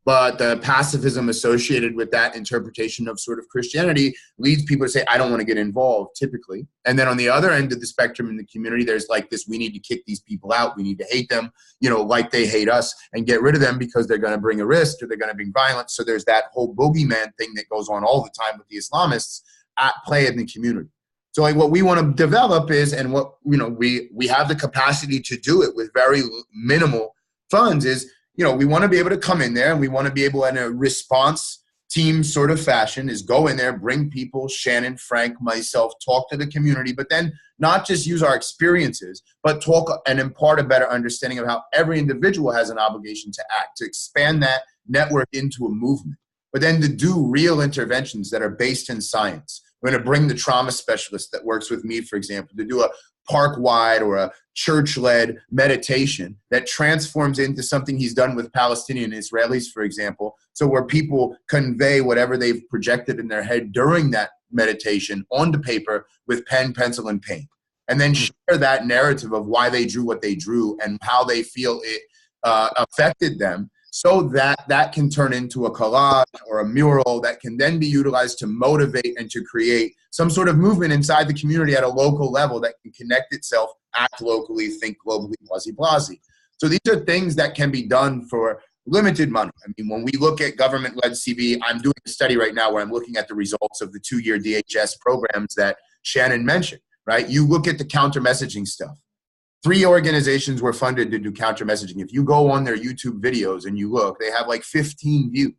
But the pacifism associated with that interpretation of sort of Christianity leads people to say, I don't want to get involved, typically. And then on the other end of the spectrum in the community, there's like this, we need to kick these people out. We need to hate them, like they hate us, and get rid of them because they're going to bring a risk or they're going to bring violence. So there's that whole boogeyman thing that goes on all the time with the Islamists at play in the community. So like what we want to develop is, and what, we have the capacity to do it with very minimal funds is, we want to be able to come in there and we want to be able in a response team sort of fashion is go in there, bring people, Shannon, Frank, myself, talk to the community, but then not just use our experiences, but talk and impart a better understanding of how every individual has an obligation to act, to expand that network into a movement, but then to do real interventions that are based in science. We're going to bring the trauma specialist that works with me, for example, to do a park-wide or a church-led meditation that transforms into something he's done with Palestinian Israelis, for example, so where people convey whatever they've projected in their head during that meditation onto paper with pen, pencil, and paint, and then share that narrative of why they drew what they drew and how they feel it affected them, so that can turn into a collage or a mural that can then be utilized to motivate and to create some sort of movement inside the community at a local level that can connect itself, act locally, think globally, blase. So these are things that can be done for limited money. I mean, when we look at government-led CV, I'm doing a study right now where I'm looking at the results of the 2-year DHS programs that Shannon mentioned, right? You look at the counter-messaging stuff. 3 organizations were funded to do counter messaging. If you go on their YouTube videos and you look, they have like 15 views,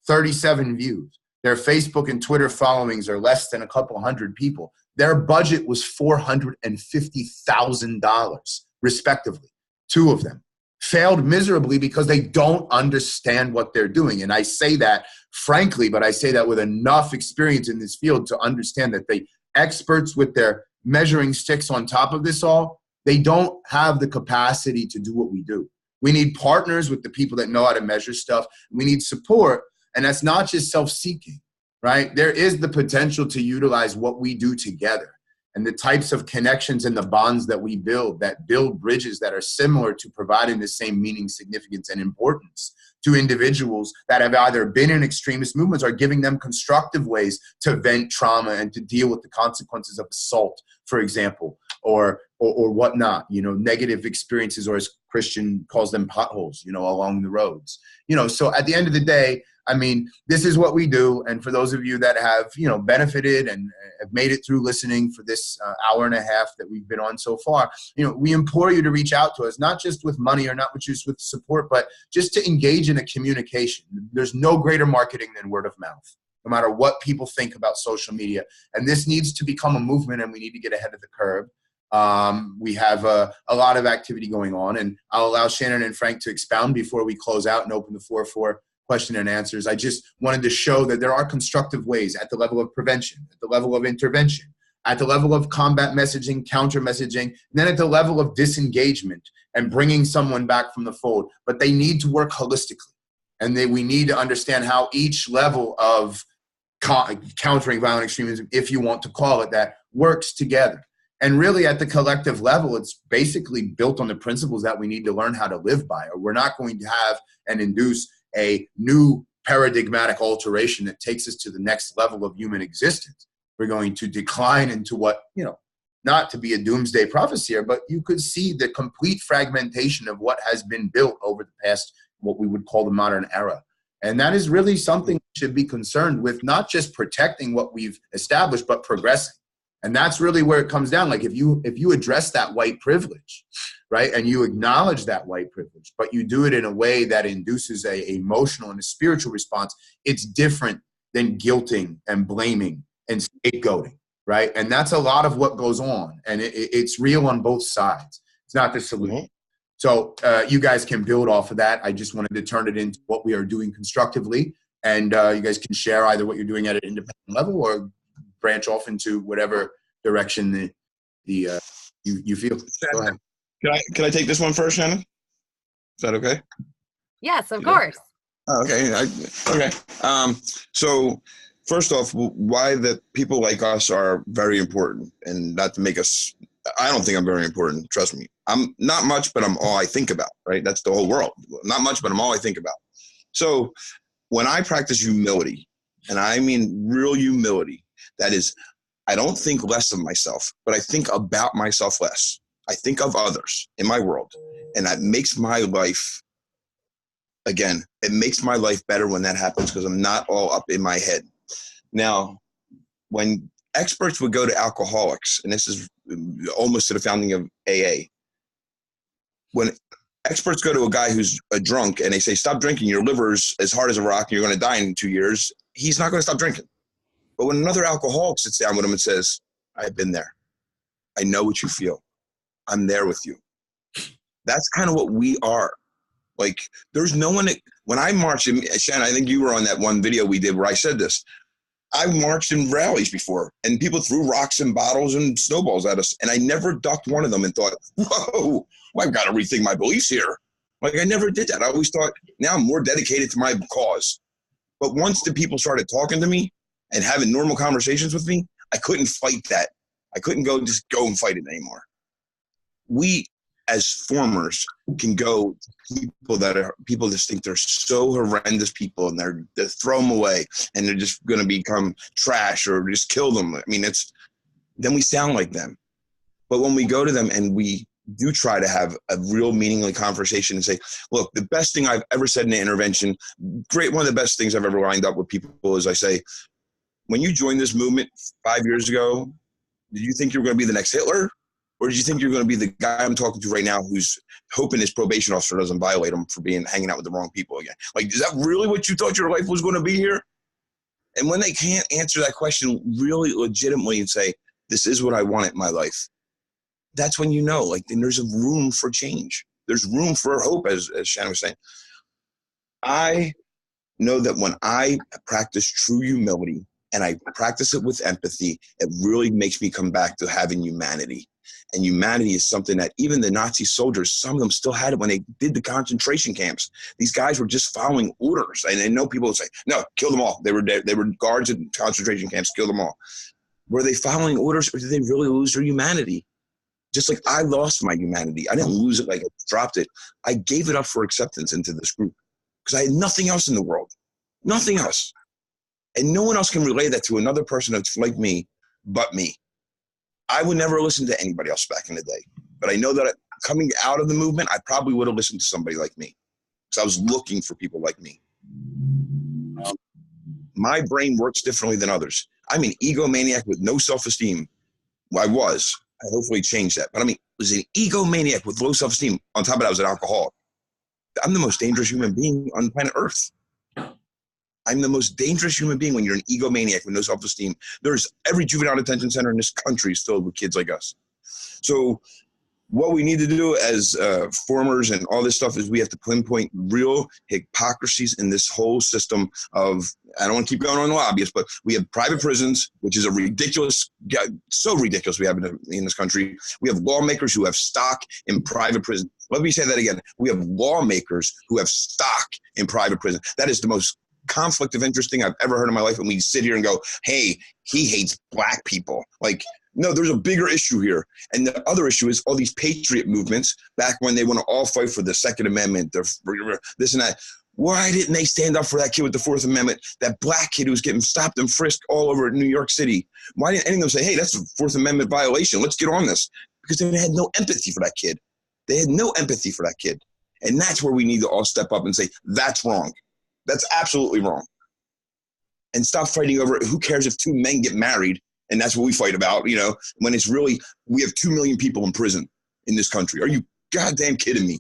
37 views. Their Facebook and Twitter followings are less than a couple hundred people. Their budget was $450,000, respectively. 2 of them failed miserably because they don't understand what they're doing. And I say that frankly, but I say that with enough experience in this field to understand that the experts with their measuring sticks on top of this all, they don't have the capacity to do what we do. We need partners with the people that know how to measure stuff. We need support, and that's not just self-seeking, right? There is the potential to utilize what we do together and the types of connections and the bonds that we build that build bridges that are similar to providing the same meaning, significance, and importance to individuals that have either been in extremist movements or giving them constructive ways to vent trauma and to deal with the consequences of assault, for example, or whatnot, you know, negative experiences, or as Christian calls them, potholes, you know, along the roads. You know, so at the end of the day, I mean, this is what we do. And for those of you that have, you know, benefited and have made it through listening for this hour and a half that we've been on so far, you know, we implore you to reach out to us, not just with money or not just with support, but just to engage in a communication. There's no greater marketing than word of mouth, no matter what people think about social media. And this needs to become a movement, and we need to get ahead of the curve. We have a lot of activity going on, and I'll allow Shannon and Frank to expound before we close out and open the floor for question and answers. I just wanted to show that there are constructive ways at the level of prevention, at the level of intervention, at the level of combat messaging, counter messaging, and then at the level of disengagement and bringing someone back from the fold. But they need to work holistically, and we need to understand how each level of countering violent extremism, if you want to call it that, works together. And really at the collective level, it's basically built on the principles that we need to learn how to live by, or we're not going to have and induce a new paradigmatic alteration that takes us to the next level of human existence. We're going to decline into what, you know, not to be a doomsday prophecy here, but you could see the complete fragmentation of what has been built over the past, what we would call the modern era. And that is really something we should be concerned with, not just protecting what we've established, but progressing. And that's really where it comes down. Like if you address that white privilege, right, and you acknowledge that white privilege, but you do it in a way that induces a emotional and a spiritual response, it's different than guilting and blaming and scapegoating, right? And that's a lot of what goes on, and it's real on both sides. It's not the solution. So you guys can build off of that. I just wanted to turn it into what we are doing constructively, and you guys can share either what you're doing at an independent level or branch off into whatever direction you feel. Go ahead. Can I take this one first, Shannon? Is that okay? Yes, of course. Oh, okay. Okay. So first off, why that people like us are very important, and not to make us, I don't think I'm very important. Trust me. I'm not much, but I'm all I think about, right? That's the whole world. Not much, but I'm all I think about. So when I practice humility, and I mean real humility, that is, I don't think less of myself, but I think about myself less. I think of others in my world, and that makes my life, again, it makes my life better when that happens, because I'm not all up in my head. Now, when experts would go to alcoholics, and this is almost to the founding of AA, when experts go to a guy who's a drunk and they say, stop drinking, your liver's as hard as a rock, and you're going to die in 2 years, he's not going to stop drinking. But when another alcoholic sits down with him and says, I've been there, I know what you feel, I'm there with you. That's kind of what we are. Like, there's no one that, when I marched, and Shannon, I think you were on that one video we did where I said this, I marched in rallies before, and people threw rocks and bottles and snowballs at us, and I never ducked one of them and thought, whoa, well, I've got to rethink my beliefs here. Like, I never did that. I always thought, now I'm more dedicated to my cause. But once the people started talking to me and having normal conversations with me, I couldn't fight that. I couldn't just go and fight it anymore. We, as formers, can go to people just think they're so horrendous people, and they throw them away, and they're just going to become trash or just kill them. I mean, then we sound like them. But when we go to them and we do try to have a real meaningful conversation and say, look, the best thing I've ever said in an intervention, one of the best things I've ever lined up with people is I say, when you joined this movement 5 years ago, did you think you were going to be the next Hitler? Or did you think you're going to be the guy I'm talking to right now who's hoping his probation officer doesn't violate him for hanging out with the wrong people again? Like, is that really what you thought your life was going to be here? And when they can't answer that question really legitimately and say, this is what I want in my life, that's when you know, like, then there's a room for change. There's room for hope, as Shannon was saying. I know that when I practice true humility and I practice it with empathy, it really makes me come back to having humanity. And humanity is something that even the Nazi soldiers, some of them still had it when they did the concentration camps. These guys were just following orders. And I know people would say, no, kill them all. They were guards at concentration camps, kill them all. Were they following orders, or did they really lose their humanity? Just like I lost my humanity. I didn't lose it like I dropped it. I gave it up for acceptance into this group because I had nothing else in the world. Nothing else. And no one else can relay that to another person that's like me but me. I would never listen to anybody else back in the day. But I know that coming out of the movement, I probably would have listened to somebody like me because I was looking for people like me. My brain works differently than others. I'm an egomaniac with no self-esteem. Well, I was. I hopefully changed that. But I was an egomaniac with low self-esteem. On top of that, I was an alcoholic. I'm the most dangerous human being on planet Earth. I'm the most dangerous human being when you're an egomaniac with no self-esteem. Every juvenile detention center in this country is filled with kids like us. So what we need to do as formers and all this stuff is we have to pinpoint real hypocrisies in this whole system of, I don't want to keep going on the lobbyists, but we have private prisons, which is a ridiculous, so ridiculous we have in this country. We have lawmakers who have stock in private prison. Let me say that again. We have lawmakers who have stock in private prison. That is the most conflict of interest thing I've ever heard in my life. And we sit here and go, hey, he hates black people. Like, no, there's a bigger issue here. And the other issue is all these patriot movements back when they want to all fight for the Second Amendment, this and that. Why didn't they stand up for that kid with the Fourth Amendment, that black kid who was getting stopped and frisked all over New York City? Why didn't any of them say, hey, that's a Fourth Amendment violation. Let's get on this. Because they had no empathy for that kid. They had no empathy for that kid. And that's where we need to all step up and say, that's wrong. That's absolutely wrong. And stop fighting over it. Who cares if two men get married? And that's what we fight about, when it's really, we have 2 million people in prison in this country. Are you goddamn kidding me?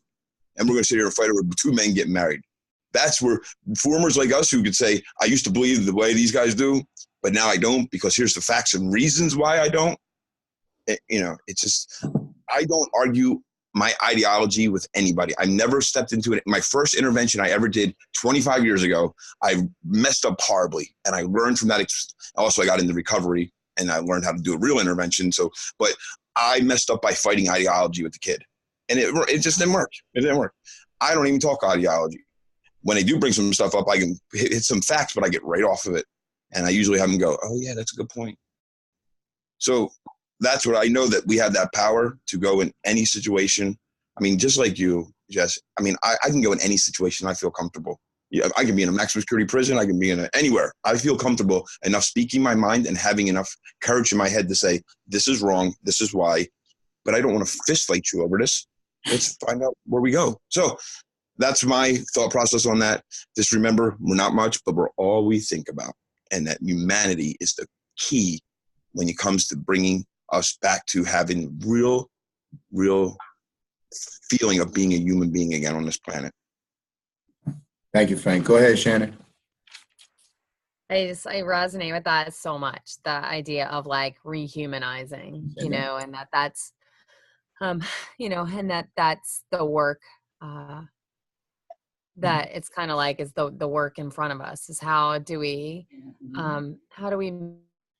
And we're going to sit here and fight over 2 men getting married. That's where formers like us who could say, I used to believe the way these guys do, but now I don't because here's the facts and reasons why I don't. It's just, I don't argue my ideology with anybody. I never stepped into it. My first intervention I ever did 25 years ago, I messed up horribly. And I learned from that. Also, I got into recovery and I learned how to do a real intervention. But I messed up by fighting ideology with the kid. And it just didn't work. It didn't work. I don't even talk ideology. When they do bring some stuff up, I can hit some facts, but I get right off of it. And I usually have them go, oh yeah, that's a good point. So that's what I know, that we have that power to go in any situation. Just like you, Jess, I can go in any situation I feel comfortable. Yeah, I can be in a maximum security prison. I can be anywhere. I feel comfortable enough speaking my mind and having enough courage in my head to say, this is wrong. This is why. But I don't want to fist fight you over this. Let's find out where we go. So that's my thought process on that. Just remember, we're not much, but we're all we think about. And that humanity is the key when it comes to bringing us back to having real feeling of being a human being again on this planet. Thank you, Frank. Go ahead, Shannon. I resonate with that so much. The idea of like rehumanizing, and that's, and that's the work, that it's kind of like is the work in front of us is how do we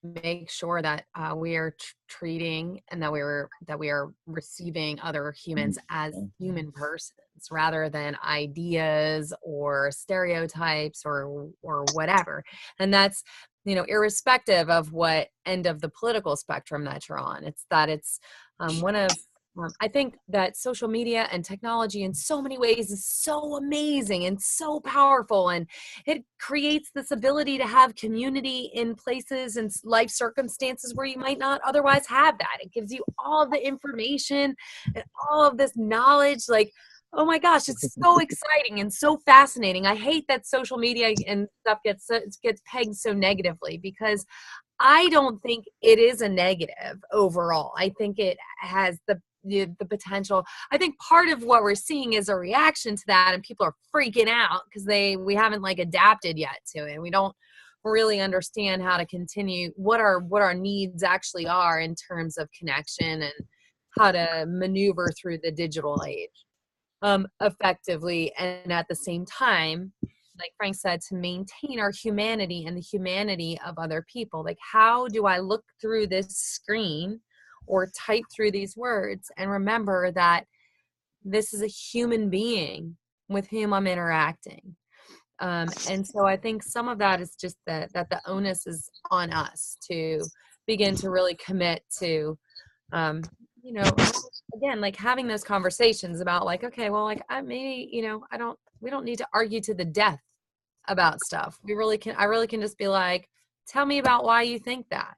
make sure that we are treating and that we are receiving other humans as human persons rather than ideas or stereotypes or whatever. And that's, irrespective of what end of the political spectrum that you're on. It's one of I think that social media and technology in so many ways is so amazing and so powerful, and it creates this ability to have community in places and life circumstances where you might not otherwise have that. It gives you all of the information and all of this knowledge. Like, oh my gosh, it's so exciting and so fascinating. I hate that social media and stuff gets pegged so negatively because I don't think it is a negative overall. I think it has the potential. I think part of what we're seeing is a reaction to that, and people are freaking out because we haven't like adapted yet to it. We don't really understand how to continue what our needs actually are in terms of connection and how to maneuver through the digital age effectively, and at the same time, like Frank said, to maintain our humanity and the humanity of other people. Like, how do I look through this screen or type through these words and remember that this is a human being with whom I'm interacting? And so I think some of that is just that the onus is on us to begin to really commit to, again, like having those conversations about like, okay, well, like maybe, we don't need to argue to the death about stuff. I really can just be like, tell me about why you think that.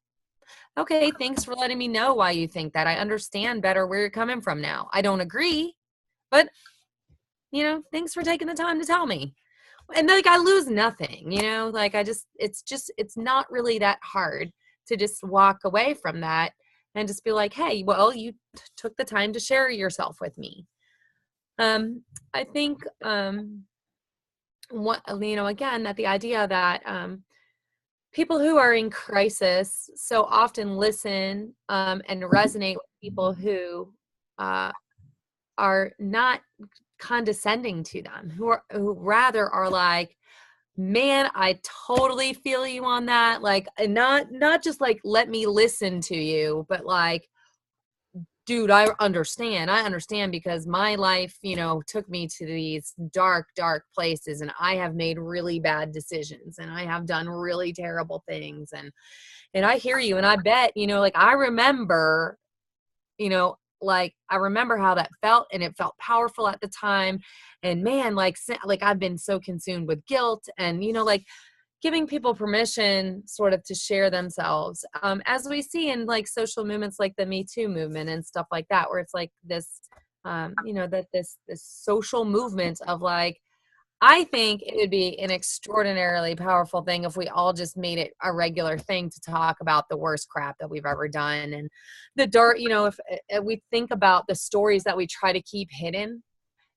Okay, thanks for letting me know why you think that. I understand better where you're coming from now. I don't agree, but thanks for taking the time to tell me. And like, I lose nothing, like it's not really that hard to just walk away from that and just be like, hey, well, you took the time to share yourself with me. I think, again, that the idea that people who are in crisis so often listen and resonate with people who are not condescending to them, who rather are like, man, I totally feel you on that. Like, not just like, let me listen to you, but like, dude, I understand because my life, took me to these dark, dark places, and I have made really bad decisions, and I have done really terrible things. And I hear you. And I bet, like, I remember how that felt, and it felt powerful at the time. And man, like I've been so consumed with guilt and, like giving people permission sort of to share themselves, as we see in like social movements like the Me Too movement and stuff like that, where it's like this, this social movement of like, I think it would be an extraordinarily powerful thing if we all just made it a regular thing to talk about the worst crap that we've ever done. And the dirt, if we think about the stories that we try to keep hidden,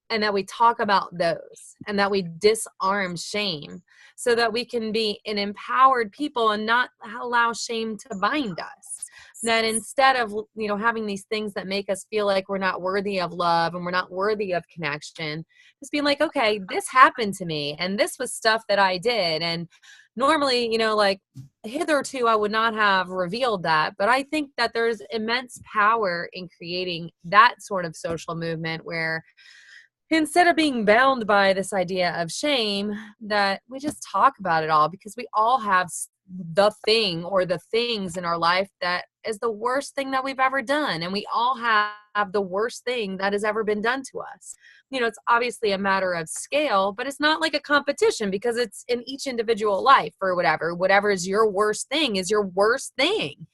and that we talk about those, and that we disarm shame so that we can be an empowered people and not allow shame to bind us. That instead of, having these things that make us feel like we're not worthy of love and we're not worthy of connection, just being like, okay, this happened to me and this was stuff that I did. And normally, like hitherto, I would not have revealed that. But I think that there's immense power in creating that sort of social movement where instead of being bound by this idea of shame, that we just talk about it all, because we all have the thing or the things in our life that is the worst thing that we've ever done. And we all have the worst thing that has ever been done to us. It's obviously a matter of scale, but it's not like a competition, because it's in each individual life or whatever is your worst thing is your worst thing.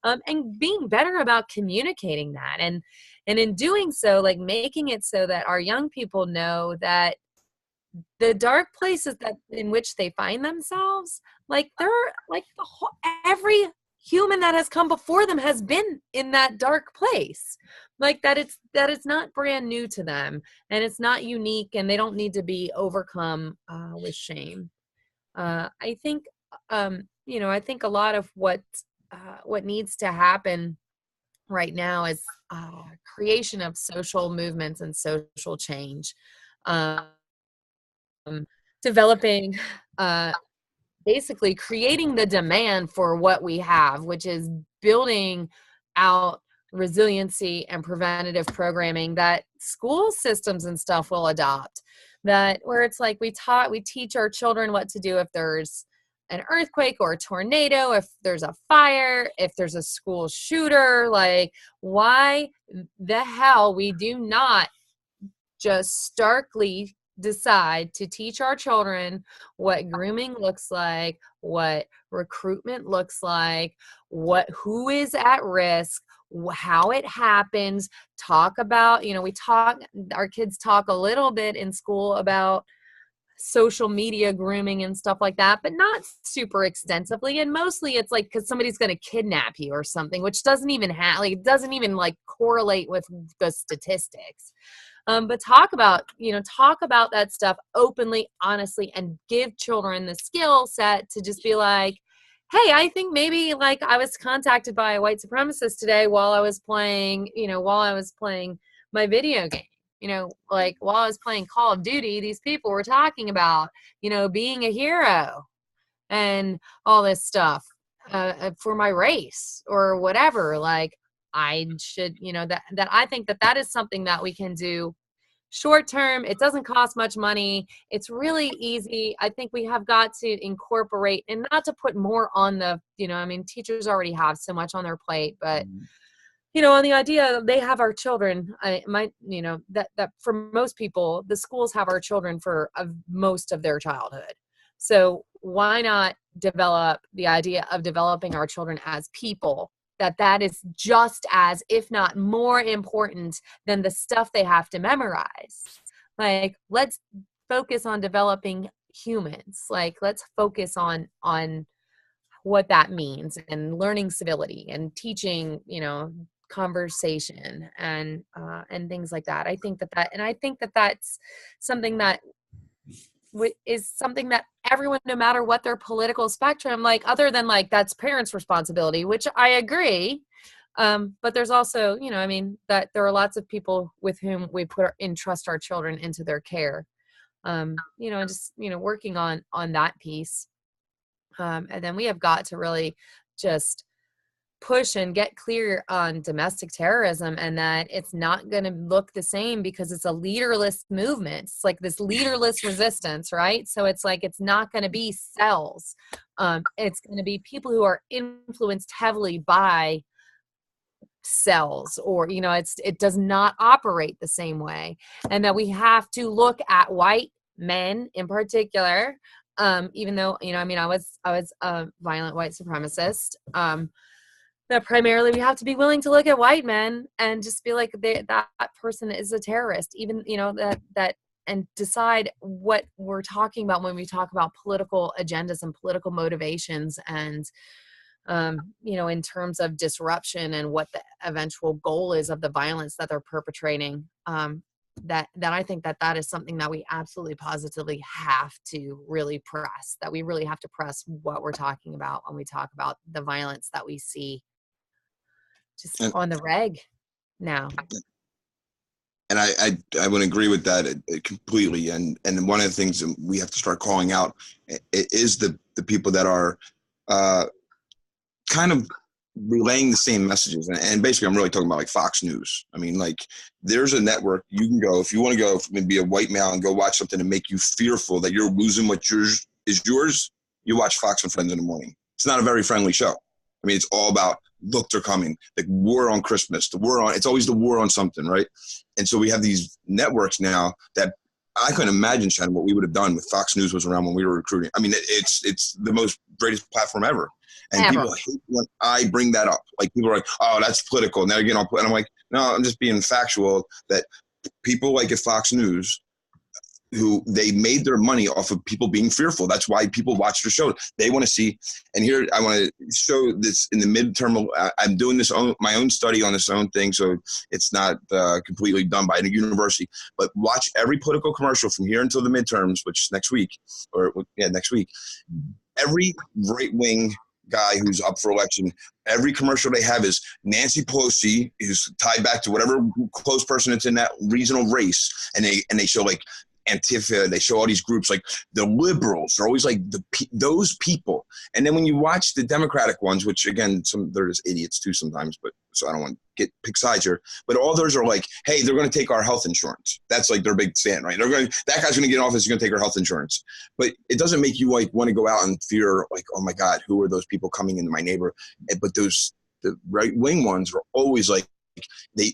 And being better about communicating that. And in doing so, like making it so that our young people know that the dark places that in which they find themselves, like they're like every human that has come before them has been in that dark place, like that it's not brand new to them, and it's not unique, and they don't need to be overcome with shame. I think I think a lot of what needs to happen right now is creation of social movements and social change, developing, basically creating the demand for what we have, which is building out resiliency and preventative programming that school systems and stuff will adopt, that where it's like we teach our children what to do if there's an earthquake or a tornado, if there's a fire, if there's a school shooter. Like, why the hell we do not just starkly decide to teach our children what grooming looks like, what recruitment looks like, who is at risk, how it happens, talk about, our kids talk a little bit in school about social media grooming and stuff like that, but not super extensively. And mostly it's like because somebody's going to kidnap you or something, which doesn't even have, like, it doesn't even like correlate with the statistics. But talk about that stuff openly, honestly, and give children the skill set to just be like, hey, I think maybe like I was contacted by a white supremacist today while I was playing my video game. Like while I was playing Call of Duty, these people were talking about, being a hero and all this stuff for my race or whatever. Like I should, that I think that is something that we can do short term. It doesn't cost much money. It's really easy. I think we have got to incorporate, and not to put more on the, teachers already have so much on their plate, but on the idea they have our children, that for most people, the schools have our children for most of their childhood. So why not develop the idea of developing our children as people, that is just as, if not more important than the stuff they have to memorize. Like, let's focus on developing humans. Like, let's focus on what that means, and learning civility and teaching, conversation and things like that. I think that's something that is something that everyone, no matter what their political spectrum, like, other than like that's parents' responsibility, which I agree. But there's also, that there are lots of people with whom we entrust our children into their care. Just, working on that piece. And then we have got to really just push and get clear on domestic terrorism, and that it's not going to look the same because it's a leaderless movement. It's like this leaderless resistance, right? So it's like, it's not going to be cells. It's going to be people who are influenced heavily by cells, or, it does not operate the same way. And that we have to look at white men in particular, even though, I was a violent white supremacist, that primarily we have to be willing to look at white men and just be like, that person is a terrorist, even, that and decide what we're talking about when we talk about political agendas and political motivations, and, in terms of disruption and what the eventual goal is of the violence that they're perpetrating. That I think that is something that we absolutely positively have to really press, that we really have to press what we're talking about when we talk about the violence that we see just on the reg now. And I would agree with that completely. And one of the things that we have to start calling out is the people that are kind of relaying the same messages. And basically, I'm really talking about like Fox News. I mean, like, there's a network you can go, if you want to go and be a white male and go watch something to make you fearful that you're losing what is yours, you watch Fox and Friends in the morning. It's not a very friendly show. I mean, it's all about, look, they're coming. The war on Christmas, it's always the war on something, right? And so we have these networks now that I couldn't imagine, Shannon, what we would have done if Fox News was around when we were recruiting. I mean, it's the most greatest platform ever. And people hate when I bring that up. Like, people are like, oh, that's political. Now you're getting all, and I'm like, no, I'm just being factual, that people like at Fox News, who they made their money off of people being fearful. That's why people watch the show. They want to see, and here I want to show this in the midterm. I'm doing my own study on this own thing, so it's not completely done by a university. But watch every political commercial from here until the midterms, which is next week, next week. Every right-wing guy who's up for election, every commercial they have is Nancy Pelosi, who's tied back to whatever close person that's in that regional race, and they show like Antifa, they show all these groups, like the liberals are always like those people. And then when you watch the Democratic ones, which again, they're just idiots too sometimes, but so I don't want to pick sides here, but all those are like, hey, they're going to take our health insurance. That's like their big stand, right? That guy's going to get in office, he's going to take our health insurance. But it doesn't make you like want to go out and fear, like, oh my God, who are those people coming into my neighbor? But the right wing ones are always like,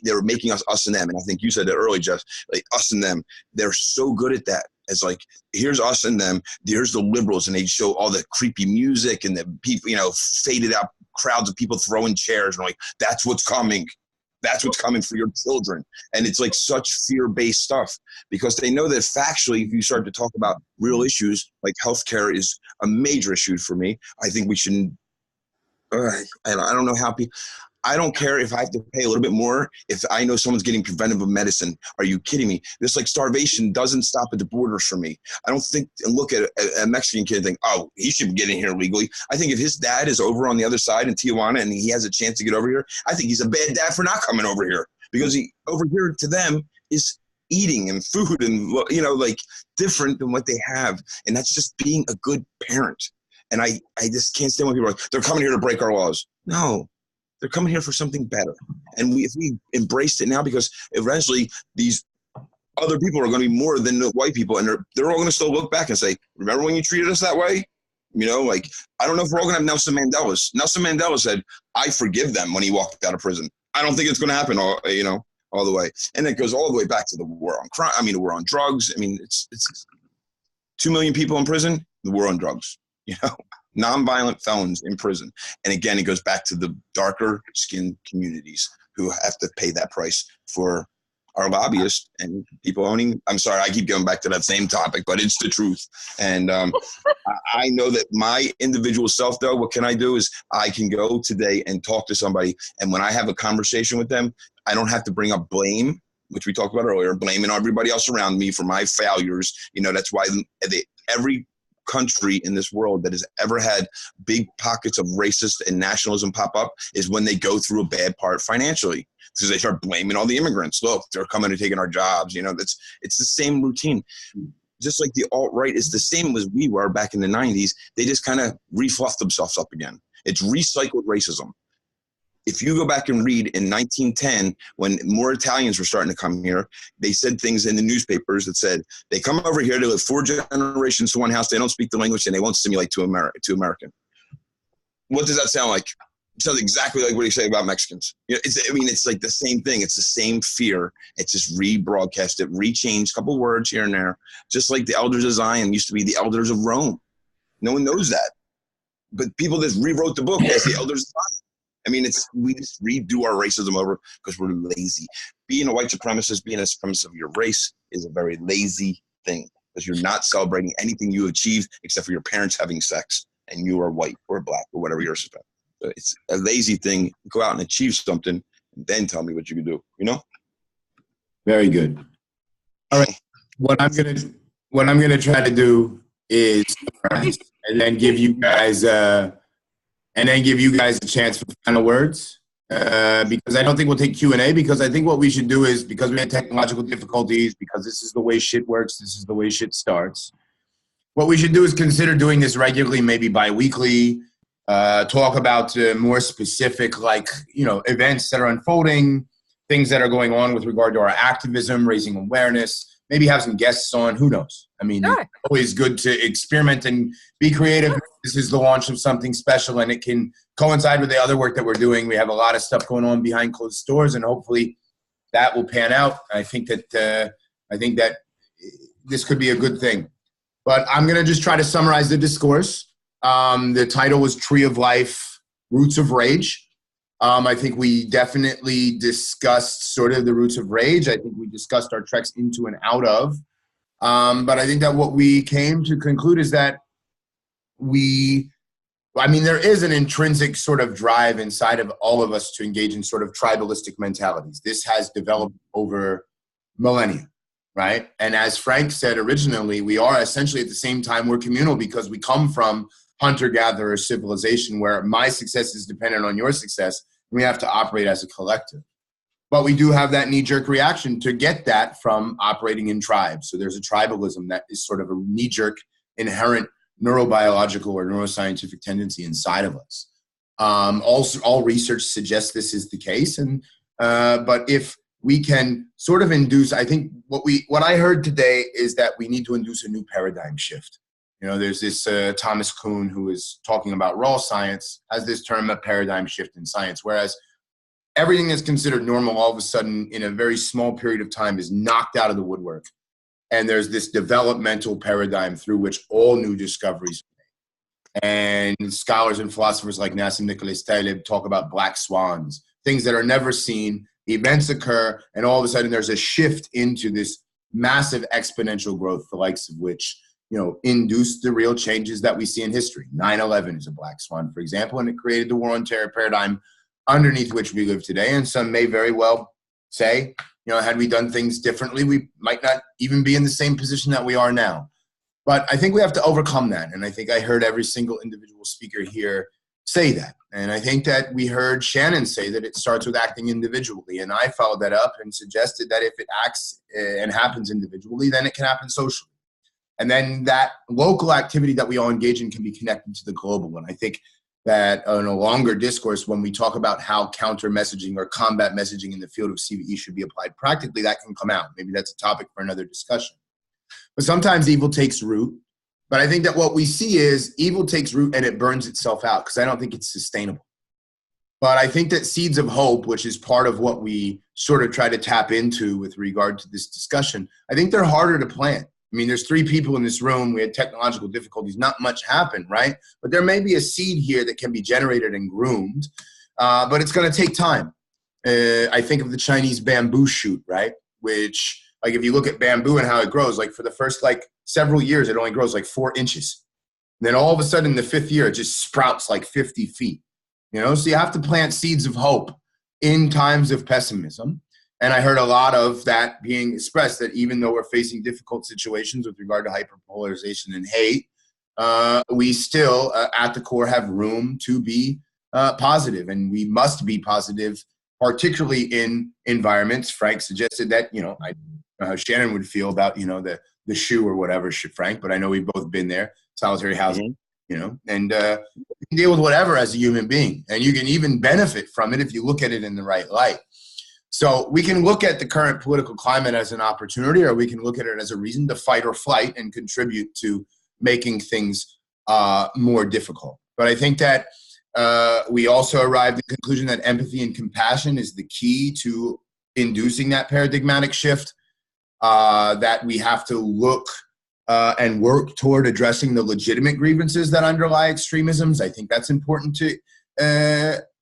they're making us and them. And I think you said it earlier, Jeff, like us and them. They're so good at that. It's like, here's us and them, here's the liberals, and they show all the creepy music and the people, faded out crowds of people throwing chairs, and like, that's what's coming. That's what's coming for your children. And it's like such fear-based stuff because they know that factually, if you start to talk about real issues, like healthcare is a major issue for me. I think we shouldn't, I don't know how people, I don't care if I have to pay a little bit more if I know someone's getting preventative medicine. Are you kidding me? This like starvation doesn't stop at the borders for me. I don't think and look at a Mexican kid and think, oh, he should get in here legally. I think if his dad is over on the other side in Tijuana and he has a chance to get over here, I think he's a bad dad for not coming over here because he over here to them is eating and food and, you know, like different than what they have. And that's just being a good parent. And I just can't stand when people are like, they're coming here to break our laws. No. They're coming here for something better. And if we embraced it now, because eventually these other people are going to be more than the white people, and they're all going to still look back and say, remember when you treated us that way? You know, like, I don't know if we're all going to have Nelson Mandela's. Nelson Mandela said, I forgive them when he walked out of prison. I don't think it's going to happen all the way. And it goes all the way back to the war on crime. I mean, the war on drugs. I mean, it's 2 million people in prison, the war on drugs, you know? Nonviolent felons in prison. And again, it goes back to the darker skinned communities who have to pay that price for our lobbyists and people owning. I'm sorry, I keep going back to that same topic, but it's the truth. And I know that my individual self, though, what can I do is I can go today and talk to somebody. And when I have a conversation with them, I don't have to bring up blame, which we talked about earlier, blaming everybody else around me for my failures. You know, that's why every country in this world that has ever had big pockets of racist and nationalism pop up is when they go through a bad part financially, because they start blaming all the immigrants. Look, they're coming and taking our jobs. You know, it's the same routine. Just like the alt-right is the same as we were back in the 90s. They just kind of refluffed themselves up again. It's recycled racism. If you go back and read in 1910, when more Italians were starting to come here, they said things in the newspapers that said, they come over here, they live 4 generations to one house, they don't speak the language, and they won't assimilate to American. What does that sound like? It sounds exactly like what you say about Mexicans. You know, it's like the same thing. It's the same fear. It's just rebroadcasted, rechanged, a couple words here and there. Just like the elders of Zion used to be the elders of Rome. No one knows that. But people just rewrote the book as the elders of Zion. I mean, we just redo our racism over because we're lazy. Being a white supremacist, being a supremacist of your race is a very lazy thing because you're not celebrating anything you achieved except for your parents having sex and you are white or black or whatever you're supposed to. So it's a lazy thing. Go out and achieve something and then tell me what you can do, you know? Very good. All right. What I'm gonna try to do is summarize and then give you guys a chance for final words, because I don't think we'll take Q&A, because I think what we should do is, because we had technological difficulties, because this is the way shit works, this is the way shit starts, what we should do is consider doing this regularly, maybe bi-weekly, talk about more specific, like, you know, events that are unfolding, things that are going on with regard to our activism, raising awareness, maybe have some guests on, who knows? I mean, sure. It's always good to experiment and be creative. Sure. This is the launch of something special, and it can coincide with the other work that we're doing. We have a lot of stuff going on behind closed doors, and hopefully that will pan out. I think that this could be a good thing. But I'm going to just try to summarize the discourse. The title was Tree of Life, Roots of Rage. I think we definitely discussed sort of the roots of rage. I think we discussed our treks into and out of. But I think that what we came to conclude is that there is an intrinsic sort of drive inside of all of us to engage in sort of tribalistic mentalities. This has developed over millennia, right? And as Frank said originally, we are essentially at the same time, we're communal because we come from hunter-gatherer civilization where my success is dependent on your success. And we have to operate as a collective. But we do have that knee-jerk reaction to get that from operating in tribes. So there's a tribalism that is sort of a knee-jerk, inherent neurobiological or neuroscientific tendency inside of us. Also, all research suggests this is the case. But if we can sort of induce, I think what I heard today is that we need to induce a new paradigm shift. You know, there's this Thomas Kuhn who is talking about raw science, has this term, a paradigm shift in science, whereas everything that's considered normal all of a sudden in a very small period of time is knocked out of the woodwork. And there's this developmental paradigm through which all new discoveries are made. And scholars and philosophers like Nassim Nicholas Taleb talk about black swans, things that are never seen, events occur, and all of a sudden there's a shift into this massive exponential growth, the likes of which, induced the real changes that we see in history. 9/11 is a black swan, for example, and it created the war on terror paradigm underneath which we live today. And some may very well say, had we done things differently, we might not even be in the same position that we are now. But I think we have to overcome that. And I think I heard every single individual speaker here say that. And I think that we heard Shannon say that it starts with acting individually. And I followed that up and suggested that if it acts and happens individually, then it can happen socially. And then that local activity that we all engage in can be connected to the global one. I think that in a longer discourse, when we talk about how counter messaging or combat messaging in the field of CVE should be applied practically, that can come out. Maybe that's a topic for another discussion. But sometimes evil takes root. But I think that what we see is evil takes root and it burns itself out, because I don't think it's sustainable. But I think that seeds of hope, which is part of what we sort of try to tap into with regard to this discussion, I think they're harder to plant. I mean, there's 3 people in this room. We had technological difficulties. Not much happened, right? But there may be a seed here that can be generated and groomed, but it's going to take time. I think of the Chinese bamboo shoot, right? Which, like, if you look at bamboo and how it grows, like for the first several years, it only grows 4 inches. And then all of a sudden, the 5th year, it just sprouts 50 feet. So you have to plant seeds of hope in times of pessimism. And I heard a lot of that being expressed, that even though we're facing difficult situations with regard to hyperpolarization and hate, we still, at the core, have room to be positive. And we must be positive, particularly in environments. Frank suggested that, I don't know how Shannon would feel about, the shoe or whatever, Frank, but I know we've both been there, solitary housing, and you can deal with whatever as a human being. And you can even benefit from it if you look at it in the right light. So we can look at the current political climate as an opportunity, or we can look at it as a reason to fight or flight and contribute to making things more difficult. But I think that we also arrived at the conclusion that empathy and compassion is the key to inducing that paradigmatic shift, that we have to look and work toward addressing the legitimate grievances that underlie extremisms. I think that's important to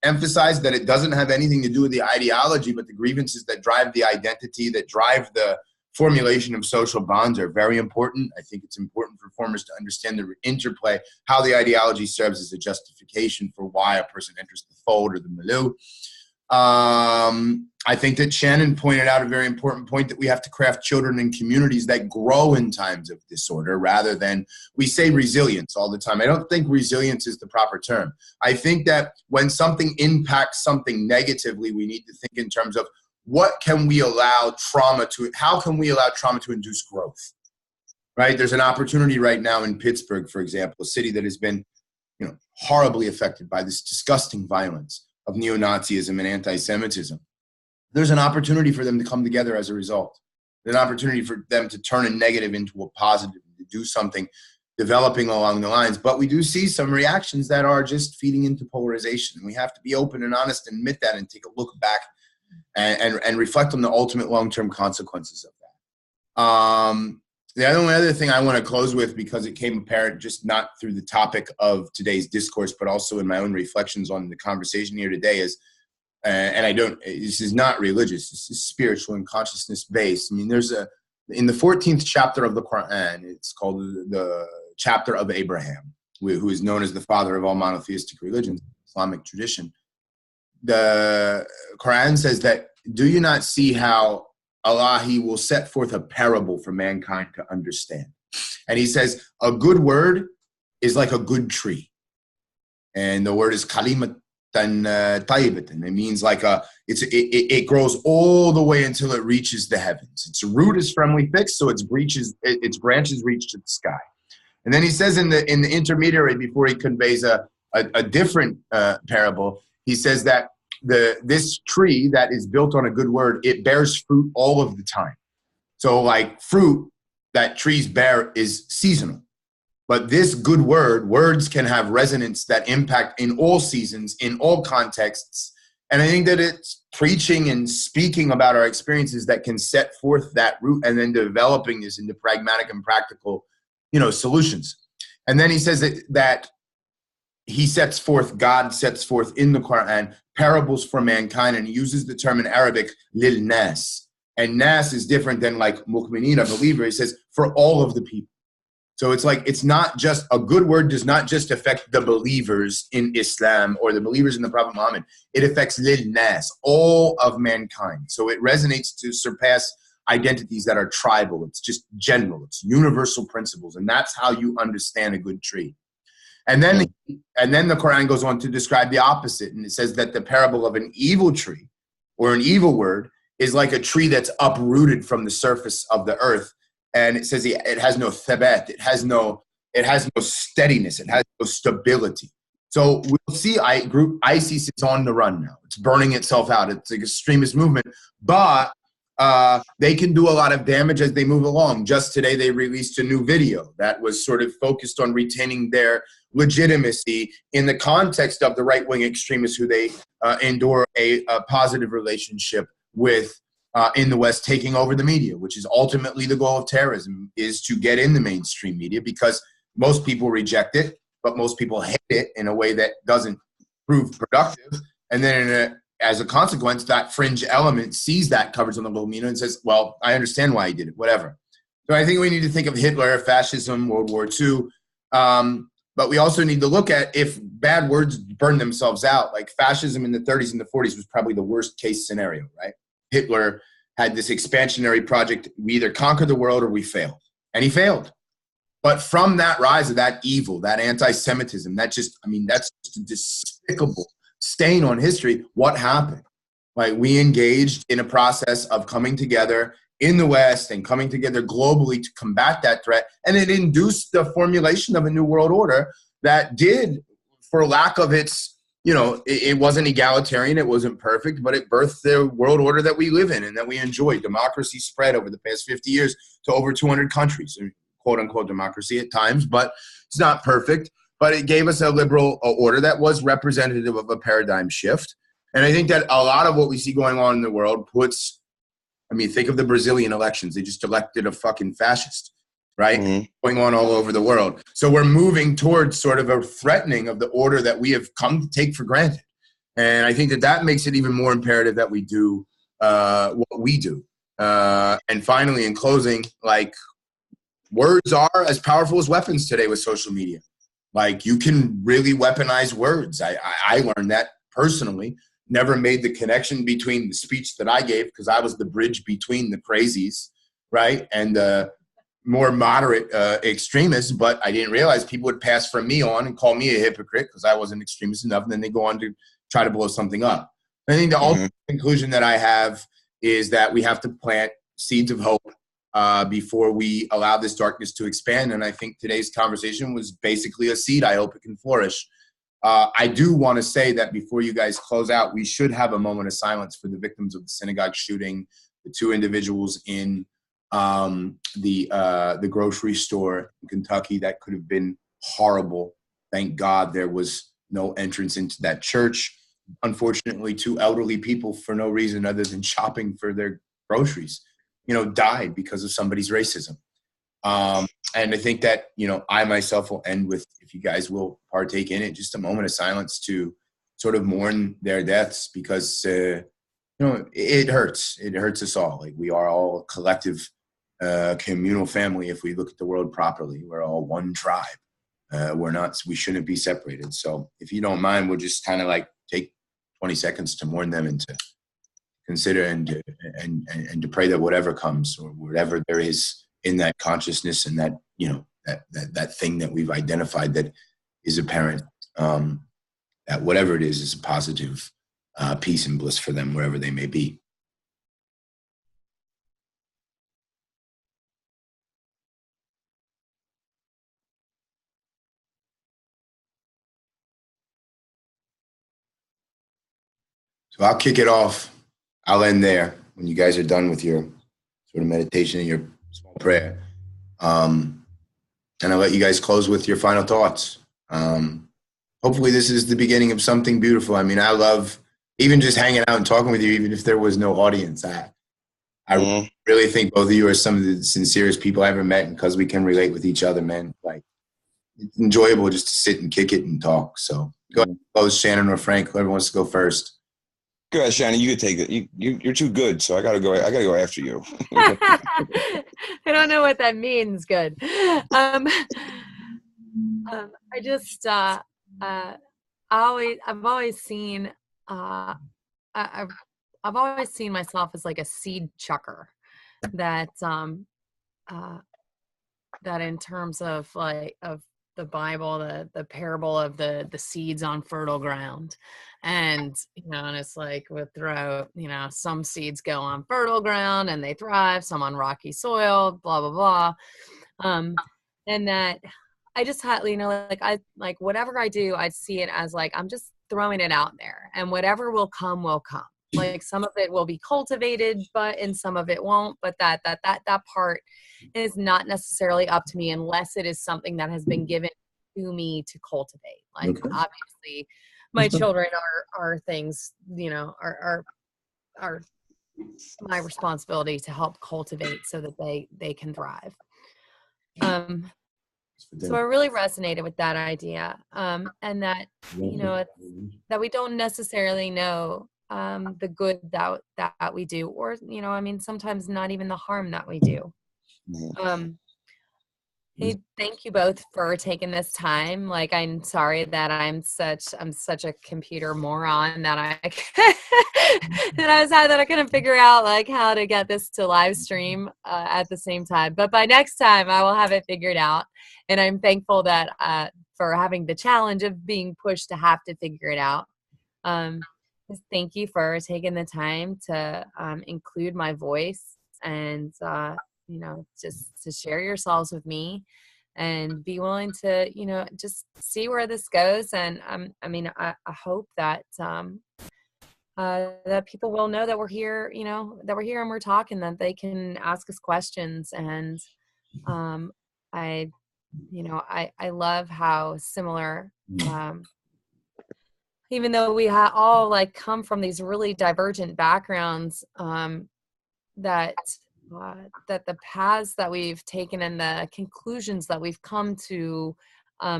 emphasize, that it doesn't have anything to do with the ideology, but the grievances that drive the identity, that drive the formulation of social bonds are very important. I think it's important for reformers to understand the interplay, how the ideology serves as a justification for why a person enters the fold or the milieu. I think that Shannon pointed out a very important point, that we have to craft children and communities that grow in times of disorder, rather than, we say resilience all the time. I don't think resilience is the proper term. I think that when something impacts something negatively, we need to think in terms of what can we allow trauma to, how can we allow trauma to induce growth, right? There's an opportunity right now in Pittsburg, for example, a city that has been, horribly affected by this disgusting violence of neo-Nazism and anti-Semitism. There's an opportunity for them to come together as a result. There's an opportunity for them to turn a negative into a positive, to do something developing along the lines. But we do see some reactions that are just feeding into polarization. We have to be open and honest and admit that, and take a look back and reflect on the ultimate long-term consequences of that. The only other thing I want to close with, because it came apparent just not through the topic of today's discourse, but also in my own reflections on the conversation here today, is, and this is not religious, this is spiritual and consciousness based. I mean, in the 14th chapter of the Quran, it's called the chapter of Abraham, who is known as the father of all monotheistic religions, Islamic tradition. The Quran says that, do you not see how Allah, He will set forth a parable for mankind to understand? And He says, a good word is like a good tree. And the word is kalimatan tayyibatan. It means it grows all the way until it reaches the heavens. Its root is firmly fixed, so its branches reach to the sky. And then He says in the intermediary, before He conveys a different parable, He says that this tree that is built on a good word, it bears fruit all of the time. So like fruit that trees bear is seasonal. But this good words can have resonance that impact in all seasons, in all contexts. And I think that it's preaching and speaking about our experiences that can set forth that root, and then developing this into pragmatic and practical, solutions. And then he says that God sets forth in the Quran parables for mankind, and he uses the term in Arabic, lil nas. And nas is different than like mu'minin, a believer. He says for all of the people. So it's like, it's not just, a good word does not just affect the believers in Islam or the believers in the Prophet Muhammad. It affects lil nas, all of mankind. So it resonates to surpass identities that are tribal. It's just general. It's universal principles. And that's how you understand a good tree. And then the Quran goes on to describe the opposite. And it says that the parable of an evil tree or an evil word is like a tree that's uprooted from the surface of the earth. And it says it has no thabat, it has no steadiness, it has no stability. So we'll see ISIS is on the run now. It's burning itself out. It's an extremist movement, but they can do a lot of damage as they move along. Just today, they released a new video that was sort of focused on retaining their legitimacy in the context of the right-wing extremists who they endure a positive relationship with in the West, taking over the media, which is ultimately the goal of terrorism, is to get in the mainstream media, because most people reject it, but most people hate it in a way that doesn't prove productive. And then as a consequence, that fringe element sees that coverage on the local media and says, well, I understand why he did it, whatever. So I think we need to think of Hitler, fascism, World War II. But we also need to look at, if bad words burn themselves out, like fascism in the 30s and the 40s was probably the worst case scenario, right? Hitler had this expansionary project. We either conquer the world or we fail. And he failed. But from that rise of that evil, that anti-Semitism, that's just a despicable stain on history. What happened? Like, we engaged in a process of coming together in the West and coming together globally to combat that threat. And it induced the formulation of a new world order that did, for lack of its, it wasn't egalitarian, it wasn't perfect, but it birthed the world order that we live in and that we enjoy. Democracy spread over the past 50 years to over 200 countries, quote unquote democracy at times, but it's not perfect. But it gave us a liberal order that was representative of a paradigm shift. And I think that a lot of what we see going on in the world think of the Brazilian elections. They just elected a fucking fascist, right? Mm-hmm. Going on all over the world. So we're moving towards sort of a threatening of the order that we have come to take for granted. And I think that makes it even more imperative that we do what we do. And finally, in closing, like, words are as powerful as weapons today with social media. Like, you can really weaponize words. I learned that personally. Never made the connection between the speech that I gave, because I was the bridge between the crazies, right, and the more moderate extremists. But I didn't realize people would pass from me on and call me a hypocrite because I wasn't extremist enough, and then they go on to try to blow something up. I think the ultimate conclusion that I have is that we have to plant seeds of hope before we allow this darkness to expand. And I think today's conversation was basically a seed. I hope it can flourish. I do want to say that before you guys close out, we should have a moment of silence for the victims of the synagogue shooting, the two individuals in the grocery store in Kentucky. That could have been horrible. Thank God there was no entrance into that church. Unfortunately, two elderly people, for no reason other than shopping for their groceries, died because of somebody's racism. And I think that, I myself will end with, if you guys will partake in it, just a moment of silence to sort of mourn their deaths, because, it hurts. It hurts us all. Like, we are all a collective communal family. If we look at the world properly, we're all one tribe. We shouldn't be separated. So if you don't mind, we'll just kind of like take 20 seconds to mourn them and to consider and to pray that whatever comes, or whatever there is in that consciousness and that, that thing that we've identified that is apparent, that whatever it is a positive peace and bliss for them wherever they may be. So I'll kick it off. I'll end there when you guys are done with your sort of meditation and your small prayer. And I'll let you guys close with your final thoughts. Hopefully this is the beginning of something beautiful. I love even just hanging out and talking with you, even if there was no audience. I really think both of you are some of the sincerest people I ever met, because we can relate with each other, man. Like, it's enjoyable just to sit and kick it and talk. So go ahead, close, Shannon or Frank, whoever wants to go first. Go ahead, Shannon. You can take it. You're too good, so I gotta go after you. I don't know what that means. Good. I just I've always seen I've always seen myself as like a seed chucker that that in terms of like of the Bible, the parable of the seeds on fertile ground. And, and it's like we'll throw, some seeds go on fertile ground and they thrive, some on rocky soil, blah, blah, blah. And that I just had, like whatever I do, I see it as like, I'm just throwing it out there and whatever will come will come. Like some of it will be cultivated, and some of it won't. But that part is not necessarily up to me unless it is something that has been given to me to cultivate. Like obviously, my children are things, are my responsibility to help cultivate so that they can thrive. So I really resonated with that idea, and that that we don't necessarily know the good that we do, or sometimes not even the harm that we do. Hey, thank you both for taking this time. Like, I'm sorry that I'm such a computer moron that I couldn't figure out like how to get this to live stream at the same time. But by next time, I will have it figured out. And I'm thankful that for having the challenge of being pushed to have to figure it out. Thank you for taking the time to include my voice and, just to share yourselves with me and be willing to, just see where this goes. And I hope that that people will know that we're here, that we're here and we're talking, that they can ask us questions. And I love how similar, even though we all like come from these really divergent backgrounds, that the paths that we've taken and the conclusions that we've come to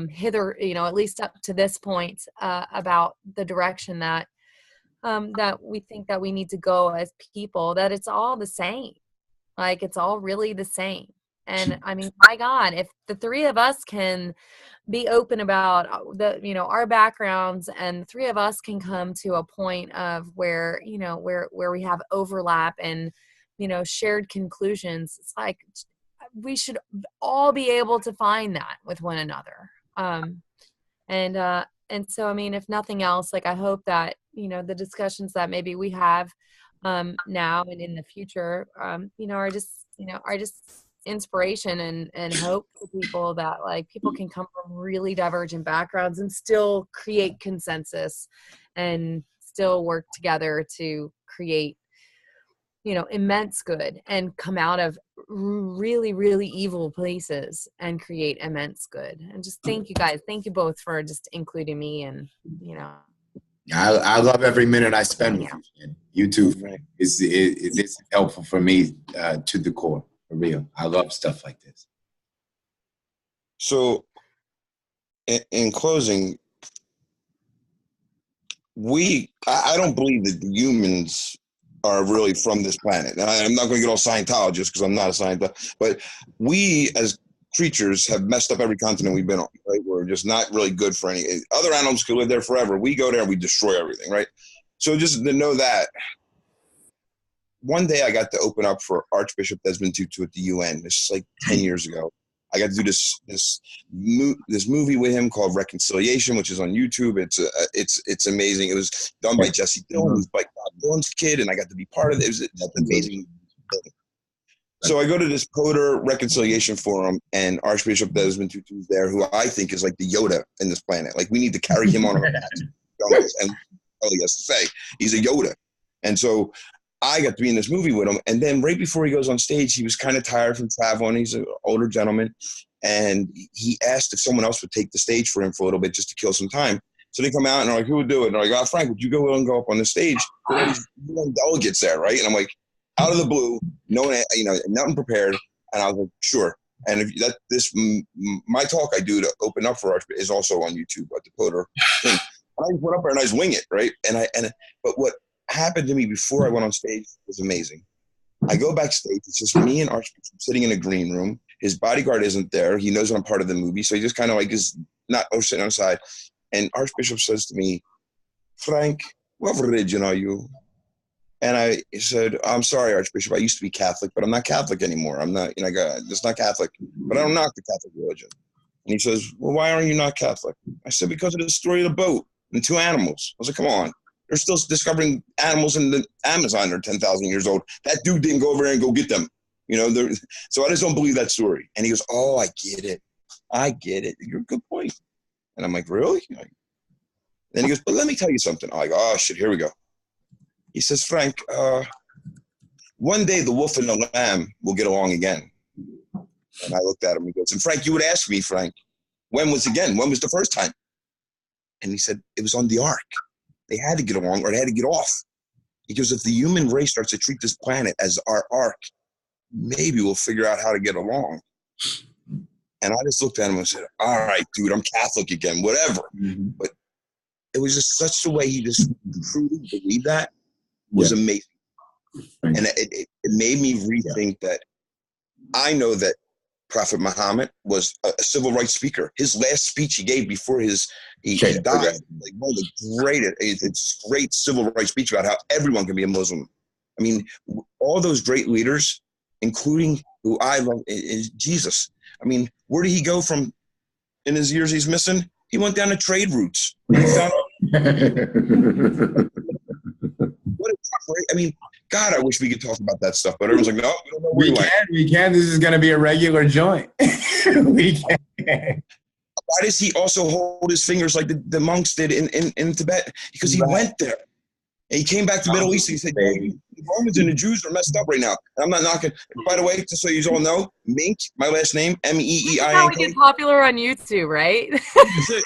hither, at least up to this point, about the direction that that we think that we need to go as people, that it's all the same. Like it's all really the same. And I mean, my God, if the three of us can be open about our backgrounds, and the three of us can come to a point of where we have overlap and shared conclusions, it's like we should all be able to find that with one another. And so, I mean, if nothing else, like I hope that the discussions that maybe we have now and in the future, are just inspiration and hope for people, that like people can come from really divergent backgrounds and still create consensus and still work together to create immense good, and come out of really, really evil places and create immense good. And just thank you guys. Thank you both for just including me. And, I love every minute I spend with you. You too. It's helpful for me to the core, for real. I love stuff like this. So in closing, I don't believe that humans are really from this planet. Now, I'm not going to get all Scientologist because I'm not a Scientologist, but we as creatures have messed up every continent we've been on, right? We're just not really good for any. Other animals could live there forever. We go there and we destroy everything, right? So just to know that, one day I got to open up for Archbishop Desmond Tutu at the UN. This is like 10 years ago. I got to do this movie with him called Reconciliation, which is on YouTube. It's amazing. It was done by Jesse Morton, who's like Bob Dylan's kid, and I got to be part of it. It was an amazing thing. So I go to this Coder Reconciliation Forum, and Archbishop Desmond Tutu is there, who I think is like the Yoda in this planet. Like we need to carry him on our backs. And all he has to say, he's a Yoda. And so I got to be in this movie with him. And then right before he goes on stage, he was kind of tired from traveling. He's an older gentleman. And he asked if someone else would take the stage for him for a little bit just to kill some time. So they come out and they're like, who would do it? And they're like, Frank, would you go and go up on the stage? There these delegates there, right? And I'm like, out of the blue, nothing prepared. And I was like, sure. And my talk I do to open up for Archbishop is also on YouTube at the Potter thing. I went up there and I just wing it, right? But what happened to me before I went on stage was amazing. I go backstage. It's just me and Archbishop sitting in a green room. His bodyguard isn't there. He knows that I'm part of the movie, so he just kind of like is not sitting on the side. And Archbishop says to me, "Frank, what religion are you?" And I said, "I'm sorry, Archbishop. I used to be Catholic, but I'm not Catholic anymore. I'm not, it's not Catholic. But I don't knock the Catholic religion." And he says, "Well, why aren't you not Catholic?" I said, "Because of the story of the boat and 2 animals." I was like, "Come on. They're still discovering animals in the Amazon. They're 10,000 years old. That dude didn't go over there and go get them. So I just don't believe that story." And he goes, "Oh, I get it. I get it. You're a good point." And I'm like, "Really?" Then he goes, "But let me tell you something." I'm like, "Oh, shit, here we go." He says, "Frank, one day the wolf and the lamb will get along again." And I looked at him and he goes, "And Frank, you would ask me, Frank, when was the first time?" And he said, "It was on the ark. They had to get along or they had to get off." He goes, "If the human race starts to treat this planet as our ark, maybe we'll figure out how to get along." And I just looked at him and said, "All right, dude, I'm Catholic again, whatever." Mm-hmm. But it was just such the way he just truly believed that was amazing. And it made me rethink that I know that Prophet Muhammad was a civil rights speaker. His last speech he gave before he died, like one of the greatest, great civil rights speech about how everyone can be a Muslim. I mean, all those great leaders, including who I love, is Jesus. I mean, where did he go from in his years he's missing? He went down the trade routes. He found what a great, I mean, God, I wish we could talk about that stuff, but everyone's like, "No, we don't know where we can. This is going to be a regular joint." We can. Why does he also hold his fingers like the monks did in Tibet? Because he went there. And he came back to the Middle East and he said, "The Romans and the Jews are messed up right now." And I'm not knocking. By the way, just so you all know, Meeink, my last name, Meeink. That's how we get popular on YouTube, right? That's it.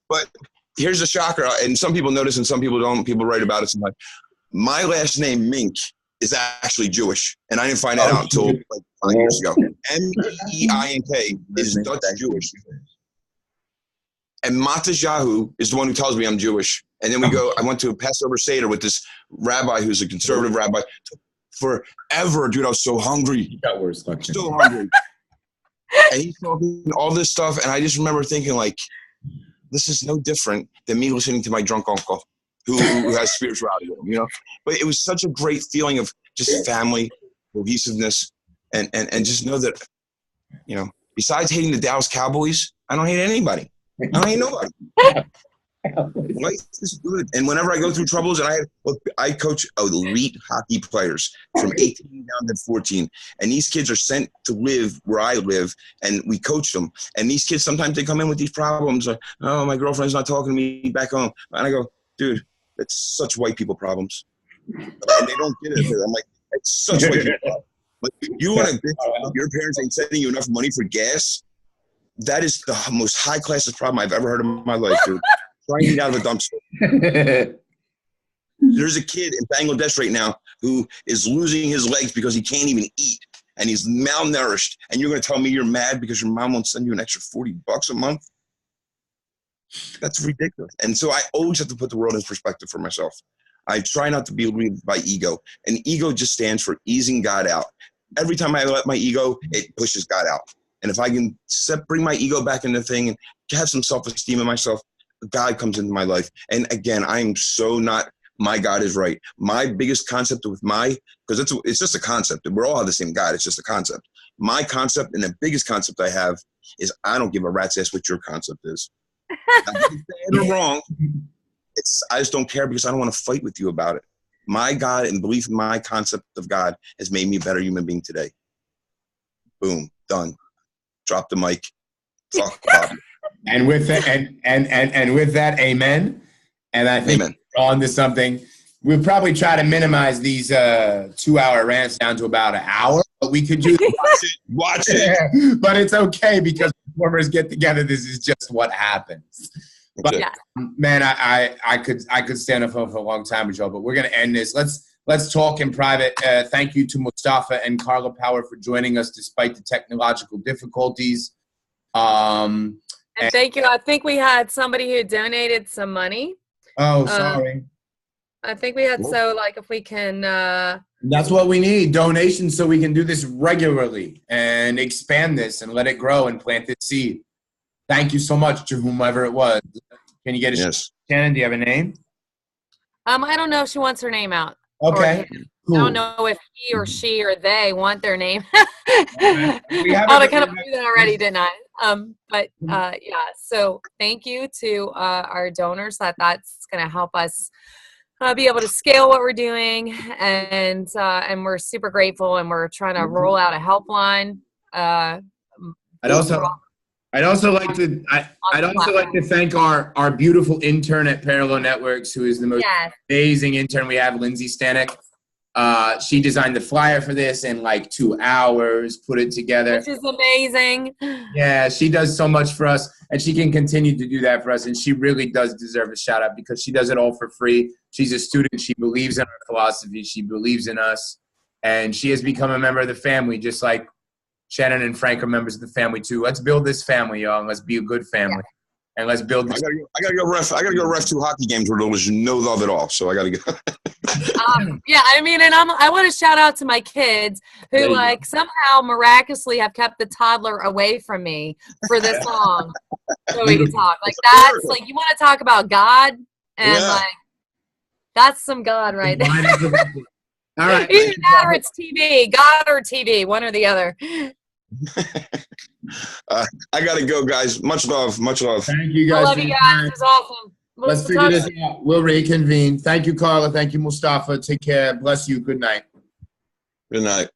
But here's the shocker, and some people notice and some people don't. People write about it sometimes. My last name, Meeink, is actually Jewish, and I didn't find that out until like 5 years ago. Meeink is Dutch Jewish. And Matajahu is the one who tells me I'm Jewish. And then I went to a Passover Seder with this rabbi who's a conservative rabbi. Forever, dude, I was so hungry. You got worse luck. So hungry. And he's talking all this stuff, and I just remember thinking, like, this is no different than me listening to my drunk uncle who has spirituality, But it was such a great feeling of just family, cohesiveness, and just know that, besides hating the Dallas Cowboys, I don't hate anybody. I don't hate nobody. Life is good. And whenever I go through troubles, and I coach elite hockey players from 18 down to 14, and these kids are sent to live where I live, and we coach them. And these kids, sometimes they come in with these problems, like, "Oh, my girlfriend's not talking to me back home." And I go, "Dude, it's such white people problems." And they don't get it. I'm like, "It's such white people problems." Like, you want to bitch your parents ain't sending you enough money for gas? That is the most high-classest problem I've ever heard in my life, dude. Trying to eat out of a dumpster. There's a kid in Bangladesh right now who is losing his legs because he can't even eat, and he's malnourished. And you're going to tell me you're mad because your mom won't send you an extra $40 a month? That's ridiculous. And so I always have to put the world in perspective for myself. I try not to be led by ego. And ego just stands for easing God out. Every time I let my ego, it pushes God out. And if I can bring my ego back in the thing and have some self-esteem in myself, God comes into my life. And again, I'm so not, my God is right. My biggest concept with because it's just a concept. We're all have the same God. It's just a concept. My concept and the biggest concept I have is I don't give a rat's ass what your concept is. Bad or wrong. I just don't care because I don't want to fight with you about it. My God and belief in my concept of God has made me a better human being today. Boom, done. Drop the mic. Fuck Bobby. And with that, and with that, amen. And I think we're on to something. We'll probably try to minimize these 2-hour rants down to about an hour, but we could do watch it. But it's okay because performers get together. This is just what happens. But man, I could stand up for a long time with y'all, but we're gonna end this. let's talk in private. Thank you to Mustafa and Carla Power for joining us despite the technological difficulties. And thank you. I think we had somebody who donated some money. Oh, sorry. I think we had, so like if we can. That's what we need, donations, so we can do this regularly and expand this and let it grow and plant this seed. Thank you so much to whomever it was. Can you get a Shannon, do you have a name? I don't know if she wants her name out. Okay. Cool. I don't know if he or she or they want their name. Okay. I kind of knew that already, didn't I? But yeah, so thank you to our donors. That's going to help us be able to scale what we're doing, and we're super grateful, and we're trying to roll out a helpline. I'd also like to thank our beautiful intern at Parallel Networks, who is the most amazing intern we have, Lindsay Stanek. She designed the flyer for this in like 2 hours, put it together. Which is amazing. Yeah, she does so much for us, and she can continue to do that for us, and she really does deserve a shout out because she does it all for free. She's a student. She believes in our philosophy. She believes in us, and she has become a member of the family, just like Shannon and Frank are members of the family too. Let's build this family, y'all, and let's be a good family. And let's build this. I gotta go ref 2 hockey games where there was no love at all. So I gotta go. Yeah, I mean, and I want to shout out to my kids who like somehow miraculously have kept the toddler away from me for this long, so we can talk. Like that's like, you want to talk about God, and like that's some God right there. All right. Either that or it's TV, God or TV, one or the other. I gotta go, guys. Much love. Much love. Thank you, guys. I love you guys. It's awesome. Let's figure this out. We'll reconvene. Thank you, Carla. Thank you, Mustafa. Take care. Bless you. Good night. Good night.